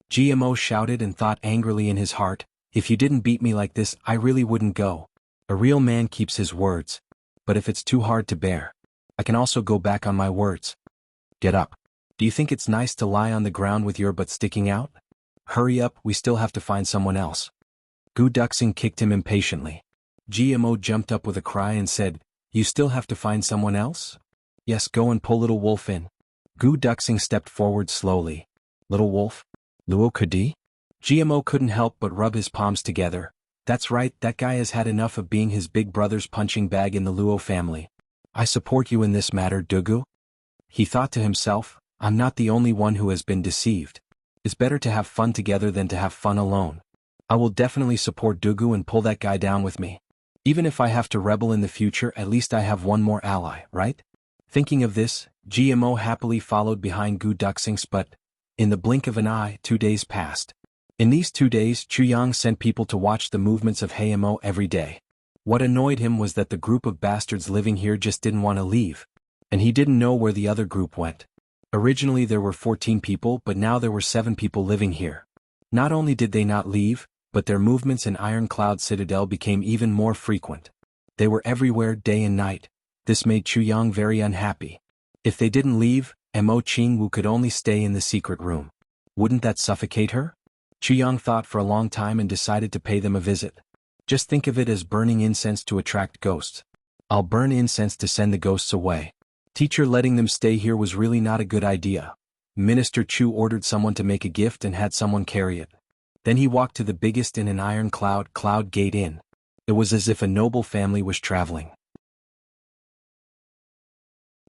GMO shouted and thought angrily in his heart, "If you didn't beat me like this, I really wouldn't go. A real man keeps his words. But if it's too hard to bear, I can also go back on my words. Get up. Do you think it's nice to lie on the ground with your butt sticking out? Hurry up, we still have to find someone else." Gu Duxing kicked him impatiently. GMO jumped up with a cry and said, "You still have to find someone else?" "Yes, go and pull Little Wolf in." Gu Duxing stepped forward slowly. "Little Wolf? Luo Kudi?" GMO couldn't help but rub his palms together. "That's right, that guy has had enough of being his big brother's punching bag in the Luo family. I support you in this matter, Dugu." He thought to himself, "I'm not the only one who has been deceived. It's better to have fun together than to have fun alone. I will definitely support Dugu and pull that guy down with me. Even if I have to rebel in the future, at least I have one more ally, right?" Thinking of this, GMO happily followed behind Gu Duxing's, but in the blink of an eye, 2 days passed. In these 2 days, Chuyang sent people to watch the movements of Hayamo every day. What annoyed him was that the group of bastards living here just didn't want to leave. And he didn't know where the other group went. Originally there were 14 people, but now there were 7 people living here. Not only did they not leave, but their movements in Iron Cloud Citadel became even more frequent. They were everywhere day and night. This made Chuyang very unhappy. If they didn't leave, Mo Qingwu could only stay in the secret room. Wouldn't that suffocate her? Chuyang thought for a long time and decided to pay them a visit. Just think of it as burning incense to attract ghosts. I'll burn incense to send the ghosts away. Teacher letting them stay here was really not a good idea. Minister Chu ordered someone to make a gift and had someone carry it. Then he walked to the biggest inn in Iron Cloud Gate Inn. It was as if a noble family was traveling.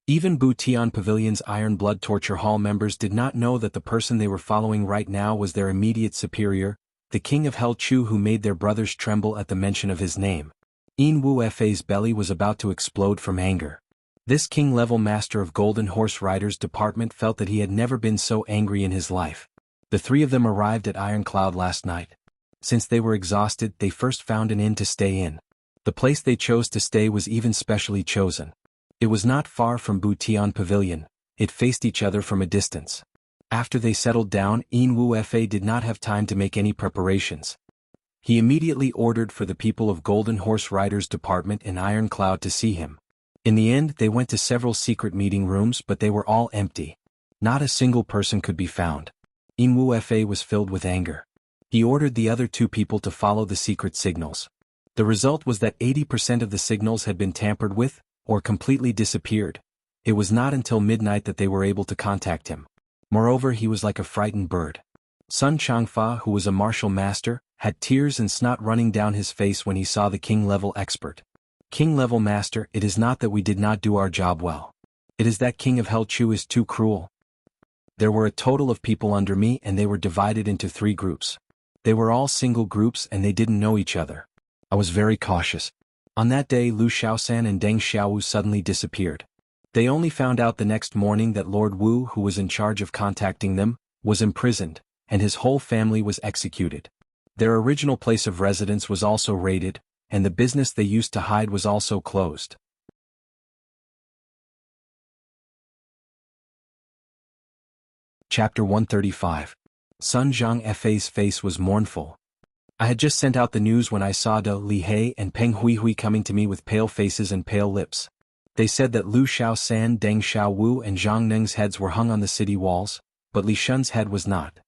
Even Butian Pavilion's Iron Blood Torture Hall members did not know that the person they were following right now was their immediate superior, the king of Hell Chu, who made their brothers tremble at the mention of his name. Yin Wu Fa's belly was about to explode from anger. This king-level master of Golden Horse Riders Department felt that he had never been so angry in his life. The 3 of them arrived at Iron Cloud last night. Since they were exhausted, they first found an inn to stay in. The place they chose to stay was even specially chosen. It was not far from Butian Pavilion. It faced each other from a distance. After they settled down, Yin Wu Fa did not have time to make any preparations. He immediately ordered for the people of Golden Horse Riders Department in Iron Cloud to see him. In the end, they went to several secret meeting rooms, but they were all empty. Not a single person could be found. Yin Wu Fa was filled with anger. He ordered the other 2 people to follow the secret signals. The result was that 80% of the signals had been tampered with, or completely disappeared. It was not until midnight that they were able to contact him. Moreover, he was like a frightened bird. Sun Changfa, who was a martial master, had tears and snot running down his face when he saw the king-level expert. King-level master, it is not that we did not do our job well. It is that King of Hell Chu is too cruel. There were a total of people under me and they were divided into 3 groups. They were all single groups and they didn't know each other. I was very cautious. On that day Lu Xiaosan and Deng Xiaowu suddenly disappeared. They only found out the next morning that Lord Wu, who was in charge of contacting them, was imprisoned, and his whole family was executed. Their original place of residence was also raided, and the business they used to hide was also closed. Chapter 135. Sun Zhang Fa's face was mournful. I had just sent out the news when I saw De Li He and Peng Huihui coming to me with pale faces and pale lips. They said that Lu Xiaosan, Deng Xiaowu and Zhang Neng's heads were hung on the city walls, but Li Shun's head was not.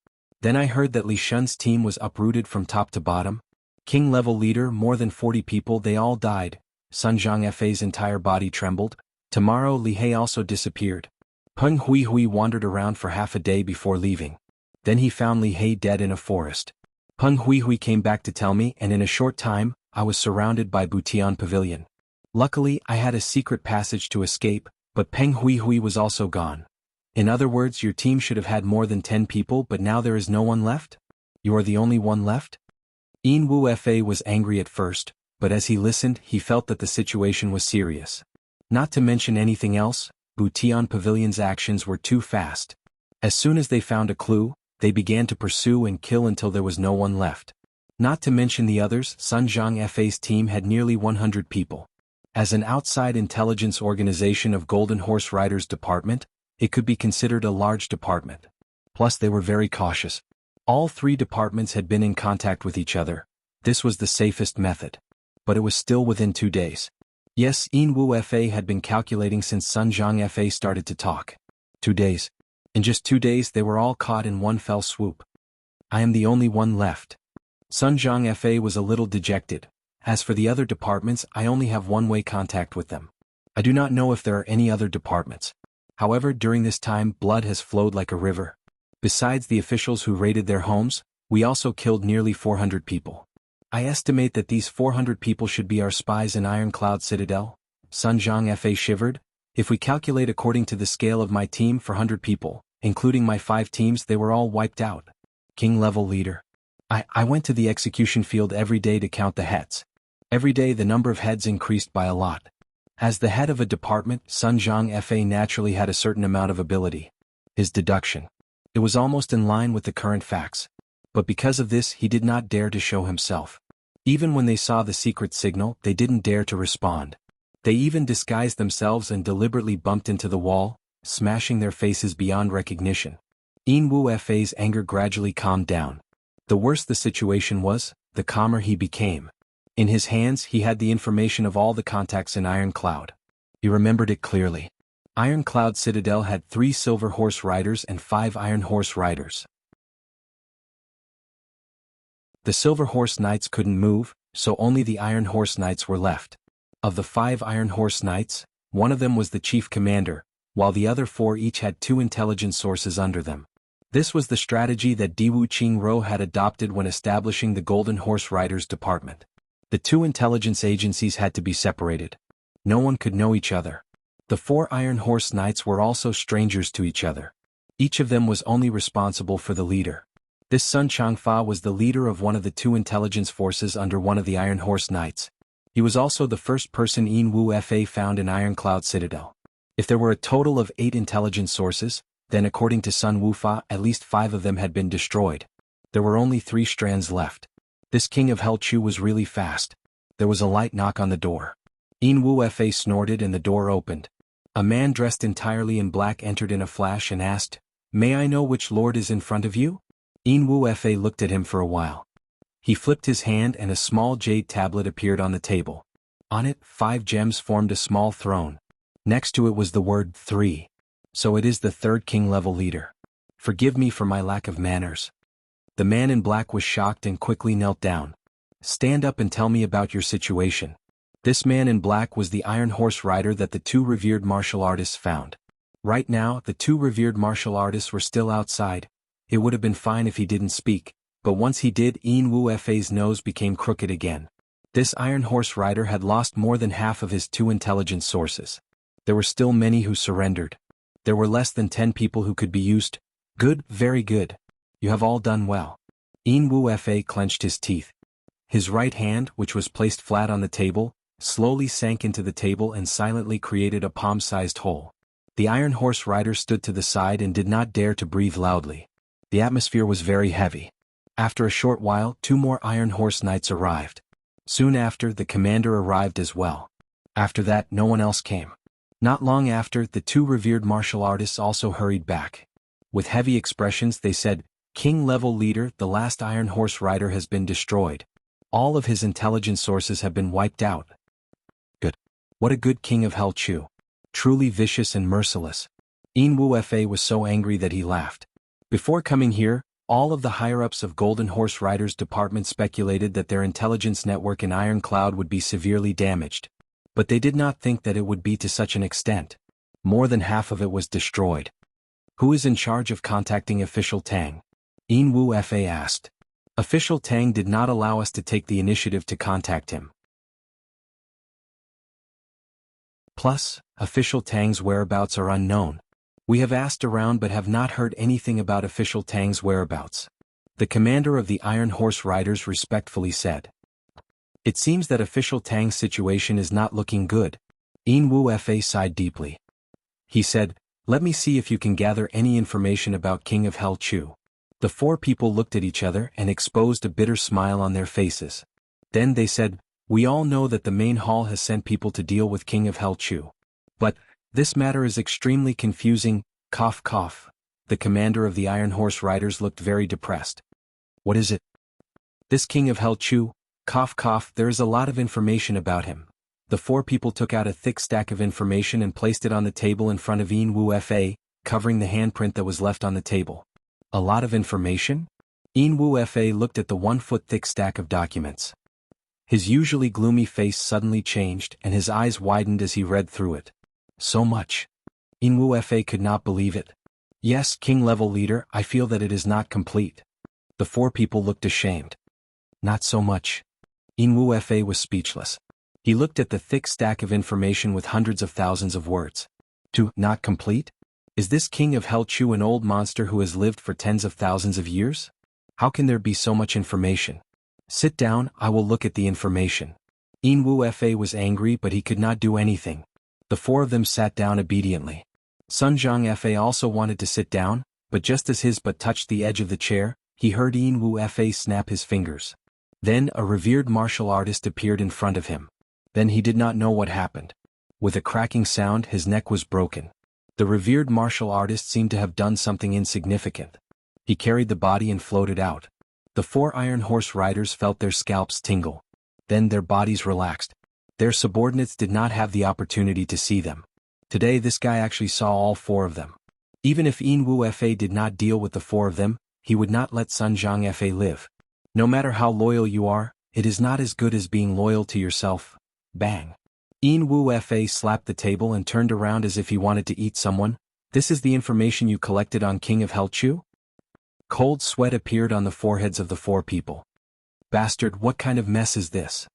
Then I heard that Li Shun's team was uprooted from top to bottom. King-level leader, more than 40 people, they all died. Sun Zhang Fa's entire body trembled. Tomorrow Li He also disappeared. Peng Huihui wandered around for half a day before leaving. Then he found Li He dead in a forest. Peng Huihui came back to tell me, and in a short time, I was surrounded by Butian Pavilion. Luckily, I had a secret passage to escape, but Peng Huihui was also gone. In other words, your team should have had more than 10 people, but now there is no one left? You are the only one left? Yin Wu Fa was angry at first, but as he listened, he felt that the situation was serious. Not to mention anything else, Butian Pavilion's actions were too fast. As soon as they found a clue, they began to pursue and kill until there was no one left. Not to mention the others, Sun Zhang Fa's team had nearly 100 people. As an outside intelligence organization of Golden Horse Riders Department, it could be considered a large department. Plus they were very cautious. All 3 departments had been in contact with each other. This was the safest method. But it was still within 2 days. Yes, Yin Wu Fa had been calculating since Sun Zhang Fa started to talk. 2 days. In just 2 days they were all caught in one fell swoop. I am the only one left. Sun Zhang Fa was a little dejected. As for the other departments, I only have one-way contact with them. I do not know if there are any other departments. However, during this time, blood has flowed like a river. Besides the officials who raided their homes, we also killed nearly 400 people. I estimate that these 400 people should be our spies in Iron Cloud Citadel. Sun Zhang Fa shivered. If we calculate according to the scale of my team for 100 people, including my 5 teams, they were all wiped out. King-level leader. I went to the execution field every day to count the heads. Every day the number of heads increased by a lot. As the head of a department, Sun Zhang Fa naturally had a certain amount of ability. His deduction. It was almost in line with the current facts. But because of this he did not dare to show himself. Even when they saw the secret signal, they didn't dare to respond. They even disguised themselves and deliberately bumped into the wall, smashing their faces beyond recognition. Yin Wu Fa's anger gradually calmed down. The worse the situation was, the calmer he became. In his hands he had the information of all the contacts in Iron Cloud. He remembered it clearly. Iron Cloud Citadel had 3 Silver Horse Riders and 5 Iron Horse Riders. The Silver Horse Knights couldn't move, so only the Iron Horse Knights were left. Of the 5 Iron Horse Knights, one of them was the chief commander, while the other 4 each had 2 intelligence sources under them. This was the strategy that Diwu Qingro had adopted when establishing the Golden Horse Riders Department. The 2 intelligence agencies had to be separated. No one could know each other. The 4 Iron Horse Knights were also strangers to each other. Each of them was only responsible for the leader. This Sun Changfa was the leader of one of the 2 intelligence forces under one of the Iron Horse Knights. He was also the first person Yin Wu Fa found in Iron Cloud Citadel. If there were a total of 8 intelligence sources, then according to Sun Wufa, at least 5 of them had been destroyed. There were only 3 strands left. This King of Hell Chu was really fast. There was a light knock on the door. Yin Wu Fa snorted and the door opened. A man dressed entirely in black entered in a flash and asked, "May I know which lord is in front of you?" Yin Wu Fa looked at him for a while. He flipped his hand and a small jade tablet appeared on the table. On it, 5 gems formed a small throne. Next to it was the word 3. So it is the 3rd king-level leader. Forgive me for my lack of manners. The man in black was shocked and quickly knelt down. Stand up and tell me about your situation. This man in black was the Iron Horse Rider that the 2 revered martial artists found. Right now, the 2 revered martial artists were still outside. It would have been fine if he didn't speak, but once he did, Wu Fa's nose became crooked again. This Iron Horse rider had lost more than half of his 2 intelligence sources. There were still many who surrendered. There were less than 10 people who could be used. Good, very good. You have all done well. Wu Fa clenched his teeth. His right hand, which was placed flat on the table, slowly sank into the table and silently created a palm-sized hole. The Iron Horse rider stood to the side and did not dare to breathe loudly. The atmosphere was very heavy. After a short while, 2 more Iron Horse knights arrived. Soon after, the commander arrived as well. After that, no one else came. Not long after, the 2 revered martial artists also hurried back. With heavy expressions they said, "King-level leader, the last Iron Horse rider has been destroyed. All of his intelligence sources have been wiped out." Good. What a good king of Hell Chu. Truly vicious and merciless. Wu Fa was so angry that he laughed. Before coming here, all of the higher-ups of Golden Horse Riders Department speculated that their intelligence network in Iron Cloud would be severely damaged. But they did not think that it would be to such an extent. More than half of it was destroyed. Who is in charge of contacting Official Tang? Wu Fa asked. Official Tang did not allow us to take the initiative to contact him. Plus, Official Tang's whereabouts are unknown. We have asked around but have not heard anything about Official Tang's whereabouts. The commander of the Iron Horse Riders respectfully said. It seems that Official Tang's situation is not looking good. Wu Fa sighed deeply. He said, "Let me see if you can gather any information about King of Hell Chu." The 4 people looked at each other and exposed a bitter smile on their faces. Then they said, "We all know that the main hall has sent people to deal with King of Hell Chu. But this matter is extremely confusing." Cough cough. The commander of the Iron Horse Riders looked very depressed. "What is it?" "This King of Hell Chu, cough cough, there is a lot of information about him." The 4 people took out a thick stack of information and placed it on the table in front of Wu Fa, covering the handprint that was left on the table. A lot of information? Wu Fa looked at the 1-foot-thick stack of documents. His usually gloomy face suddenly changed and his eyes widened as he read through it. So much. Wu Fa could not believe it. "Yes, king-level leader, I feel that it is not complete." The 4 people looked ashamed. "Not so much." Wu Fa was speechless. He looked at the thick stack of information with hundreds of thousands of words. Not complete? Is this King of Hell Chu an old monster who has lived for tens of thousands of years? How can there be so much information? Sit down, I will look at the information. Wu Fa was angry but he could not do anything. The 4 of them sat down obediently. Sun Zhang Fa also wanted to sit down, but just as his butt touched the edge of the chair, he heard Wu Fa snap his fingers. Then a revered martial artist appeared in front of him. Then he did not know what happened. With a cracking sound, his neck was broken. The revered martial artist seemed to have done something insignificant. He carried the body and floated out. The 4 Iron Horse Riders felt their scalps tingle. Then their bodies relaxed. Their subordinates did not have the opportunity to see them. Today this guy actually saw all 4 of them. Even if Wu Fa did not deal with the 4 of them, he would not let Sun Zhang Fa live. No matter how loyal you are, it is not as good as being loyal to yourself. Bang. Wu Fa slapped the table and turned around as if he wanted to eat someone. "This is the information you collected on King of Hell Chu?" Cold sweat appeared on the foreheads of the 4 people. "Bastard, what kind of mess is this?"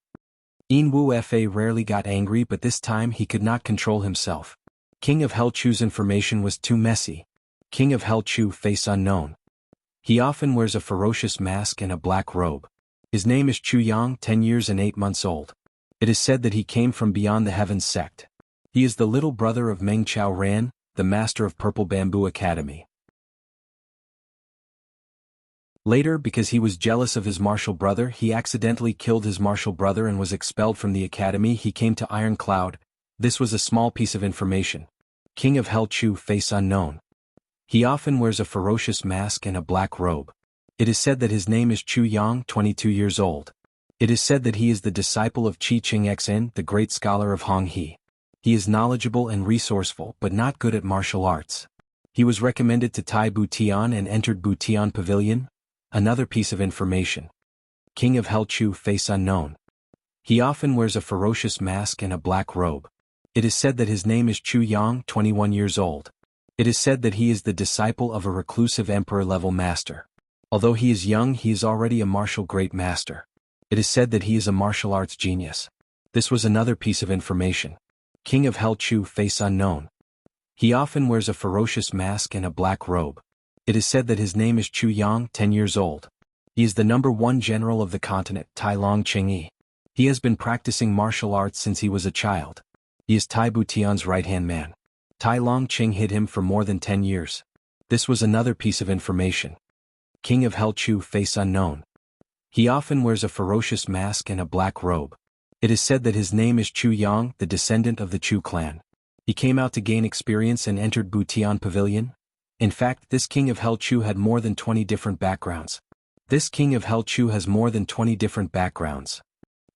Wu Fa rarely got angry but this time he could not control himself. King of Hell Chu's information was too messy. King of Hell Chu, face unknown. He often wears a ferocious mask and a black robe. His name is Chu Yang, 10 years and 8 months old. It is said that he came from beyond the heavens sect. He is the little brother of Meng Chao Ran, the master of Purple Bamboo Academy. Later, because he was jealous of his martial brother, he accidentally killed his martial brother and was expelled from the academy. He came to Iron Cloud. This was a small piece of information. King of Hell Chu, face unknown. He often wears a ferocious mask and a black robe. It is said that his name is Chu Yang, 22 years old. It is said that he is the disciple of Qi Ching Xen, the great scholar of Hong He. He is knowledgeable and resourceful but not good at martial arts. He was recommended to Tai Butian and entered Butian Pavilion. Another piece of information. King of Hell Chu, face unknown. He often wears a ferocious mask and a black robe. It is said that his name is Chu Yang, 21 years old. It is said that he is the disciple of a reclusive emperor-level master. Although he is young, he is already a martial great master. It is said that he is a martial arts genius. This was another piece of information. King of Hell Chu, face unknown. He often wears a ferocious mask and a black robe. It is said that his name is Chu Yang, 10 years old. He is the #1 general of the continent, Tai Long Ching-yi. He has been practicing martial arts since he was a child. He is Tai Butian's right-hand man. Tai Long Ching hid him for more than 10 years. This was another piece of information. King of Hell Chu, face unknown. He often wears a ferocious mask and a black robe. It is said that his name is Chu Yang, the descendant of the Chu clan. He came out to gain experience and entered Butian Pavilion. In fact, this King of Hell Chu had more than 20 different backgrounds. This King of Hell Chu has more than 20 different backgrounds.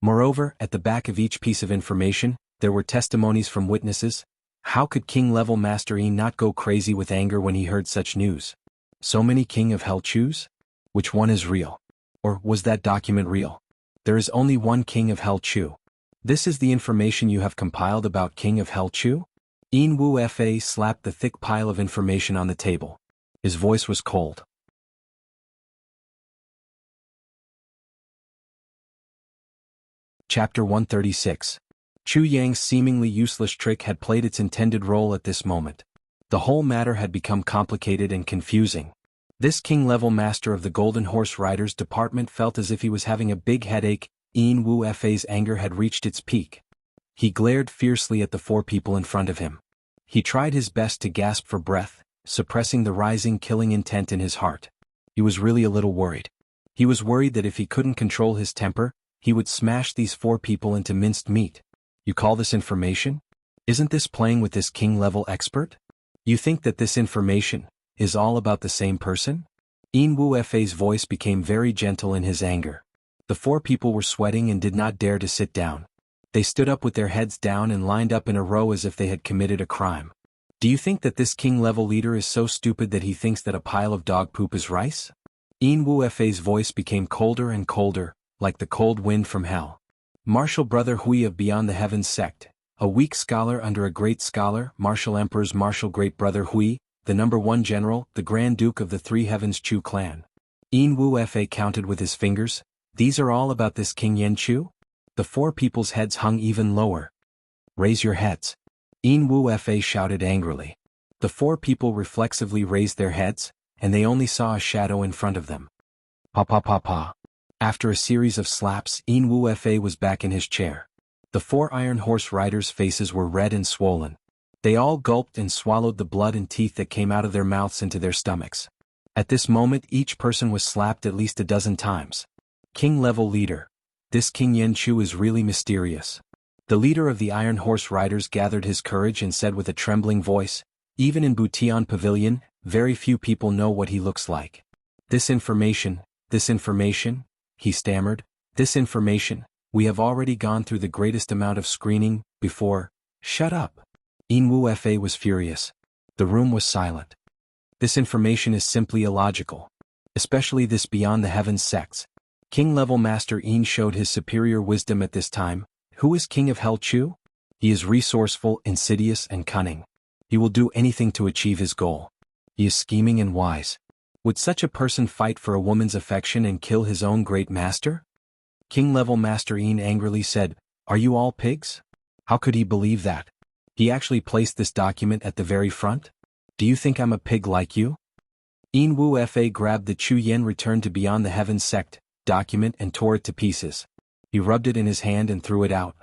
Moreover, at the back of each piece of information, there were testimonies from witnesses. How could King-level Master Yi not go crazy with anger when he heard such news? So many King of Hell Chus? Which one is real? Or was that document real? There is only one King of Hell Chu. This is the information you have compiled about King of Hell Chu? Yin Wu Fa slapped the thick pile of information on the table. His voice was cold. Chapter 136. Chu Yang's seemingly useless trick had played its intended role at this moment. The whole matter had become complicated and confusing. This king-level master of the Golden Horse Riders department felt as if he was having a big headache. Yin Wu Fa's anger had reached its peak. He glared fiercely at the 4 people in front of him. He tried his best to gasp for breath, suppressing the rising killing intent in his heart. He was really a little worried. He was worried that if he couldn't control his temper, he would smash these 4 people into minced meat. You call this information? Isn't this playing with this king-level expert? You think that this information is all about the same person? Yin Wu Fa's voice became very gentle in his anger. The 4 people were sweating and did not dare to sit down. They stood up with their heads down and lined up in a row as if they had committed a crime. Do you think that this king-level leader is so stupid that he thinks that a pile of dog poop is rice? Yin Wu Fa's voice became colder and colder, like the cold wind from hell. Martial Brother Hui of Beyond the Heavens sect, a weak scholar under a great scholar, Martial Emperor's Martial Great Brother Hui, the #1 general, the Grand Duke of the 3 Heavens Chu clan. Yin Wu Fa counted with his fingers. These are all about this King Yen Chu? The 4 people's heads hung even lower. Raise your heads. Yin Wu Fa shouted angrily. The 4 people reflexively raised their heads, and they only saw a shadow in front of them. Pa pa pa pa. After a series of slaps, Yin Wu Fa was back in his chair. The 4 Iron Horse Riders' faces were red and swollen. They all gulped and swallowed the blood and teeth that came out of their mouths into their stomachs. At this moment, each person was slapped at least a dozen times. King-level leader. This King Yen Chu is really mysterious. The leader of the Iron Horse Riders gathered his courage and said with a trembling voice, even in Butian Pavilion, very few people know what he looks like. This information, he stammered, this information, we have already gone through the greatest amount of screening, before. Shut up. Yin Wu Fa was furious. The room was silent. This information is simply illogical. Especially this Beyond the Heavens sects. King-level Master Yin showed his superior wisdom at this time. Who is King of Hell Chu? He is resourceful, insidious, and cunning. He will do anything to achieve his goal. He is scheming and wise. Would such a person fight for a woman's affection and kill his own great master? King-level Master Yin angrily said, are you all pigs? How could he believe that? He actually placed this document at the very front? Do you think I'm a pig like you? Yin Wu Fa grabbed the Chu Yen Return to Beyond the Heavens sect document and tore it to pieces. He rubbed it in his hand and threw it out.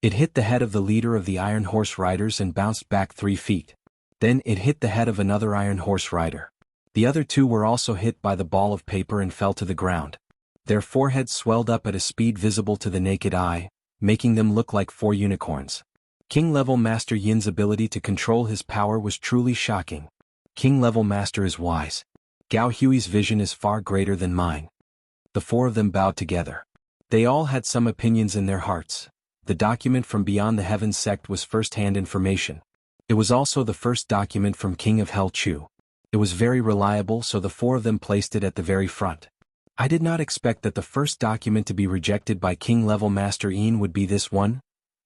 It hit the head of the leader of the Iron Horse Riders and bounced back 3 feet. Then it hit the head of another Iron Horse Rider. The other 2 were also hit by the ball of paper and fell to the ground. Their foreheads swelled up at a speed visible to the naked eye, making them look like 4 unicorns. King-level Master Yin's ability to control his power was truly shocking. King-level Master is wise. Gao Hui's vision is far greater than mine. The 4 of them bowed together. They all had some opinions in their hearts. The document from Beyond the Heavens sect was first-hand information. It was also the first document from King of Hell Chu. It was very reliable, so the 4 of them placed it at the very front. I did not expect that the first document to be rejected by King-level Master Yin would be this one.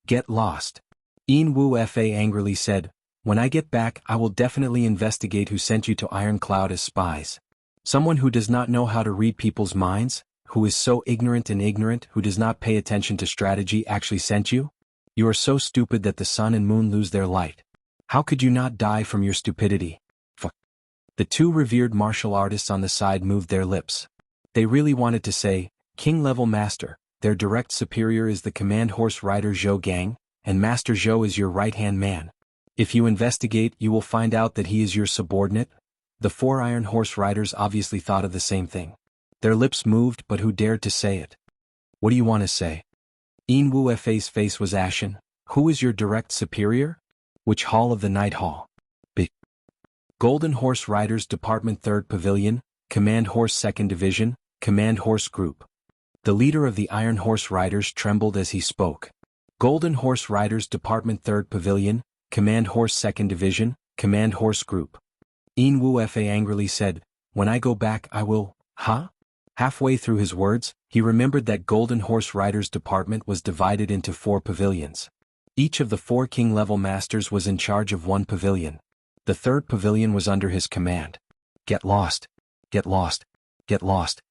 Get lost. Yin Wu Fa angrily said, When I get back, I will definitely investigate who sent you to Iron Cloud as spies. Someone who does not know how to read people's minds, who is so ignorant, who does not pay attention to strategy actually sent you? You are so stupid that the sun and moon lose their light. How could you not die from your stupidity? Fuck. The two revered martial artists on the side moved their lips. They really wanted to say, King-level master, their direct superior is the command horse rider Zhou Gang, and Master Zhou is your right-hand man. If you investigate, you will find out that he is your subordinate. The four iron horse riders obviously thought of the same thing. Their lips moved, but who dared to say it? What do you want to say? Yin Wu Fei's face was ashen. Who is your direct superior? Which hall of the Night Hall? B. Golden Horse Riders Department 3rd Pavilion, Command Horse 2nd Division, Command Horse Group. The leader of the Iron Horse Riders trembled as he spoke. Golden Horse Riders Department 3rd Pavilion, Command Horse 2nd Division, Command Horse Group. Yin Wu Fei angrily said, when I go back I will, huh? Halfway through his words, he remembered that Golden Horse Riders Department was divided into 4 pavilions. Each of the 4 king-level masters was in charge of 1 pavilion. The 3rd pavilion was under his command. Get lost. Get lost. Get lost.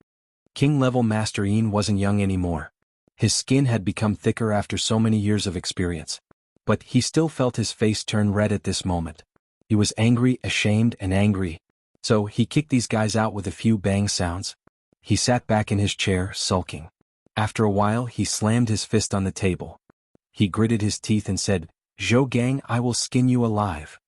King-level Master Yin wasn't young anymore. His skin had become thicker after so many years of experience. But he still felt his face turn red at this moment. He was angry, ashamed, and angry. So he kicked these guys out with a few bang sounds. He sat back in his chair, sulking. After a while, he slammed his fist on the table. He gritted his teeth and said, Zhou Gang, I will skin you alive.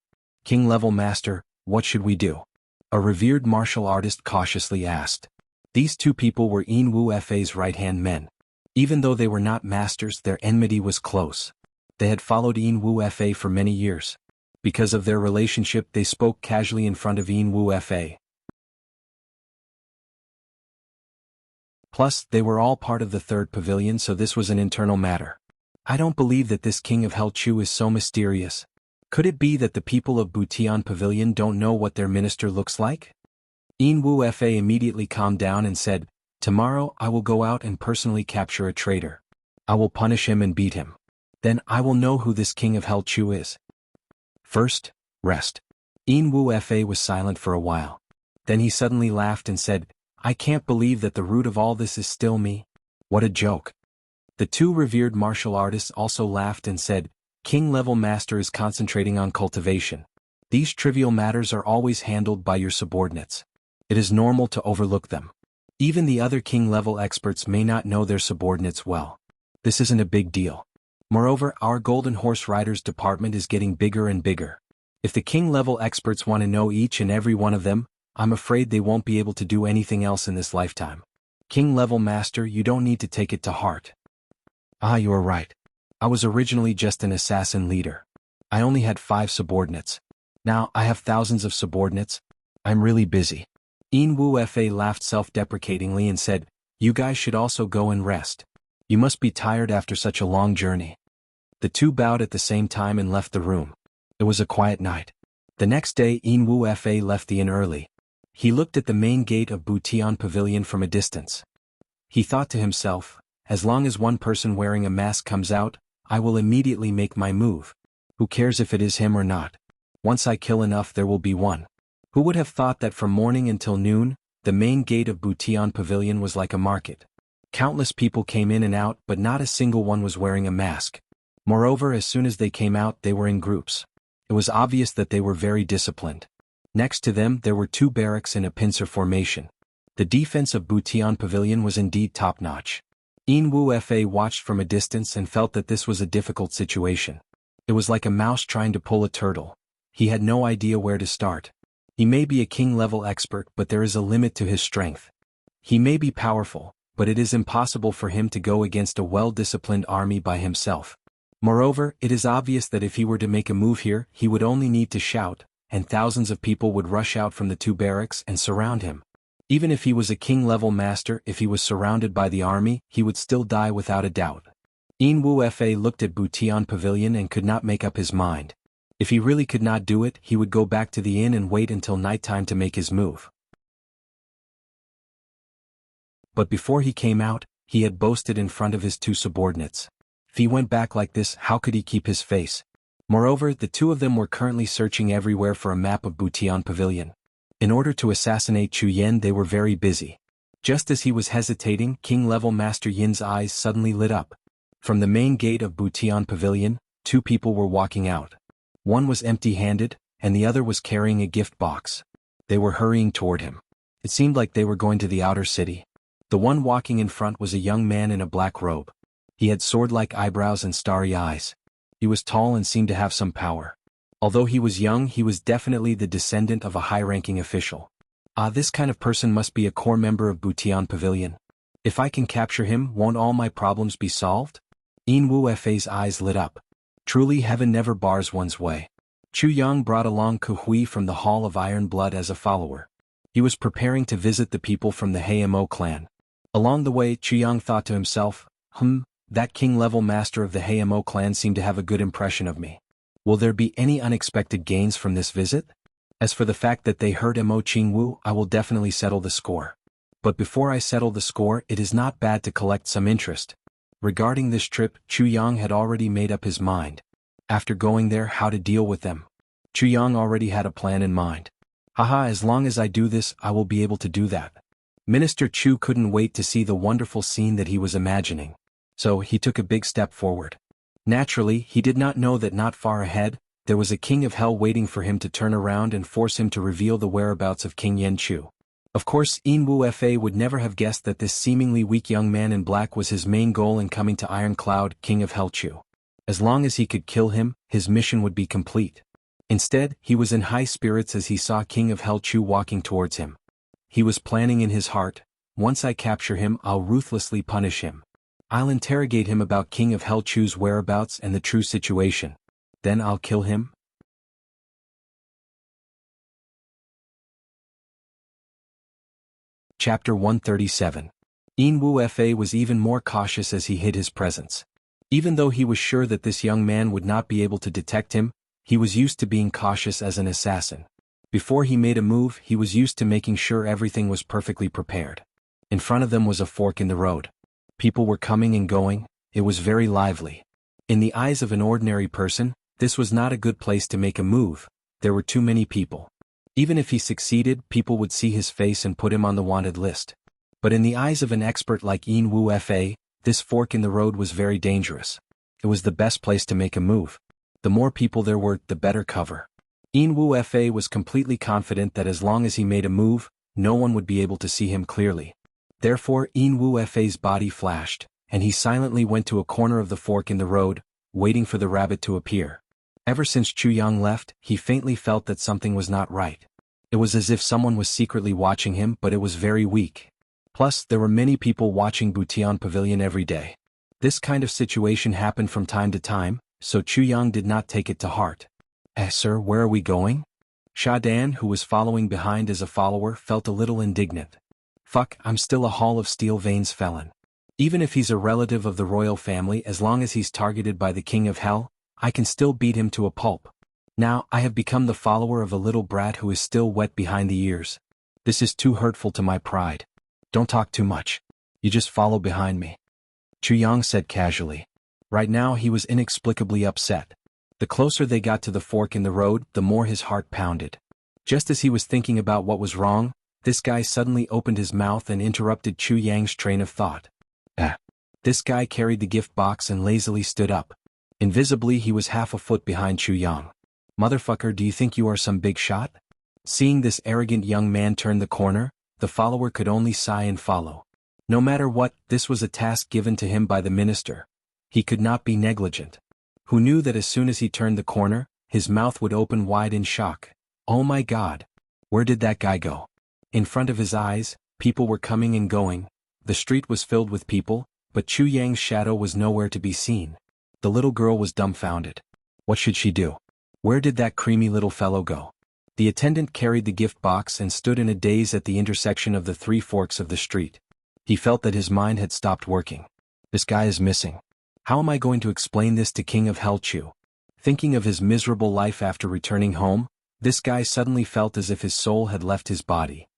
King-level master, what should we do? A revered martial artist cautiously asked. These 2 people were Yin Wu Fei's right-hand men. Even though they were not masters, their enmity was close. They had followed Yin Wu Fei for many years. Because of their relationship, they spoke casually in front of Yin Wu Fei. Plus, they were all part of the 3rd pavilion, so this was an internal matter. I don't believe that this king of Hell Chu is so mysterious. Could it be that the people of Butian Pavilion don't know what their minister looks like? Yin Wu Fei immediately calmed down and said, tomorrow I will go out and personally capture a traitor. I will punish him and beat him. Then I will know who this king of Hell Chu is. First, rest. Yin Wu Fei was silent for a while. Then he suddenly laughed and said, I can't believe that the root of all this is still me. What a joke. The 2 revered martial artists also laughed and said, King-level master is concentrating on cultivation. These trivial matters are always handled by your subordinates. It is normal to overlook them. Even the other king-level experts may not know their subordinates well. This isn't a big deal. Moreover, our Golden Horse Riders department is getting bigger and bigger. If the king-level experts want to know each and every one of them, I'm afraid they won't be able to do anything else in this lifetime. King-level master, you don't need to take it to heart. Ah, you are right. I was originally just an assassin leader. I only had 5 subordinates. Now I have thousands of subordinates. I'm really busy. Yin Wu Fei laughed self-deprecatingly and said, you guys should also go and rest. You must be tired after such a long journey. The 2 bowed at the same time and left the room. It was a quiet night. The next day Yin Wu Fei left the inn early. He looked at the main gate of Butian Pavilion from a distance. He thought to himself, as long as one person wearing a mask comes out, I will immediately make my move. Who cares if it is him or not? Once I kill enough there will be one. Who would have thought that from morning until noon, the main gate of Butian Pavilion was like a market. Countless people came in and out, but not a single one was wearing a mask. Moreover, as soon as they came out, they were in groups. It was obvious that they were very disciplined. Next to them there were 2 barracks in a pincer formation. The defense of Butian Pavilion was indeed top-notch. Yin Wu Fei watched from a distance and felt that this was a difficult situation. It was like a mouse trying to pull a turtle. He had no idea where to start. He may be a king-level expert, but there is a limit to his strength. He may be powerful, but it is impossible for him to go against a well-disciplined army by himself. Moreover, it is obvious that if he were to make a move here, he would only need to shout, and thousands of people would rush out from the 2 barracks and surround him. Even if he was a king-level master, if he was surrounded by the army, he would still die without a doubt. Yin Wu Fei looked at Butian Pavilion and could not make up his mind. If he really could not do it, he would go back to the inn and wait until nighttime to make his move. But before he came out, he had boasted in front of his 2 subordinates. If he went back like this, how could he keep his face? Moreover, the two of them were currently searching everywhere for a map of Butian Pavilion. In order to assassinate Chu Yen, they were very busy. Just as he was hesitating, King-level Master Yin's eyes suddenly lit up. From the main gate of Butian Pavilion, two people were walking out. One was empty-handed, and the other was carrying a gift box. They were hurrying toward him. It seemed like they were going to the outer city. The one walking in front was a young man in a black robe. He had sword-like eyebrows and starry eyes. He was tall and seemed to have some power. Although he was young, he was definitely the descendant of a high-ranking official. This kind of person must be a core member of Butian Pavilion. If I can capture him, won't all my problems be solved? Yin Wu Fei's eyes lit up. Truly, heaven never bars one's way. Chu Yang brought along Ke Hui from the Hall of Iron Blood as a follower. He was preparing to visit the people from the Hmo clan. Along the way, Chu Yang thought to himself, that king-level master of the Hmo clan seemed to have a good impression of me. Will there be any unexpected gains from this visit? As for the fact that they heard Mo Qingwu, I will definitely settle the score. But before I settle the score, it is not bad to collect some interest. Regarding this trip, Chu Yang had already made up his mind. After going there, how to deal with them. Chu Yang already had a plan in mind. As long as I do this, I will be able to do that. Minister Chu couldn't wait to see the wonderful scene that he was imagining. So he took a big step forward. Naturally, he did not know that not far ahead, there was a king of hell waiting for him to turn around and force him to reveal the whereabouts of King Yen Chu. Of course, Yin Wu Fa would never have guessed that this seemingly weak young man in black was his main goal in coming to Iron Cloud, King of Hell Chu. As long as he could kill him, his mission would be complete. Instead, he was in high spirits as he saw King of Hell Chu walking towards him. He was planning in his heart, once I capture him, I'll ruthlessly punish him. I'll interrogate him about King of Hell Chu's whereabouts and the true situation. Then I'll kill him. Chapter 137. Yin Wu Fa was even more cautious as he hid his presence. Even though he was sure that this young man would not be able to detect him, he was used to being cautious as an assassin. Before he made a move, he was used to making sure everything was perfectly prepared. In front of them was a fork in the road. People were coming and going, it was very lively. In the eyes of an ordinary person, this was not a good place to make a move, there were too many people. Even if he succeeded, people would see his face and put him on the wanted list. But in the eyes of an expert like Yin Wu Fa, this fork in the road was very dangerous. It was the best place to make a move. The more people there were, the better cover. Yin Wu Fa was completely confident that as long as he made a move, no one would be able to see him clearly. Therefore, Yin Wu Fa's body flashed, and he silently went to a corner of the fork in the road, waiting for the rabbit to appear. Ever since Chu Yang left, he faintly felt that something was not right. It was as if someone was secretly watching him, but it was very weak. Plus, there were many people watching Butian Pavilion every day. This kind of situation happened from time to time, so Chu Yang did not take it to heart. Sir, where are we going? Sha Dan, who was following behind as a follower, felt a little indignant. Fuck, I'm still a Hall of Steel Veins felon. Even if he's a relative of the royal family, as long as he's targeted by the King of Hell, I can still beat him to a pulp. Now, I have become the follower of a little brat who is still wet behind the ears. This is too hurtful to my pride. Don't talk too much. You just follow behind me. Chu Yang said casually. Right now he was inexplicably upset. The closer they got to the fork in the road, the more his heart pounded. Just as he was thinking about what was wrong, this guy suddenly opened his mouth and interrupted Chu Yang's train of thought. This guy carried the gift box and lazily stood up. Invisibly he was half a foot behind Chu Yang. Motherfucker, do you think you are some big shot? Seeing this arrogant young man turn the corner, the follower could only sigh and follow. No matter what, this was a task given to him by the minister. He could not be negligent. Who knew that as soon as he turned the corner, his mouth would open wide in shock. Oh my God! Where did that guy go? In front of his eyes, people were coming and going. The street was filled with people, but Chu Yang's shadow was nowhere to be seen. The little girl was dumbfounded. What should she do? Where did that creamy little fellow go? The attendant carried the gift box and stood in a daze at the intersection of the three forks of the street. He felt that his mind had stopped working. This guy is missing. How am I going to explain this to King of Hell Chu? Thinking of his miserable life after returning home, this guy suddenly felt as if his soul had left his body.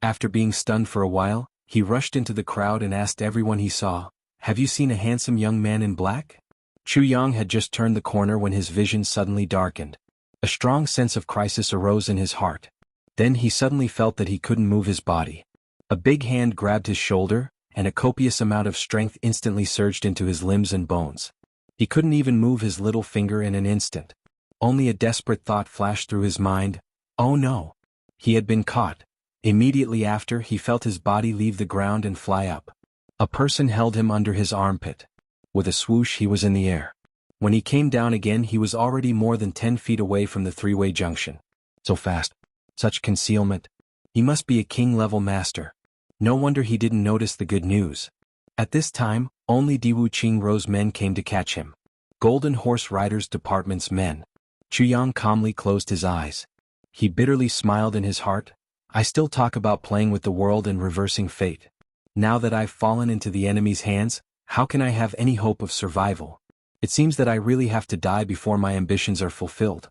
After being stunned for a while, he rushed into the crowd and asked everyone he saw, "Have you seen a handsome young man in black?" Chu Yang had just turned the corner when his vision suddenly darkened. A strong sense of crisis arose in his heart. Then he suddenly felt that he couldn't move his body. A big hand grabbed his shoulder, and a copious amount of strength instantly surged into his limbs and bones. He couldn't even move his little finger in an instant. Only a desperate thought flashed through his mind. Oh no! He had been caught. Immediately after, he felt his body leave the ground and fly up. A person held him under his armpit. With a swoosh, he was in the air. When he came down again, he was already more than 10 feet away from the three-way junction. So fast. Such concealment. He must be a king-level master. No wonder he didn't notice the good news. At this time, only Diwu Qingrou's men came to catch him. Golden Horse Riders Department's men. Chu Yang calmly closed his eyes. He bitterly smiled in his heart. I still talk about playing with the world and reversing fate. Now that I've fallen into the enemy's hands, how can I have any hope of survival? It seems that I really have to die before my ambitions are fulfilled.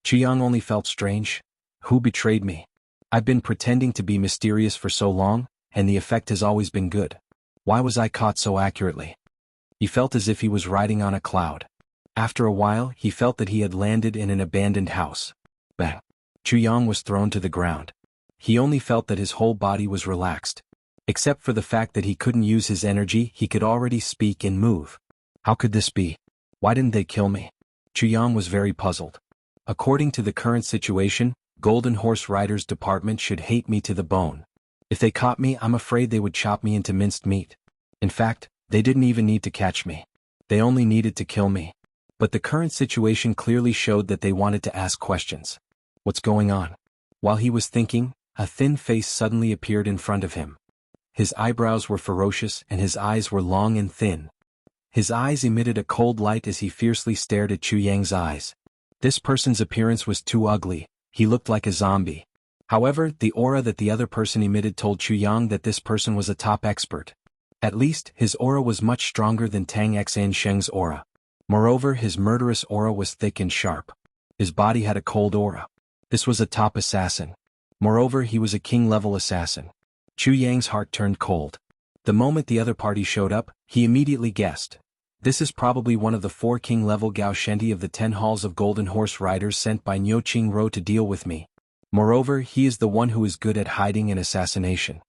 Chu Yang only felt strange. Who betrayed me? I've been pretending to be mysterious for so long, and the effect has always been good. Why was I caught so accurately? He felt as if he was riding on a cloud. After a while, he felt that he had landed in an abandoned house. Bang! Chu Yang was thrown to the ground. He only felt that his whole body was relaxed. Except for the fact that he couldn't use his energy, he could already speak and move. How could this be? Why didn't they kill me? Chu Yang was very puzzled. According to the current situation, Golden Horse Riders Department should hate me to the bone. If they caught me, I'm afraid they would chop me into minced meat. In fact, they didn't even need to catch me. They only needed to kill me. But the current situation clearly showed that they wanted to ask questions. What's going on? While he was thinking, a thin face suddenly appeared in front of him. His eyebrows were ferocious and his eyes were long and thin. His eyes emitted a cold light as he fiercely stared at Chu Yang's eyes. This person's appearance was too ugly. He looked like a zombie. However, the aura that the other person emitted told Chu Yang that this person was a top expert. At least, his aura was much stronger than Tang Xan Sheng's aura. Moreover, his murderous aura was thick and sharp. His body had a cold aura. This was a top assassin. Moreover, he was a king-level assassin. Chu Yang's heart turned cold. The moment the other party showed up, he immediately guessed. This is probably one of the 4 king-level Gao Shenti of the 10 halls of Golden Horse Riders sent by Niu Qingru to deal with me. Moreover, he is the one who is good at hiding and assassination.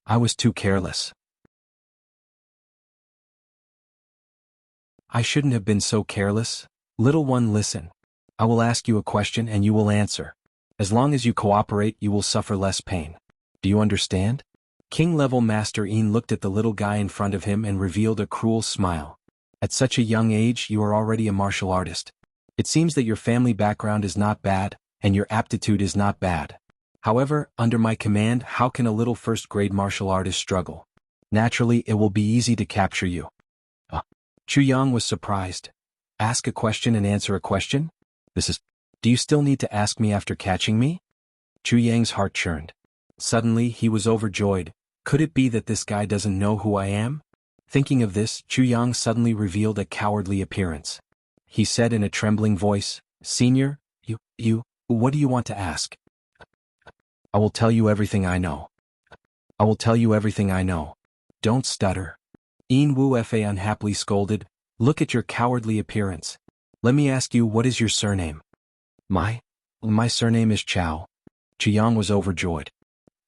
I was too careless. I shouldn't have been so careless. Little one, listen. I will ask you a question and you will answer. As long as you cooperate, you will suffer less pain. Do you understand? King-level Master Yin looked at the little guy in front of him and revealed a cruel smile. At such a young age, you are already a martial artist. It seems that your family background is not bad, and your aptitude is not bad. However, under my command, how can a little first-grade martial artist struggle? Naturally, it will be easy to capture you. Chu Yang was surprised. Ask a question and answer a question? Do you still need to ask me after catching me? Chu Yang's heart churned. Suddenly, he was overjoyed. Could it be that this guy doesn't know who I am? Thinking of this, Chu Yang suddenly revealed a cowardly appearance. He said in a trembling voice, Senior, what do you want to ask? I will tell you everything I know. I will tell you everything I know. Don't stutter. Yin Wu Fa unhappily scolded. Look at your cowardly appearance. Let me ask you, what is your surname? My surname is Chao. Chu Yang was overjoyed.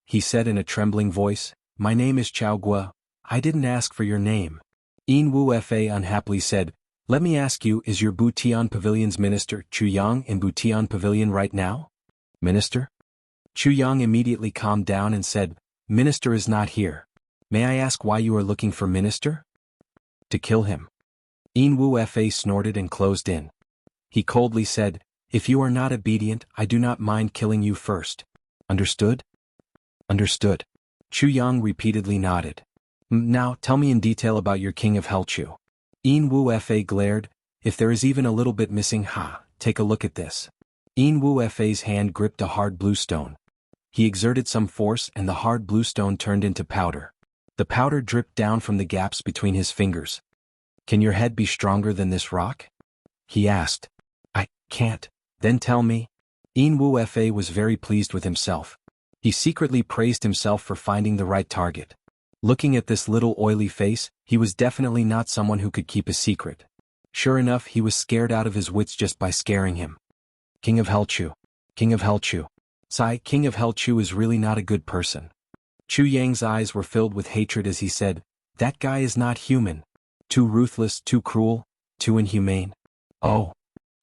He said in a trembling voice, My name is Chao Guo. I didn't ask for your name. Yin Wu Fa unhappily said, Let me ask you, is your Butian Pavilion's minister, Chu Yang, in Butian Pavilion right now? Minister? Chu Yang immediately calmed down and said, Minister is not here. May I ask why you are looking for Minister? To kill him. Yin Wu Fa snorted and closed in. He coldly said, If you are not obedient, I do not mind killing you first. Understood? Understood. Chu Yang repeatedly nodded. Now, tell me in detail about your king of Helchu. Yin Wu Fa glared. If there is even a little bit missing, take a look at this. Yin Wu Fa's hand gripped a hard blue stone. He exerted some force and the hard blue stone turned into powder. The powder dripped down from the gaps between his fingers. Can your head be stronger than this rock? He asked. I can't. Then tell me. Yin Wu Fa was very pleased with himself. He secretly praised himself for finding the right target. Looking at this little oily face, he was definitely not someone who could keep a secret. Sure enough, he was scared out of his wits just by scaring him. King of Helchu. King of Helchu. Sigh, King of Helchu is really not a good person. Chu Yang's eyes were filled with hatred as he said, that guy is not human. Too ruthless, too cruel, too inhumane. Oh.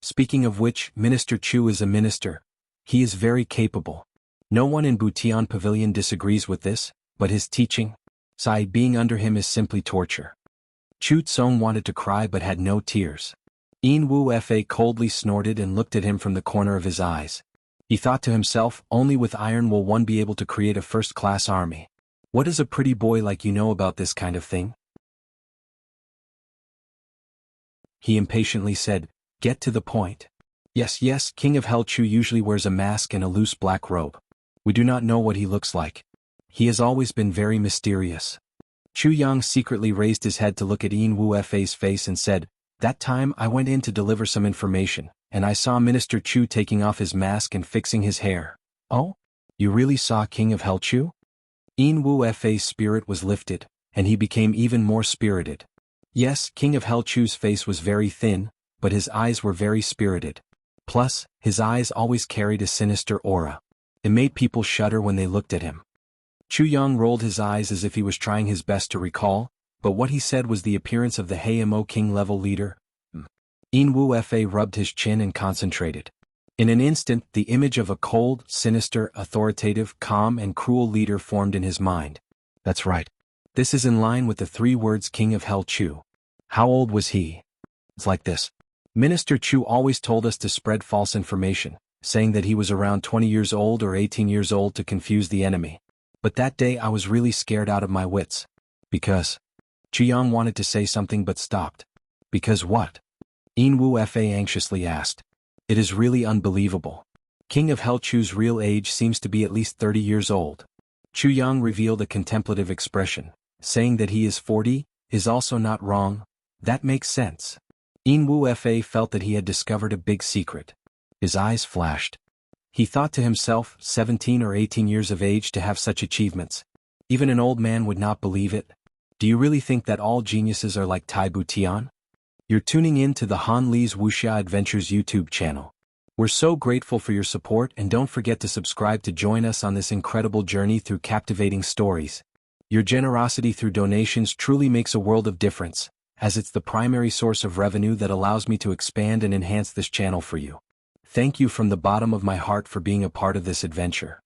Speaking of which, Minister Chu is a minister. He is very capable. No one in Butian Pavilion disagrees with this, but his teaching? Sigh, being under him is simply torture. Chu Tsong wanted to cry but had no tears. Yin Wu Fa coldly snorted and looked at him from the corner of his eyes. He thought to himself, only with iron will one be able to create a first-class army. What does a pretty boy like you know about this kind of thing? He impatiently said, get to the point. Yes, yes, King of Helchu usually wears a mask and a loose black robe. We do not know what he looks like. He has always been very mysterious. Chu Yang secretly raised his head to look at Yin Wu Fa's face and said, that time I went in to deliver some information, and I saw Minister Chu taking off his mask and fixing his hair. Oh? You really saw King of Helchu? Yin Wu Fa's spirit was lifted, and he became even more spirited. Yes, King of Helchu's face was very thin, but his eyes were very spirited. Plus, his eyes always carried a sinister aura. It made people shudder when they looked at him. Chu Yang rolled his eyes as if he was trying his best to recall, but what he said was the appearance of the Hayamo King-level leader. Yin Wu Fa rubbed his chin and concentrated. In an instant, the image of a cold, sinister, authoritative, calm and cruel leader formed in his mind. That's right. This is in line with the 3 words King of Helchu. How old was he? It's like this. Minister Chu always told us to spread false information, saying that he was around 20 years old or 18 years old to confuse the enemy. But that day I was really scared out of my wits. Because... Chu Yang wanted to say something but stopped. Because what? Yin Wu Fa anxiously asked. It is really unbelievable. King of Helchu's real age seems to be at least 30 years old. Chu Yang revealed a contemplative expression, saying that he is 40, is also not wrong. That makes sense. Yin Wu Fa felt that he had discovered a big secret. His eyes flashed. He thought to himself, 17 or 18 years of age to have such achievements. Even an old man would not believe it. Do you really think that all geniuses are like Tai Butian? You're tuning in to the Han Li's Wuxia Adventures YouTube channel. We're so grateful for your support and don't forget to subscribe to join us on this incredible journey through captivating stories. Your generosity through donations truly makes a world of difference, as it's the primary source of revenue that allows me to expand and enhance this channel for you. Thank you from the bottom of my heart for being a part of this adventure.